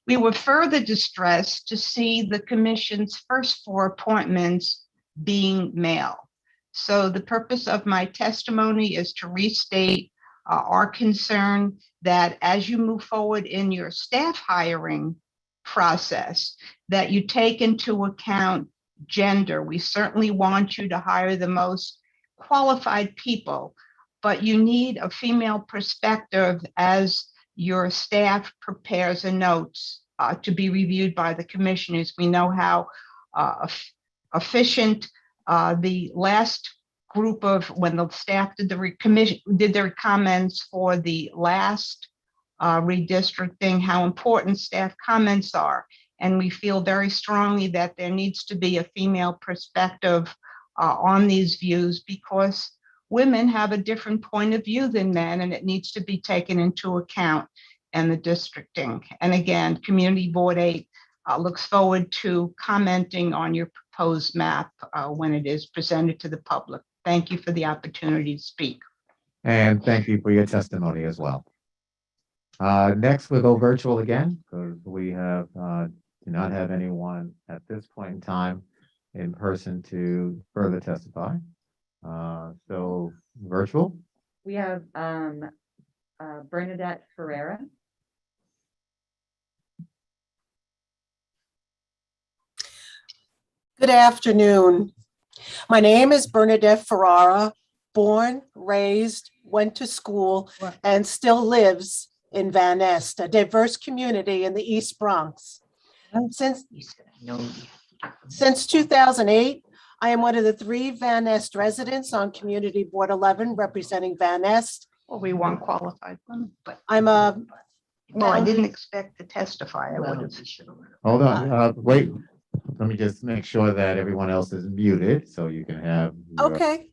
We were further distressed to see the commission's first 4 appointments being male. So the purpose of my testimony is to restate our concern that as you move forward in your staff hiring process, that you take into account gender. We certainly want you to hire the most qualified people, but you need a female perspective as your staff prepares a notes to be reviewed by the commissioners. We know how efficient the last group of, when the staff did their comments for the last redistricting, how important staff comments are. And we feel very strongly that there needs to be a female perspective on these views, because women have a different point of view than men, and it needs to be taken into account. and the districting. And again, Community Board 8 looks forward to commenting on your proposed map when it is presented to the public. Thank you for the opportunity to speak. And thank you for your testimony as well. Next, we'll go virtual again, because we have do not have anyone at this point in time in person to further testify. So virtual. We have Bernadette Ferreira. Good afternoon. My name is Bernadette Ferrara, born, raised, went to school, and still lives in Van Nest, a diverse community in the East Bronx. Since 2008, I am one of the 3 Van Nest residents on Community Board 11 representing Van Nest. Well, we weren't qualified, but I'm a. well, I didn't expect to testify. I would have. Hold on, wait. Let me just make sure that everyone else is muted so you can have. Your, Okay,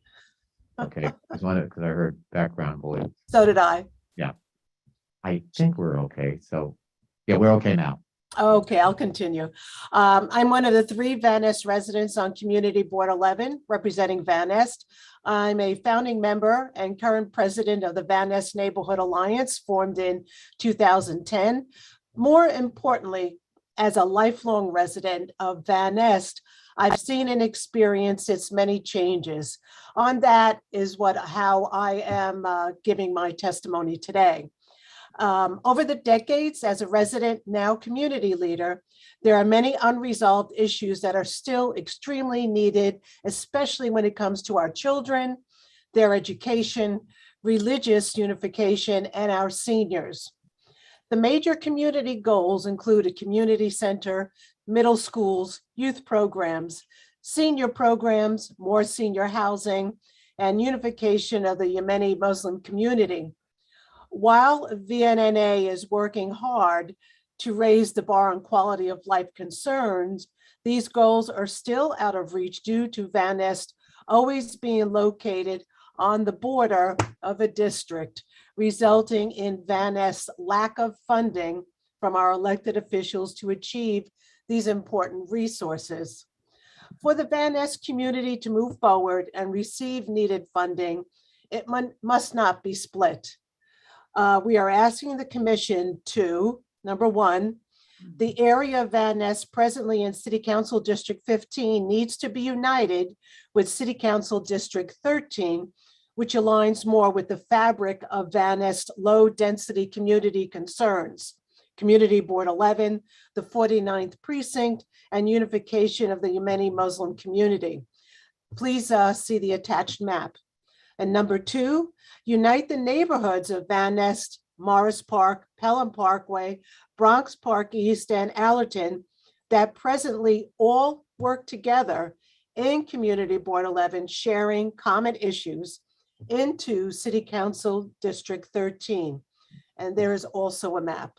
okay, just wanted, because I heard background voice. so did I. Yeah. I think we're okay. So, yeah, we're okay now. Okay, I'll continue. I'm one of the 3 Van Nest residents on Community Board 11, representing Van Nest. I'm a founding member and current president of the Van Nest Neighborhood Alliance, formed in 2010. More importantly, as a lifelong resident of Van Nest, I've seen and experienced its many changes. On that is how I am giving my testimony today. Over the decades, as a resident, now community leader, there are many unresolved issues that are still extremely needed, especially when it comes to our children, their education, religious unification, and our seniors. The major community goals include a community center, middle schools, youth programs, senior programs, more senior housing, and unification of the Yemeni Muslim community. While VNNA is working hard to raise the bar on quality of life concerns, these goals are still out of reach due to Van Nest always being located on the border of a district, resulting in Van Nest's lack of funding from our elected officials to achieve these important resources. For the Van Nest community to move forward and receive needed funding, it must not be split. We are asking the commission to, number 1, the area of Van Nest presently in City Council District 15 needs to be united with City Council District 13, which aligns more with the fabric of Van Nest low-density community concerns. Community Board 11, the 49th Precinct, and unification of the Yemeni Muslim community. Please see the attached map. And number 2, unite the neighborhoods of Van Nest, Morris Park, Pelham Parkway, Bronx Park East, and Allerton that presently all work together in Community Board 11, sharing common issues into City Council District 13. And there is also a map.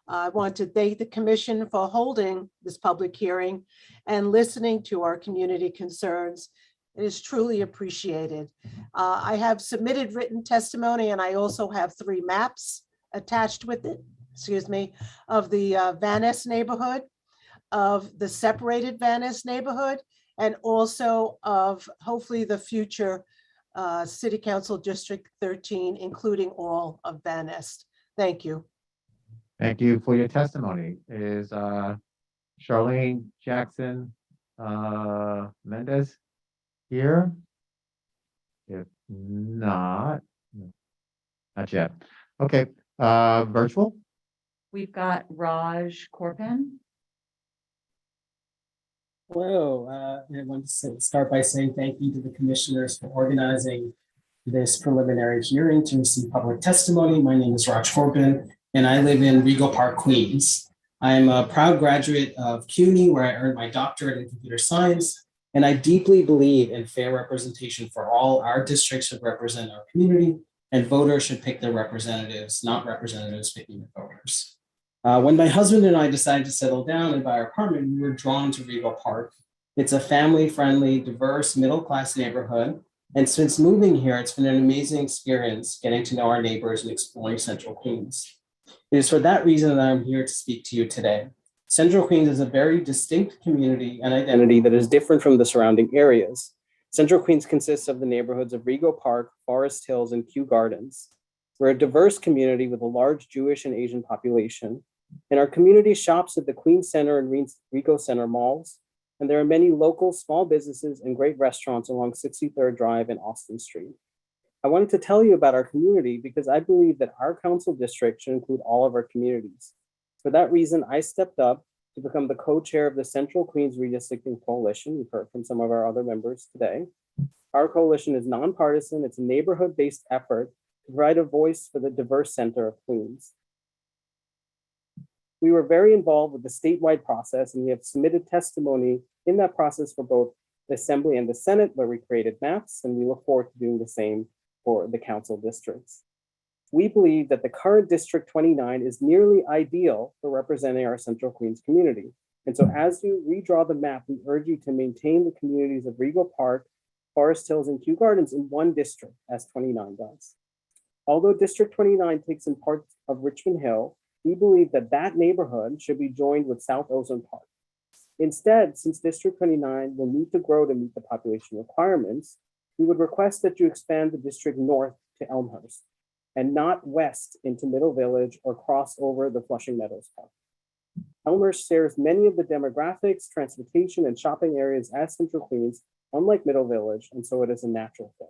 I want to thank the commission for holding this public hearing and listening to our community concerns. It is truly appreciated. I have submitted written testimony, and I also have 3 maps attached with it, of the Van Nest neighborhood, of the separated Van Nest neighborhood, and also of hopefully the future City Council District 13, including all of Van Nest. Thank you. Thank you for your testimony. Is Charlene Jackson Mendez here? If not yet. Okay, virtual. We've got Raj Korpan. Hello, I want to start by saying thank you to the commissioners for organizing this preliminary hearing to receive public testimony. My name is Raj Korpan, and I live in Rego Park, Queens. I'm a proud graduate of CUNY, where I earned my doctorate in computer science, and I deeply believe in fair representation for all. Our districts should represent our community, and voters should pick their representatives, not representatives picking the voters. When my husband and I decided to settle down and buy our apartment, we were drawn to Rego Park. It's a family-friendly, diverse, middle-class neighborhood. And since moving here, it's been an amazing experience getting to know our neighbors and exploring Central Queens. It is for that reason that I'm here to speak to you today. Central Queens is a very distinct community and identity that is different from the surrounding areas. Central Queens consists of the neighborhoods of Rego Park, Forest Hills, and Kew Gardens. We're a diverse community with a large Jewish and Asian population, and our community shops at the Queens Center and Rego Center malls, and there are many local small businesses and great restaurants along 63rd Drive and Austin Street. I wanted to tell you about our community because I believe that our council district should include all of our communities. For that reason, I stepped up to become the co-chair of the Central Queens Redistricting Coalition. We've heard from some of our other members today. Our coalition is nonpartisan. It's a neighborhood-based effort to provide a voice for the diverse center of Queens. We were very involved with the statewide process, and we have submitted testimony in that process for both the Assembly and the Senate, where we created maps, and we look forward to doing the same for the council districts. We believe that the current District 29 is nearly ideal for representing our Central Queens community. And so as you redraw the map, we urge you to maintain the communities of Rego Park, Forest Hills, and Kew Gardens in one district, as 29 does. Although District 29 takes in parts of Richmond Hill, we believe that that neighborhood should be joined with South Ozone Park. Instead, since District 29 will need to grow to meet the population requirements, we would request that you expand the district north to Elmhurst and not west into Middle Village or cross over the Flushing Meadows Park. Elmhurst shares many of the demographics, transportation, and shopping areas as Central Queens, unlike Middle Village, and so it is a natural fit.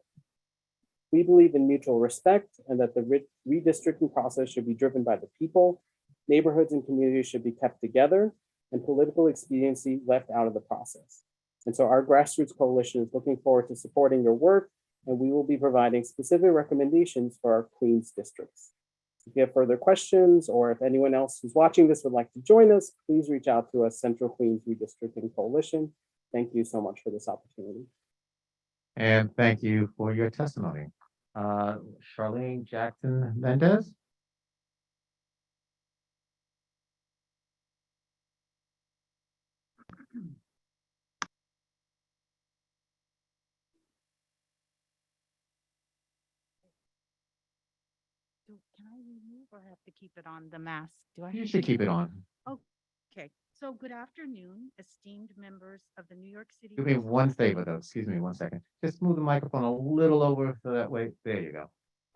We believe in mutual respect and that the redistricting process should be driven by the people. Neighborhoods and communities should be kept together and political expediency left out of the process. And so our grassroots coalition is looking forward to supporting your work, and we will be providing specific recommendations for our Queens districts. If you have further questions, or if anyone else who's watching this would like to join us, please reach out to us, Central Queens Redistricting Coalition. Thank you so much for this opportunity. And thank you for your testimony. Charlene Jackson Mendez. Can I remove or have to keep it on the mask? Do I? You have should to- keep it on. Okay, so good afternoon, esteemed members of the New York City. Do me one favor though, excuse me one second. Just move the microphone a little over so that way, there you go.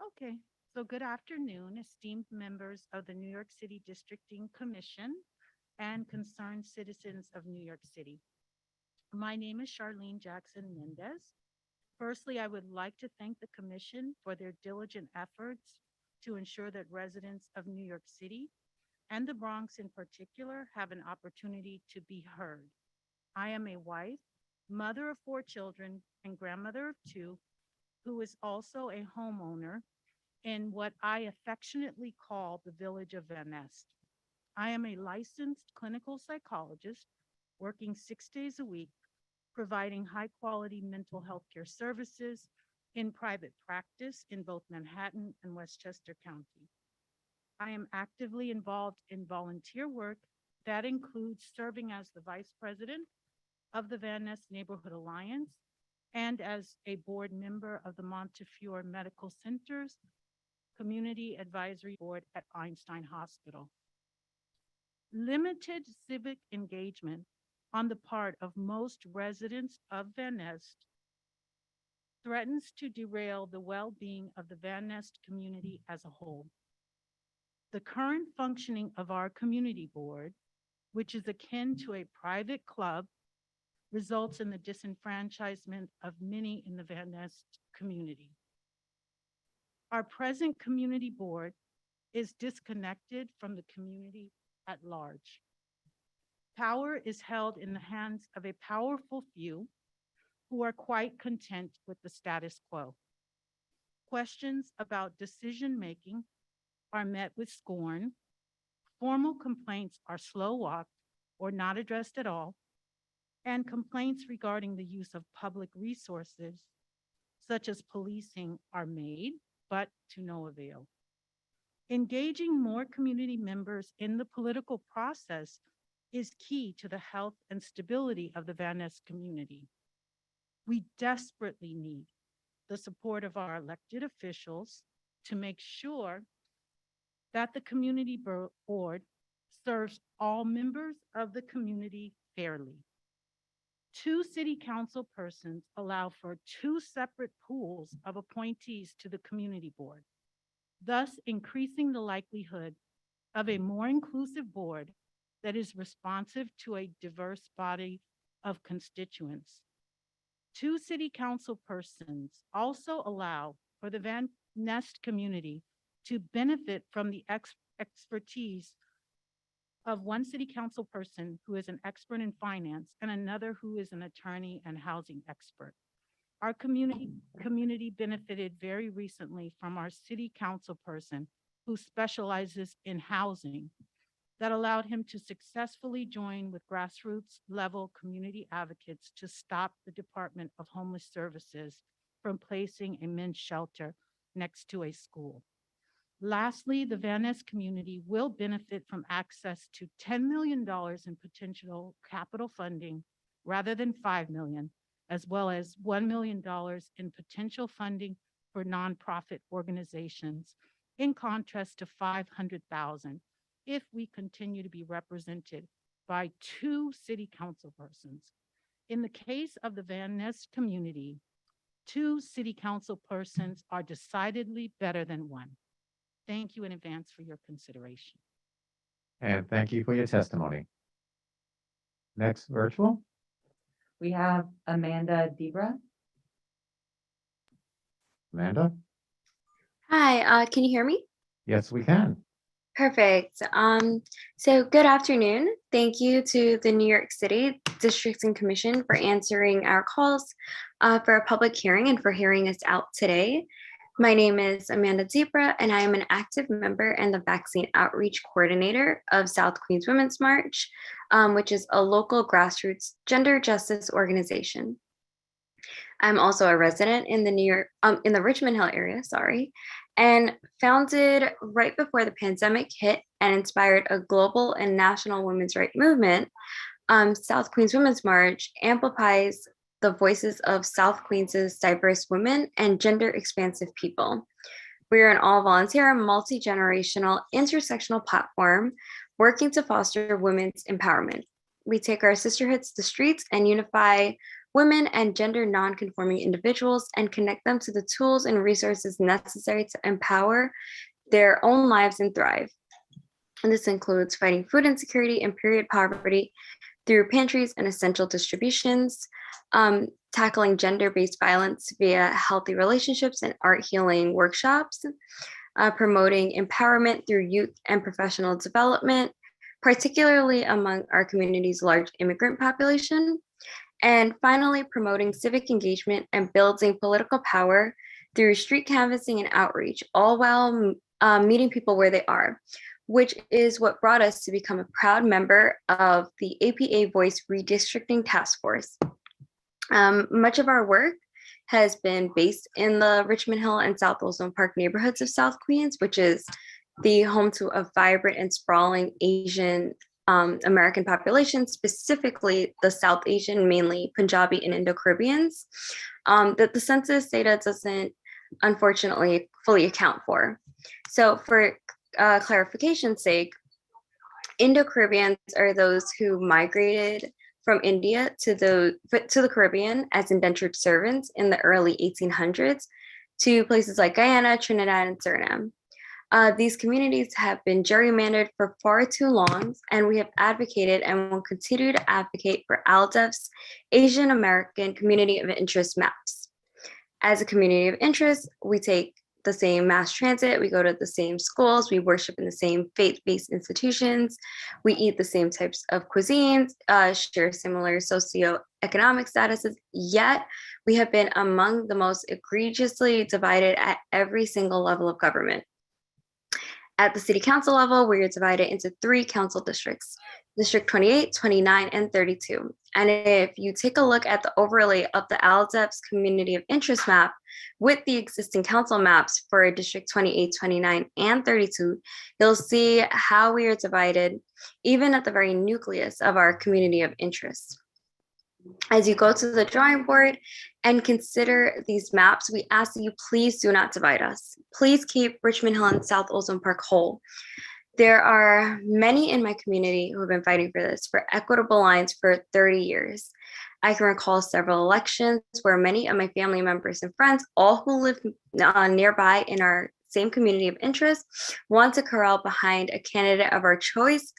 Okay, so good afternoon, esteemed members of the New York City Districting Commission and concerned citizens of New York City. My name is Charlene Jackson Mendez. Firstly, I would like to thank the commission for their diligent efforts to ensure that residents of New York City and the Bronx in particular have an opportunity to be heard. I am a wife, mother of 4 children, and grandmother of 2, who is also a homeowner in what I affectionately call the village of Van Nest. I am a licensed clinical psychologist working 6 days a week, providing high-quality mental health care services in private practice in both Manhattan and Westchester County. I am actively involved in volunteer work that includes serving as the vice president of the Van Nest Neighborhood Alliance and as a board member of the Montefiore Medical Center's Community Advisory Board at Einstein Hospital. Limited civic engagement on the part of most residents of Van Nest threatens to derail the well-being of the Van Nest community as a whole. The current functioning of our community board, which is akin to a private club, results in the disenfranchisement of many in the Van Nest community. Our present community board is disconnected from the community at large. Power is held in the hands of a powerful few who are quite content with the status quo. Questions about decision-making are met with scorn. Formal complaints are slow-walked or not addressed at all, and complaints regarding the use of public resources, such as policing, are made, but to no avail. Engaging more community members in the political process is key to the health and stability of the Van Nest community. We desperately need the support of our elected officials to make sure that the community board serves all members of the community fairly. 2 city council persons allow for 2 separate pools of appointees to the community board, thus increasing the likelihood of a more inclusive board that is responsive to a diverse body of constituents. 2 city council persons also allow for the Van Nest community to benefit from the expertise of 1 city council person who is an expert in finance and another who is an attorney and housing expert. Our community benefited very recently from our city council person who specializes in housing that allowed him to successfully join with grassroots level community advocates to stop the Department of Homeless Services from placing a men's shelter next to a school. Lastly, the Van Ness community will benefit from access to $10 million in potential capital funding rather than $5 million, as well as $1 million in potential funding for nonprofit organizations, in contrast to $500,000 if we continue to be represented by 2 city council persons. In the case of the Van Ness community, 2 city council persons are decidedly better than 1. Thank you in advance for your consideration. And thank you for your testimony. Next virtual. We have Amanda Debra. Amanda? Hi, can you hear me? Yes, we can. Perfect. So good afternoon. Thank you to the New York City Districting Commission for answering our calls for a public hearing and for hearing us out today. My name is Amanda Zebra, and I am an active member and the vaccine outreach coordinator of South Queens Women's March, which is a local grassroots gender justice organization. I'm also a resident in the Richmond Hill area, and founded right before the pandemic hit and inspired a global and national women's rights movement. South Queens Women's March amplifies the voices of South Queens's diverse women and gender expansive people. We are an all-volunteer, multi-generational, intersectional platform working to foster women's empowerment. We take our sisterhoods to the streets and unify women and gender non-conforming individuals and connect them to the tools and resources necessary to empower their own lives and thrive. And this includes fighting food insecurity and period poverty through pantries and essential distributions, tackling gender-based violence via healthy relationships and art healing workshops, promoting empowerment through youth and professional development, particularly among our community's large immigrant population, and finally promoting civic engagement and building political power through street canvassing and outreach, all while meeting people where they are, which is what brought us to become a proud member of the APA Voice Redistricting Task Force. Much of our work has been based in the Richmond Hill and South Ozone Park neighborhoods of South Queens, which is the home to a vibrant and sprawling Asian American population, specifically the South Asian, mainly Punjabi and Indo-Caribbeans, that the census data doesn't unfortunately fully account for. So for clarification's sake, Indo-Caribbeans are those who migrated from India to the Caribbean as indentured servants in the early 1800s to places like Guyana, Trinidad, and Suriname. These communities have been gerrymandered for far too long, and we have advocated and will continue to advocate for ALDEF's Asian American Community of Interest maps. As a community of interest, we take the same mass transit, we go to the same schools, we worship in the same faith-based institutions, we eat the same types of cuisines, share similar socioeconomic statuses, yet we have been among the most egregiously divided at every single level of government. At the city council level, we are divided into 3 council districts, District 28, 29, and 32. And if you take a look at the overlay of the ALDEF's Community of Interest map with the existing council maps for District 28, 29, and 32, you'll see how we are divided even at the very nucleus of our community of interest. As you go to the drawing board and consider these maps, we ask that you please do not divide us. Please keep Richmond Hill and South Ozone Park whole. There are many in my community who have been fighting for this, for equitable lines for 30 years. I can recall several elections where many of my family members and friends, all who live nearby in our same community of interest, want to corral behind a candidate of our choice,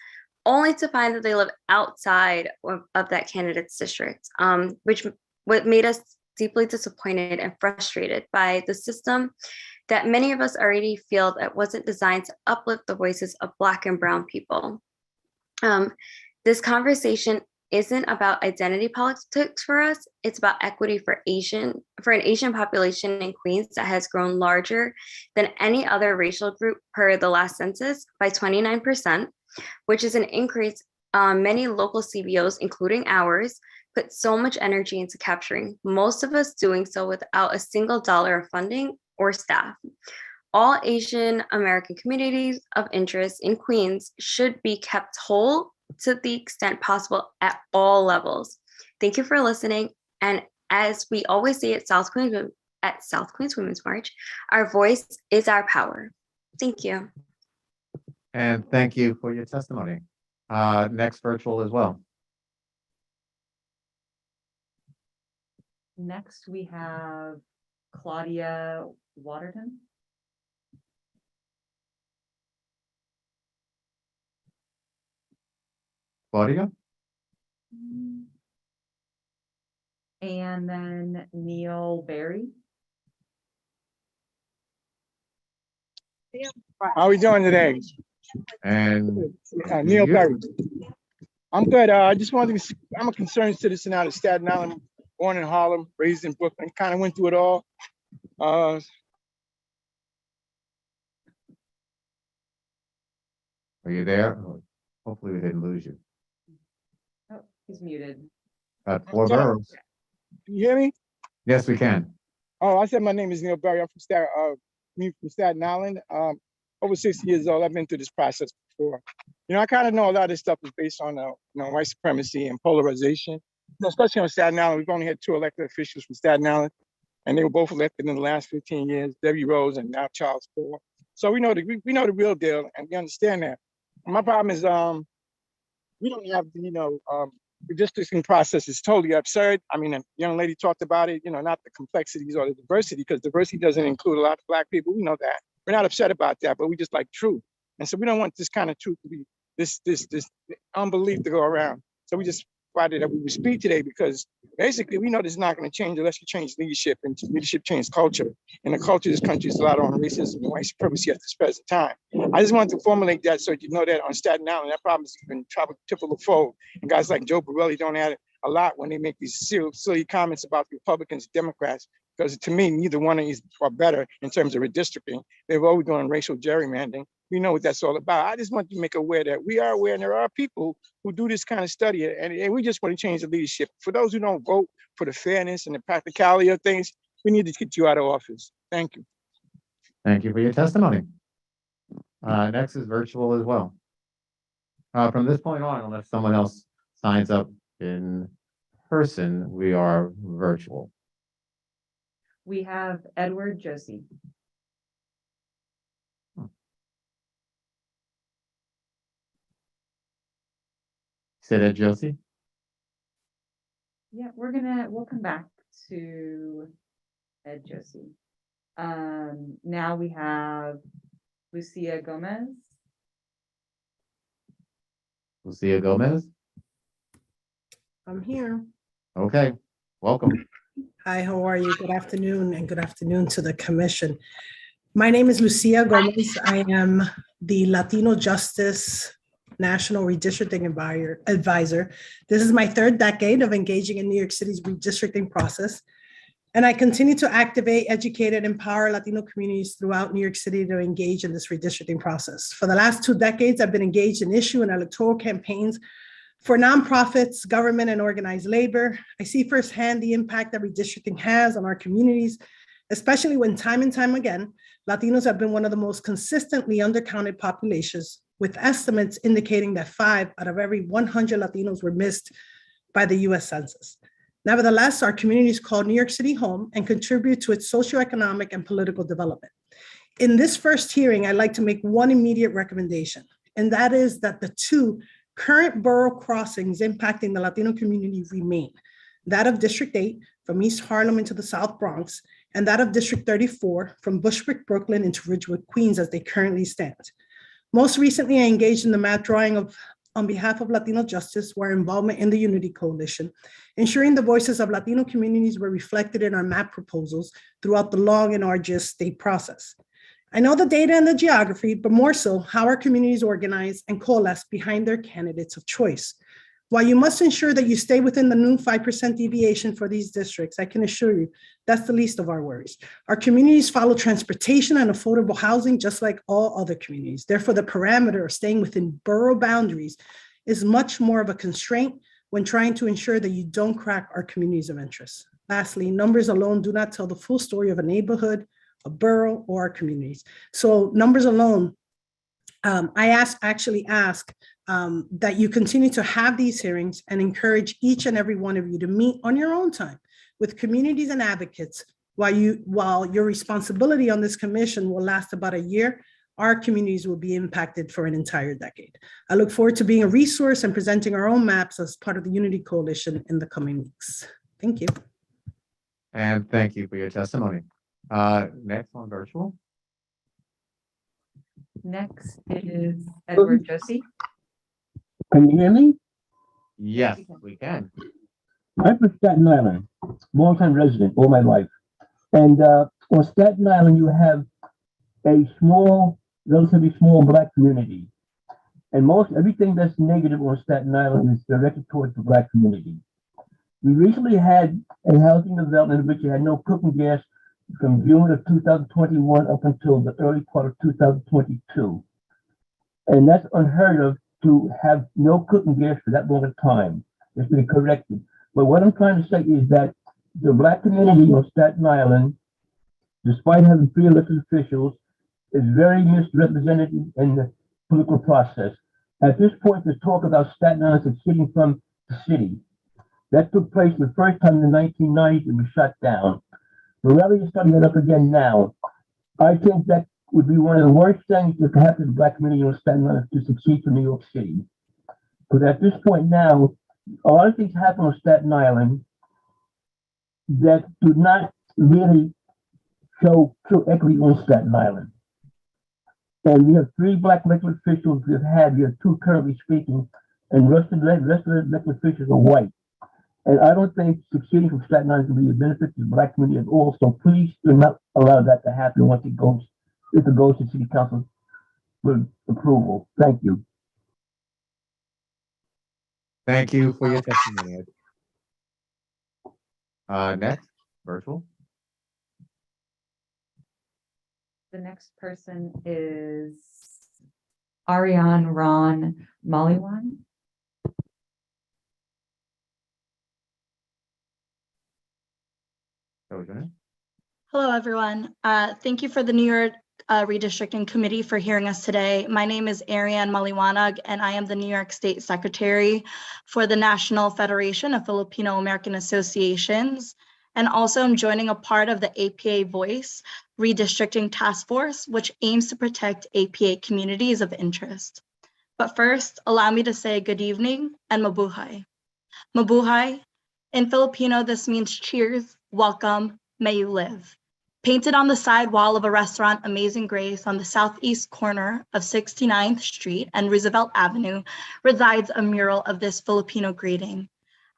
only to find that they live outside of that candidate's district, which what made us deeply disappointed and frustrated by the system that many of us already feel that wasn't designed to uplift the voices of Black and Brown people. This conversation isn't about identity politics for us. It's about equity for an Asian population in Queens that has grown larger than any other racial group per the last census by 29%, which is an increase. Many local CBOs, including ours, put so much energy into capturing, most of us doing so without a single dollar of funding or staff. All Asian American communities of interest in Queens should be kept whole to the extent possible at all levels. Thank you for listening. And as we always say at South Queens Women's March, our voice is our power. Thank you. And thank you for your testimony. Next virtual as well. Next, we have Claudia Waterton. Claudia? And then Neil Berry. How are we doing today? And Neil Berry. I'm good. I just wanted to, I'm a concerned citizen out of Staten Island, born in Harlem, raised in Brooklyn, kind of went through it all. Are you there? Hopefully we didn't lose you. Oh, he's muted. Four boroughs. Can you hear me? Yes, we can. Oh, I said my name is Neil Berry. I'm from Staten Island. Over 60 years old. I've been through this process before. You know, I kind of know a lot of this stuff is based on white supremacy and polarization. You know, especially on Staten Island, we've only had 2 elected officials from Staten Island, and they were both elected in the last 15 years, Debbie Rose and now Charles Ford. So we know the real deal, and we understand that. My problem is we don't have the redistricting process is totally absurd. I mean, a young lady talked about it, not the complexities or the diversity, because diversity doesn't include a lot of Black people. We know that. We're not upset about that, but we just like truth. And so we don't want this kind of truth to be this unbelief to go around. So we just decided that we would speak today because basically we know this is not going to change unless you change leadership, and leadership changes culture. And the culture of this country is a lot on racism and white supremacy at this present time. I just wanted to formulate that so you know that on Staten Island, that problem is even triple-fold. And guys like Joe Borelli don't add a lot when they make these silly comments about the Republicans, Democrats, because to me, neither one of these are better in terms of redistricting. They're always doing racial gerrymandering. We know what that's all about. I just want to make aware that we are aware, and there are people who do this kind of study, and we just want to change the leadership. For those who don't vote for the fairness and the practicality of things, we need to get you out of office. Thank you. Thank you for your testimony. Next is virtual as well. From this point on, unless someone else signs up in person, we are virtual. We have Edward Josie. Say that, Josie. Yeah, we'll come back to Ed Josie. Now we have Lucia Gomez. Lucia Gomez. I'm here. Okay, welcome. Hi, how are you? Good afternoon, and good afternoon to the commission. My name is Lucia Gomez. I am the Latino Justice National Redistricting Advisor. This is my 3rd decade of engaging in New York City's redistricting process. And I continue to activate, educate, and empower Latino communities throughout New York City to engage in this redistricting process. For the last 2 decades, I've been engaged in issue and electoral campaigns for nonprofits, government, and organized labor. I see firsthand the impact that redistricting has on our communities, especially when time and time again, Latinos have been one of the most consistently undercounted populations, with estimates indicating that 5 out of every 100 Latinos were missed by the US Census. Nevertheless, our communities call New York City home and contribute to its socioeconomic and political development. In this first hearing, I'd like to make one immediate recommendation, and that is that the two current borough crossings impacting the Latino community remain, that of District 8 from East Harlem into the South Bronx, and that of District 34 from Bushwick, Brooklyn into Ridgewood, Queens, as they currently stand. Most recently, I engaged in the map drawing on behalf of Latino Justice, where involvement in the Unity Coalition, ensuring the voices of Latino communities were reflected in our map proposals throughout the long and arduous state process. I know the data and the geography, but more so how our communities organize and coalesce behind their candidates of choice. While you must ensure that you stay within the new 5% deviation for these districts, I can assure you that's the least of our worries. Our communities follow transportation and affordable housing just like all other communities. Therefore, the parameter of staying within borough boundaries is much more of a constraint when trying to ensure that you don't crack our communities of interest. Lastly, numbers alone do not tell the full story of a neighborhood, a borough, or our communities. So numbers alone, I actually ask that you continue to have these hearings and encourage each and every one of you to meet on your own time with communities and advocates. While your responsibility on this commission will last about a year, our communities will be impacted for an entire decade. I look forward to being a resource and presenting our own maps as part of the Unity Coalition in the coming weeks. Thank you. And thank you for your testimony. Next on virtual. Next is Edward Josie. Can you hear me? Yes, we can. I'm from Staten Island, longtime resident all my life. And on Staten Island, you have a small, relatively small Black community. And most everything that's negative on Staten Island is directed towards the Black community. We recently had a housing development in which you had no cooking gas from June of 2021 up until the early part of 2022. And that's unheard of to have no cooking gas for that long a time. It's been corrected. But what I'm trying to say is that the Black community on Staten Island, despite having 3 elected officials, is very misrepresented in the political process. At this point, there's talk about Staten Island succeeding from the city. That took place the first time in the 1990s and was shut down. Morelli is starting that up again now. I think that would be one of the worst things that could happen to the Black community on Staten Island to succeed from New York City. But at this point now, a lot of things happen on Staten Island that do not really show true equity on Staten Island. And we have 3 Black elected officials we have 2 currently speaking, and the rest of the elected officials are white. And I don't think succeeding from Staten Island will be a benefit to the Black community at all. So please do not allow that to happen once it goes, if it goes to City Council for approval. Thank you. Thank you for your testimony. Next, virtual. The next person is Ariane Ron Maliwan. Hello, everyone. Thank you for the New York Redistricting Committee for hearing us today. My name is Ariane Maliwanag, and I am the New York State Secretary for the National Federation of Filipino-American Associations. And also I'm joining a part of the APA Voice Redistricting Task Force, which aims to protect APA communities of interest. But first, allow me to say good evening and mabuhay. Mabuhay, in Filipino, this means cheers, welcome, may you live. Painted on the side wall of a restaurant, Amazing Grace, on the southeast corner of 69th Street and Roosevelt Avenue, resides a mural of this Filipino greeting.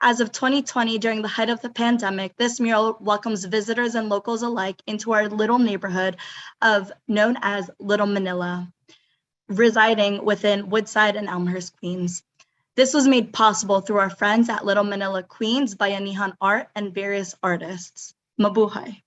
As of 2020, during the height of the pandemic, this mural welcomes visitors and locals alike into our little neighborhood known as Little Manila, residing within Woodside and Elmhurst, Queens. This was made possible through our friends at Little Manila Queens, Bayanihan Art, and various artists. Mabuhay.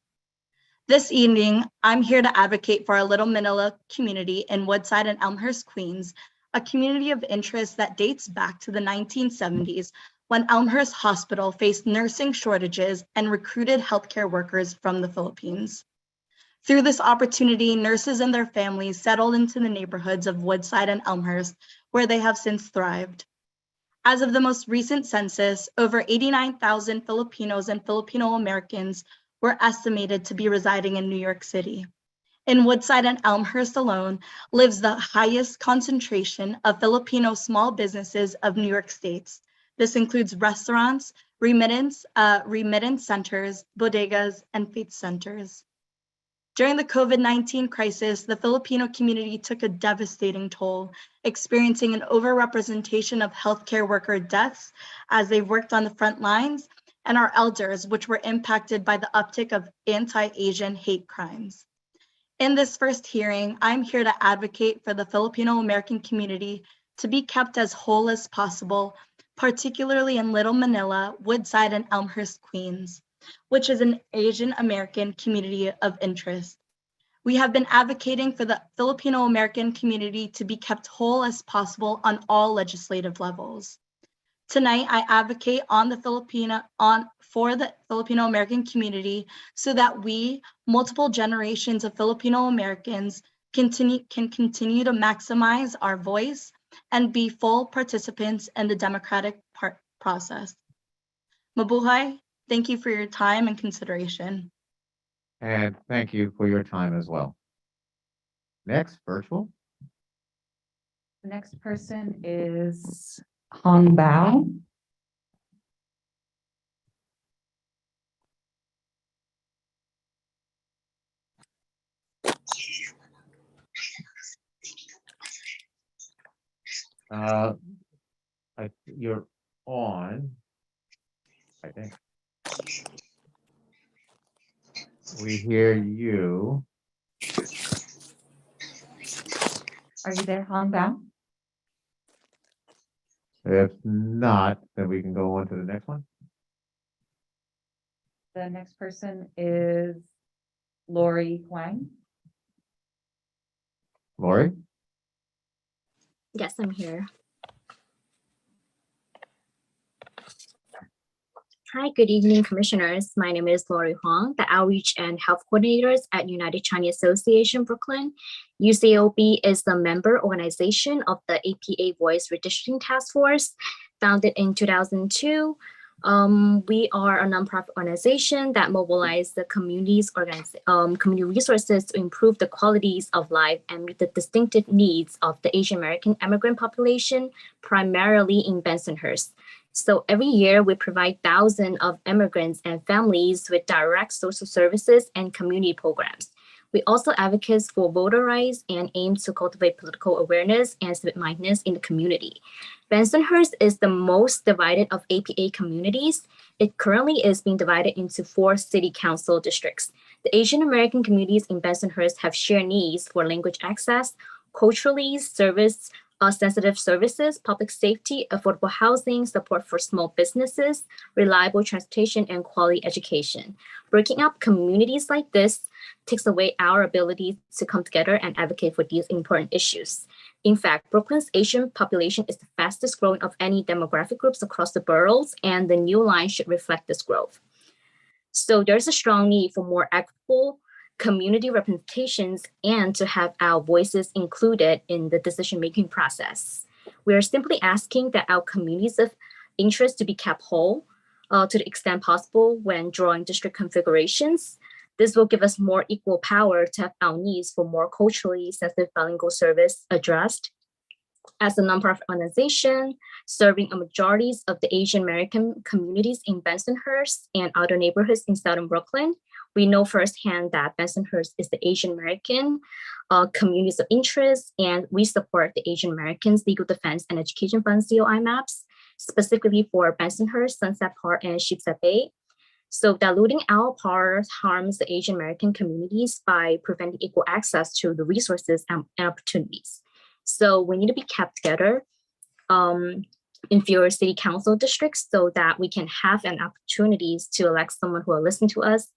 This evening, I'm here to advocate for our Little Manila community in Woodside and Elmhurst, Queens, a community of interest that dates back to the 1970s when Elmhurst Hospital faced nursing shortages and recruited healthcare workers from the Philippines. Through this opportunity, nurses and their families settled into the neighborhoods of Woodside and Elmhurst, where they have since thrived. As of the most recent census, over 89,000 Filipinos and Filipino-Americans were estimated to be residing in New York City. In Woodside and Elmhurst alone lives the highest concentration of Filipino small businesses of New York State. This includes restaurants, remittance centers, bodegas, and faith centers. During the COVID-19 crisis, the Filipino community took a devastating toll, experiencing an overrepresentation of healthcare worker deaths as they worked on the front lines, and our elders, which were impacted by the uptick of anti-Asian hate crimes. In this first hearing, I'm here to advocate for the Filipino-American community to be kept as whole as possible, particularly in Little Manila, Woodside, and Elmhurst, Queens, which is an Asian American community of interest. We have been advocating for the Filipino-American community to be kept whole as possible on all legislative levels. Tonight, I advocate for the Filipino-American community so that we, multiple generations of Filipino-Americans, can continue to maximize our voice and be full participants in the democratic process. Mabuhay. Thank you for your time and consideration. And thank you for your time as well. Next, virtual. The next person is Hong Bao. You're on, I think. We hear you. Are you there, Hong Bao? If not, then we can go on to the next one. The next person is Lori Huang. Lori? Yes, I'm here. Hi, good evening, commissioners. My name is Lori Huang, the Outreach and Health Coordinators at United Chinese Association, Brooklyn. UCOB is the member organization of the APA Voice Redistricting Task Force, founded in 2002. We are a nonprofit organization that mobilizes the community resources to improve the qualities of life and meet the distinctive needs of the Asian American immigrant population, primarily in Bensonhurst. So every year we provide thousands of immigrants and families with direct social services and community programs. We also advocate for voter rights and aim to cultivate political awareness and civic-mindedness in the community. Bensonhurst is the most divided of APA communities. It currently is being divided into 4 city council districts. The Asian American communities in Bensonhurst have shared needs for language access, culturally sensitive services, public safety, affordable housing, support for small businesses, reliable transportation, and quality education. Breaking up communities like this takes away our ability to come together and advocate for these important issues. In fact, Brooklyn's Asian population is the fastest growing of any demographic groups across the boroughs, and the new line should reflect this growth. So there's a strong need for more equitable community representations and to have our voices included in the decision-making process. We are simply asking that our communities of interest to be kept whole to the extent possible when drawing district configurations. This will give us more equal power to have our needs for more culturally sensitive bilingual service addressed. As a nonprofit organization serving a majority of the Asian American communities in Bensonhurst and other neighborhoods in Southern Brooklyn, we know firsthand that Bensonhurst is the Asian American communities of interest, and we support the Asian Americans Legal Defense and Education Fund COI maps, specifically for Bensonhurst, Sunset Park, and Sheepshead Bay. So diluting our power harms the Asian American communities by preventing equal access to the resources and opportunities. So we need to be kept together in fewer city council districts so that we can have an opportunities to elect someone who will listen to us,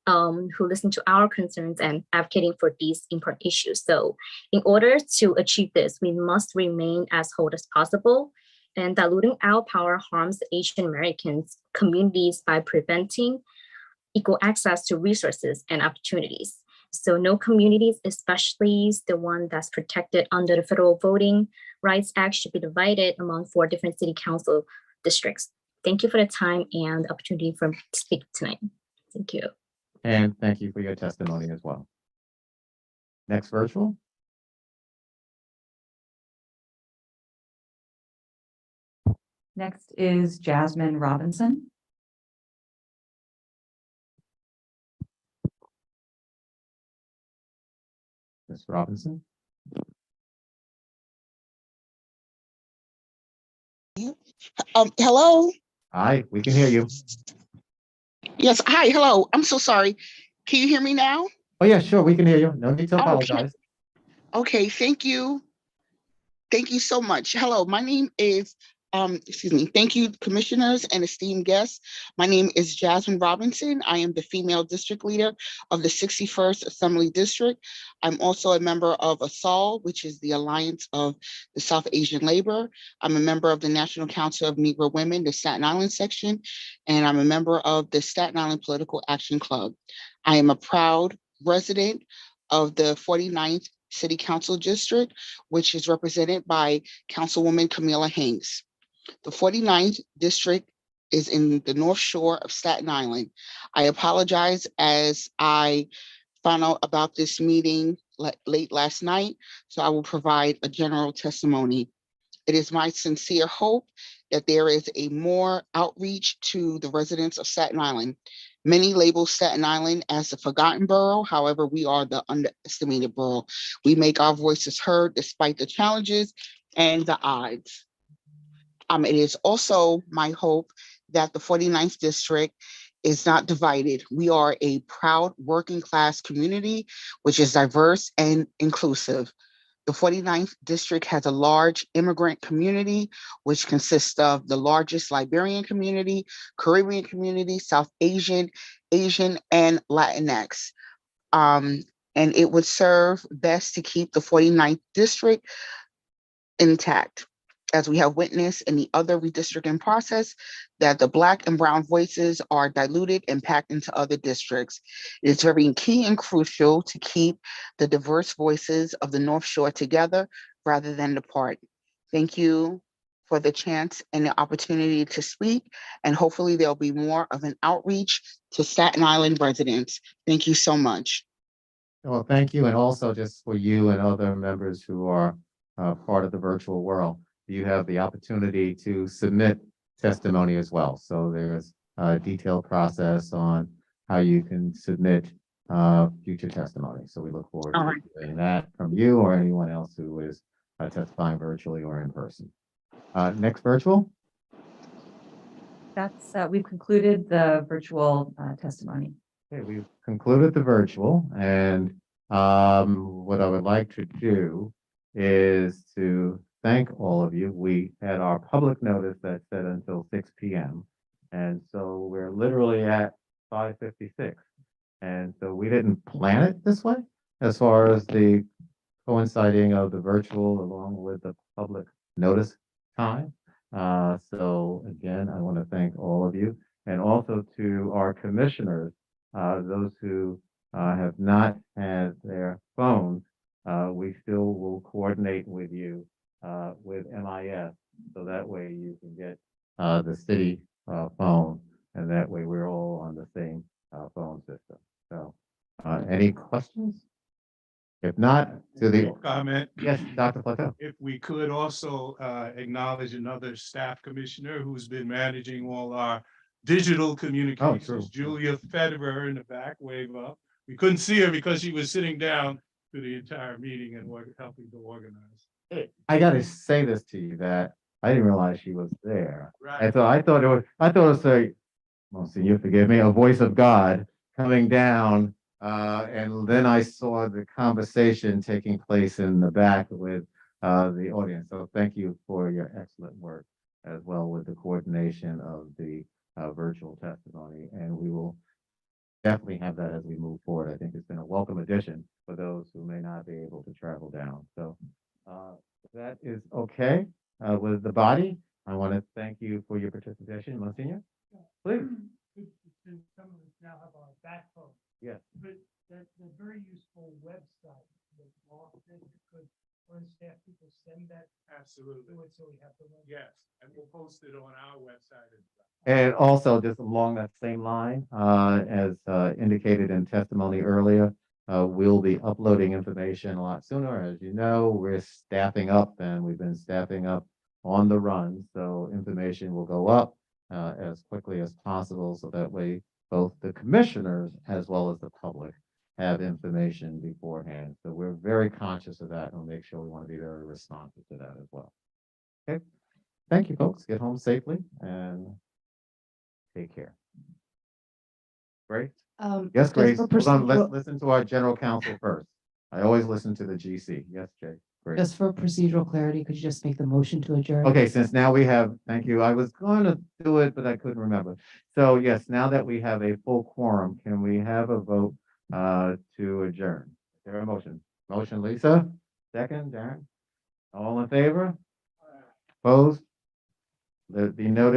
who listen to our concerns and advocating for these important issues. So in order to achieve this, we must remain as whole as possible, and diluting our power harms the Asian Americans communities by preventing equal access to resources and opportunities. So no communities, especially the one that's protected under the federal voting Rights Act should be divided among 4 different city council districts. Thank you for the time and the opportunity to speak tonight. Thank you. And thank you for your testimony as well. Next virtual. Next is Jasmine Robinson. Ms. Robinson. Hello? Hi, we can hear you. Yes, hi, hello. I'm so sorry. Can you hear me now? Oh, yeah, sure, we can hear you. No need to apologize. Okay, thank you. Thank you so much. Hello, my name is, excuse me, thank you, commissioners and esteemed guests. My name is Jasmine Robinson. I am the female district leader of the 61st Assembly District. I'm also a member of ASAL, which is the Alliance of the South Asian Labor. I'm a member of the National Council of Negro Women, the Staten Island section, and I'm a member of the Staten Island Political Action Club. I am a proud resident of the 49th City Council District, which is represented by Councilwoman Camilla Hanks. The 49th District is in the North Shore of Staten Island. I apologize as I found out about this meeting late last night, so I will provide a general testimony. It is my sincere hope that there is a more outreach to the residents of Staten Island. Many label Staten Island as the forgotten borough. However, we are the underestimated borough. We make our voices heard despite the challenges and the odds. It is also my hope that the 49th District is not divided. We are a proud working class community, which is diverse and inclusive. The 49th District has a large immigrant community, which consists of the largest Liberian community, Caribbean community, South Asian, Asian, and Latinx. And it would serve best to keep the 49th District intact, as we have witnessed in the other redistricting process, that the Black and Brown voices are diluted and packed into other districts. It is very key and crucial to keep the diverse voices of the North Shore together rather than apart. Thank you for the chance and the opportunity to speak, and hopefully there'll be more of an outreach to Staten Island residents. Thank you so much. Well, thank you, and also just for you and other members who are part of the virtual world. You have the opportunity to submit testimony as well. So there's a detailed process on how you can submit future testimony. So we look forward to doing that from you or anyone else who is testifying virtually or in person. Next virtual. That's, we've concluded the virtual testimony. Okay, we've concluded the virtual, and what I would like to do is to thank all of you. We had our public notice that said until 6 p.m. And so we're literally at 5:56. And so we didn't plan it this way as far as the coinciding of the virtual along with the public notice time. So again, I want to thank all of you, and also to our commissioners, those who have not had their phones. We still will coordinate with you with MIS, so that way you can get the city phone, and that way we're all on the same phone system. So any questions? If not, to the comment. Yes, Dr. Plateau. If we could also acknowledge another staff commissioner who's been managing all our digital communications, Julia Federer in the back, wave up. We couldn't see her because she was sitting down through the entire meeting and helping to organize. I got to say this to you, that I didn't realize she was there. Right. And so I thought it was a, Monsignor, forgive me, a voice of God coming down. And then I saw the conversation taking place in the back with the audience. So thank you for your excellent work, as well with the coordination of the virtual testimony. And we will definitely have that as we move forward. I think it's been a welcome addition for those who may not be able to travel down. So if that is okay with the body, I want to thank you for your participation. Monsignor, please. Some of us now have our backbone. Yes. But that's a very useful website that Mark did, because when staff people send that Absolutely. Yes, and we'll post it on our website as well. And also, just along that same line, as indicated in testimony earlier, we'll be uploading information a lot sooner. As you know, we're staffing up and we've been staffing up on the run. So information will go up as quickly as possible. So that way, both the commissioners as well as the public have information beforehand. So we're very conscious of that and we'll make sure we want to be very responsive to that as well. Okay. Thank you, folks. Get home safely and take care. Great. Yes, just Grace. for Hold on. Let's procedural- listen to our general counsel first. I always listen to the GC. Yes, Jay. Great. Just for procedural clarity, could you just make the motion to adjourn? Okay, since now we have, thank you. I was going to do it, but I couldn't remember. So yes, now that we have a full quorum, can we have a vote to adjourn? Is there a motion? Motion, Lisa? Second, Darren? All in favor? Opposed? Be noted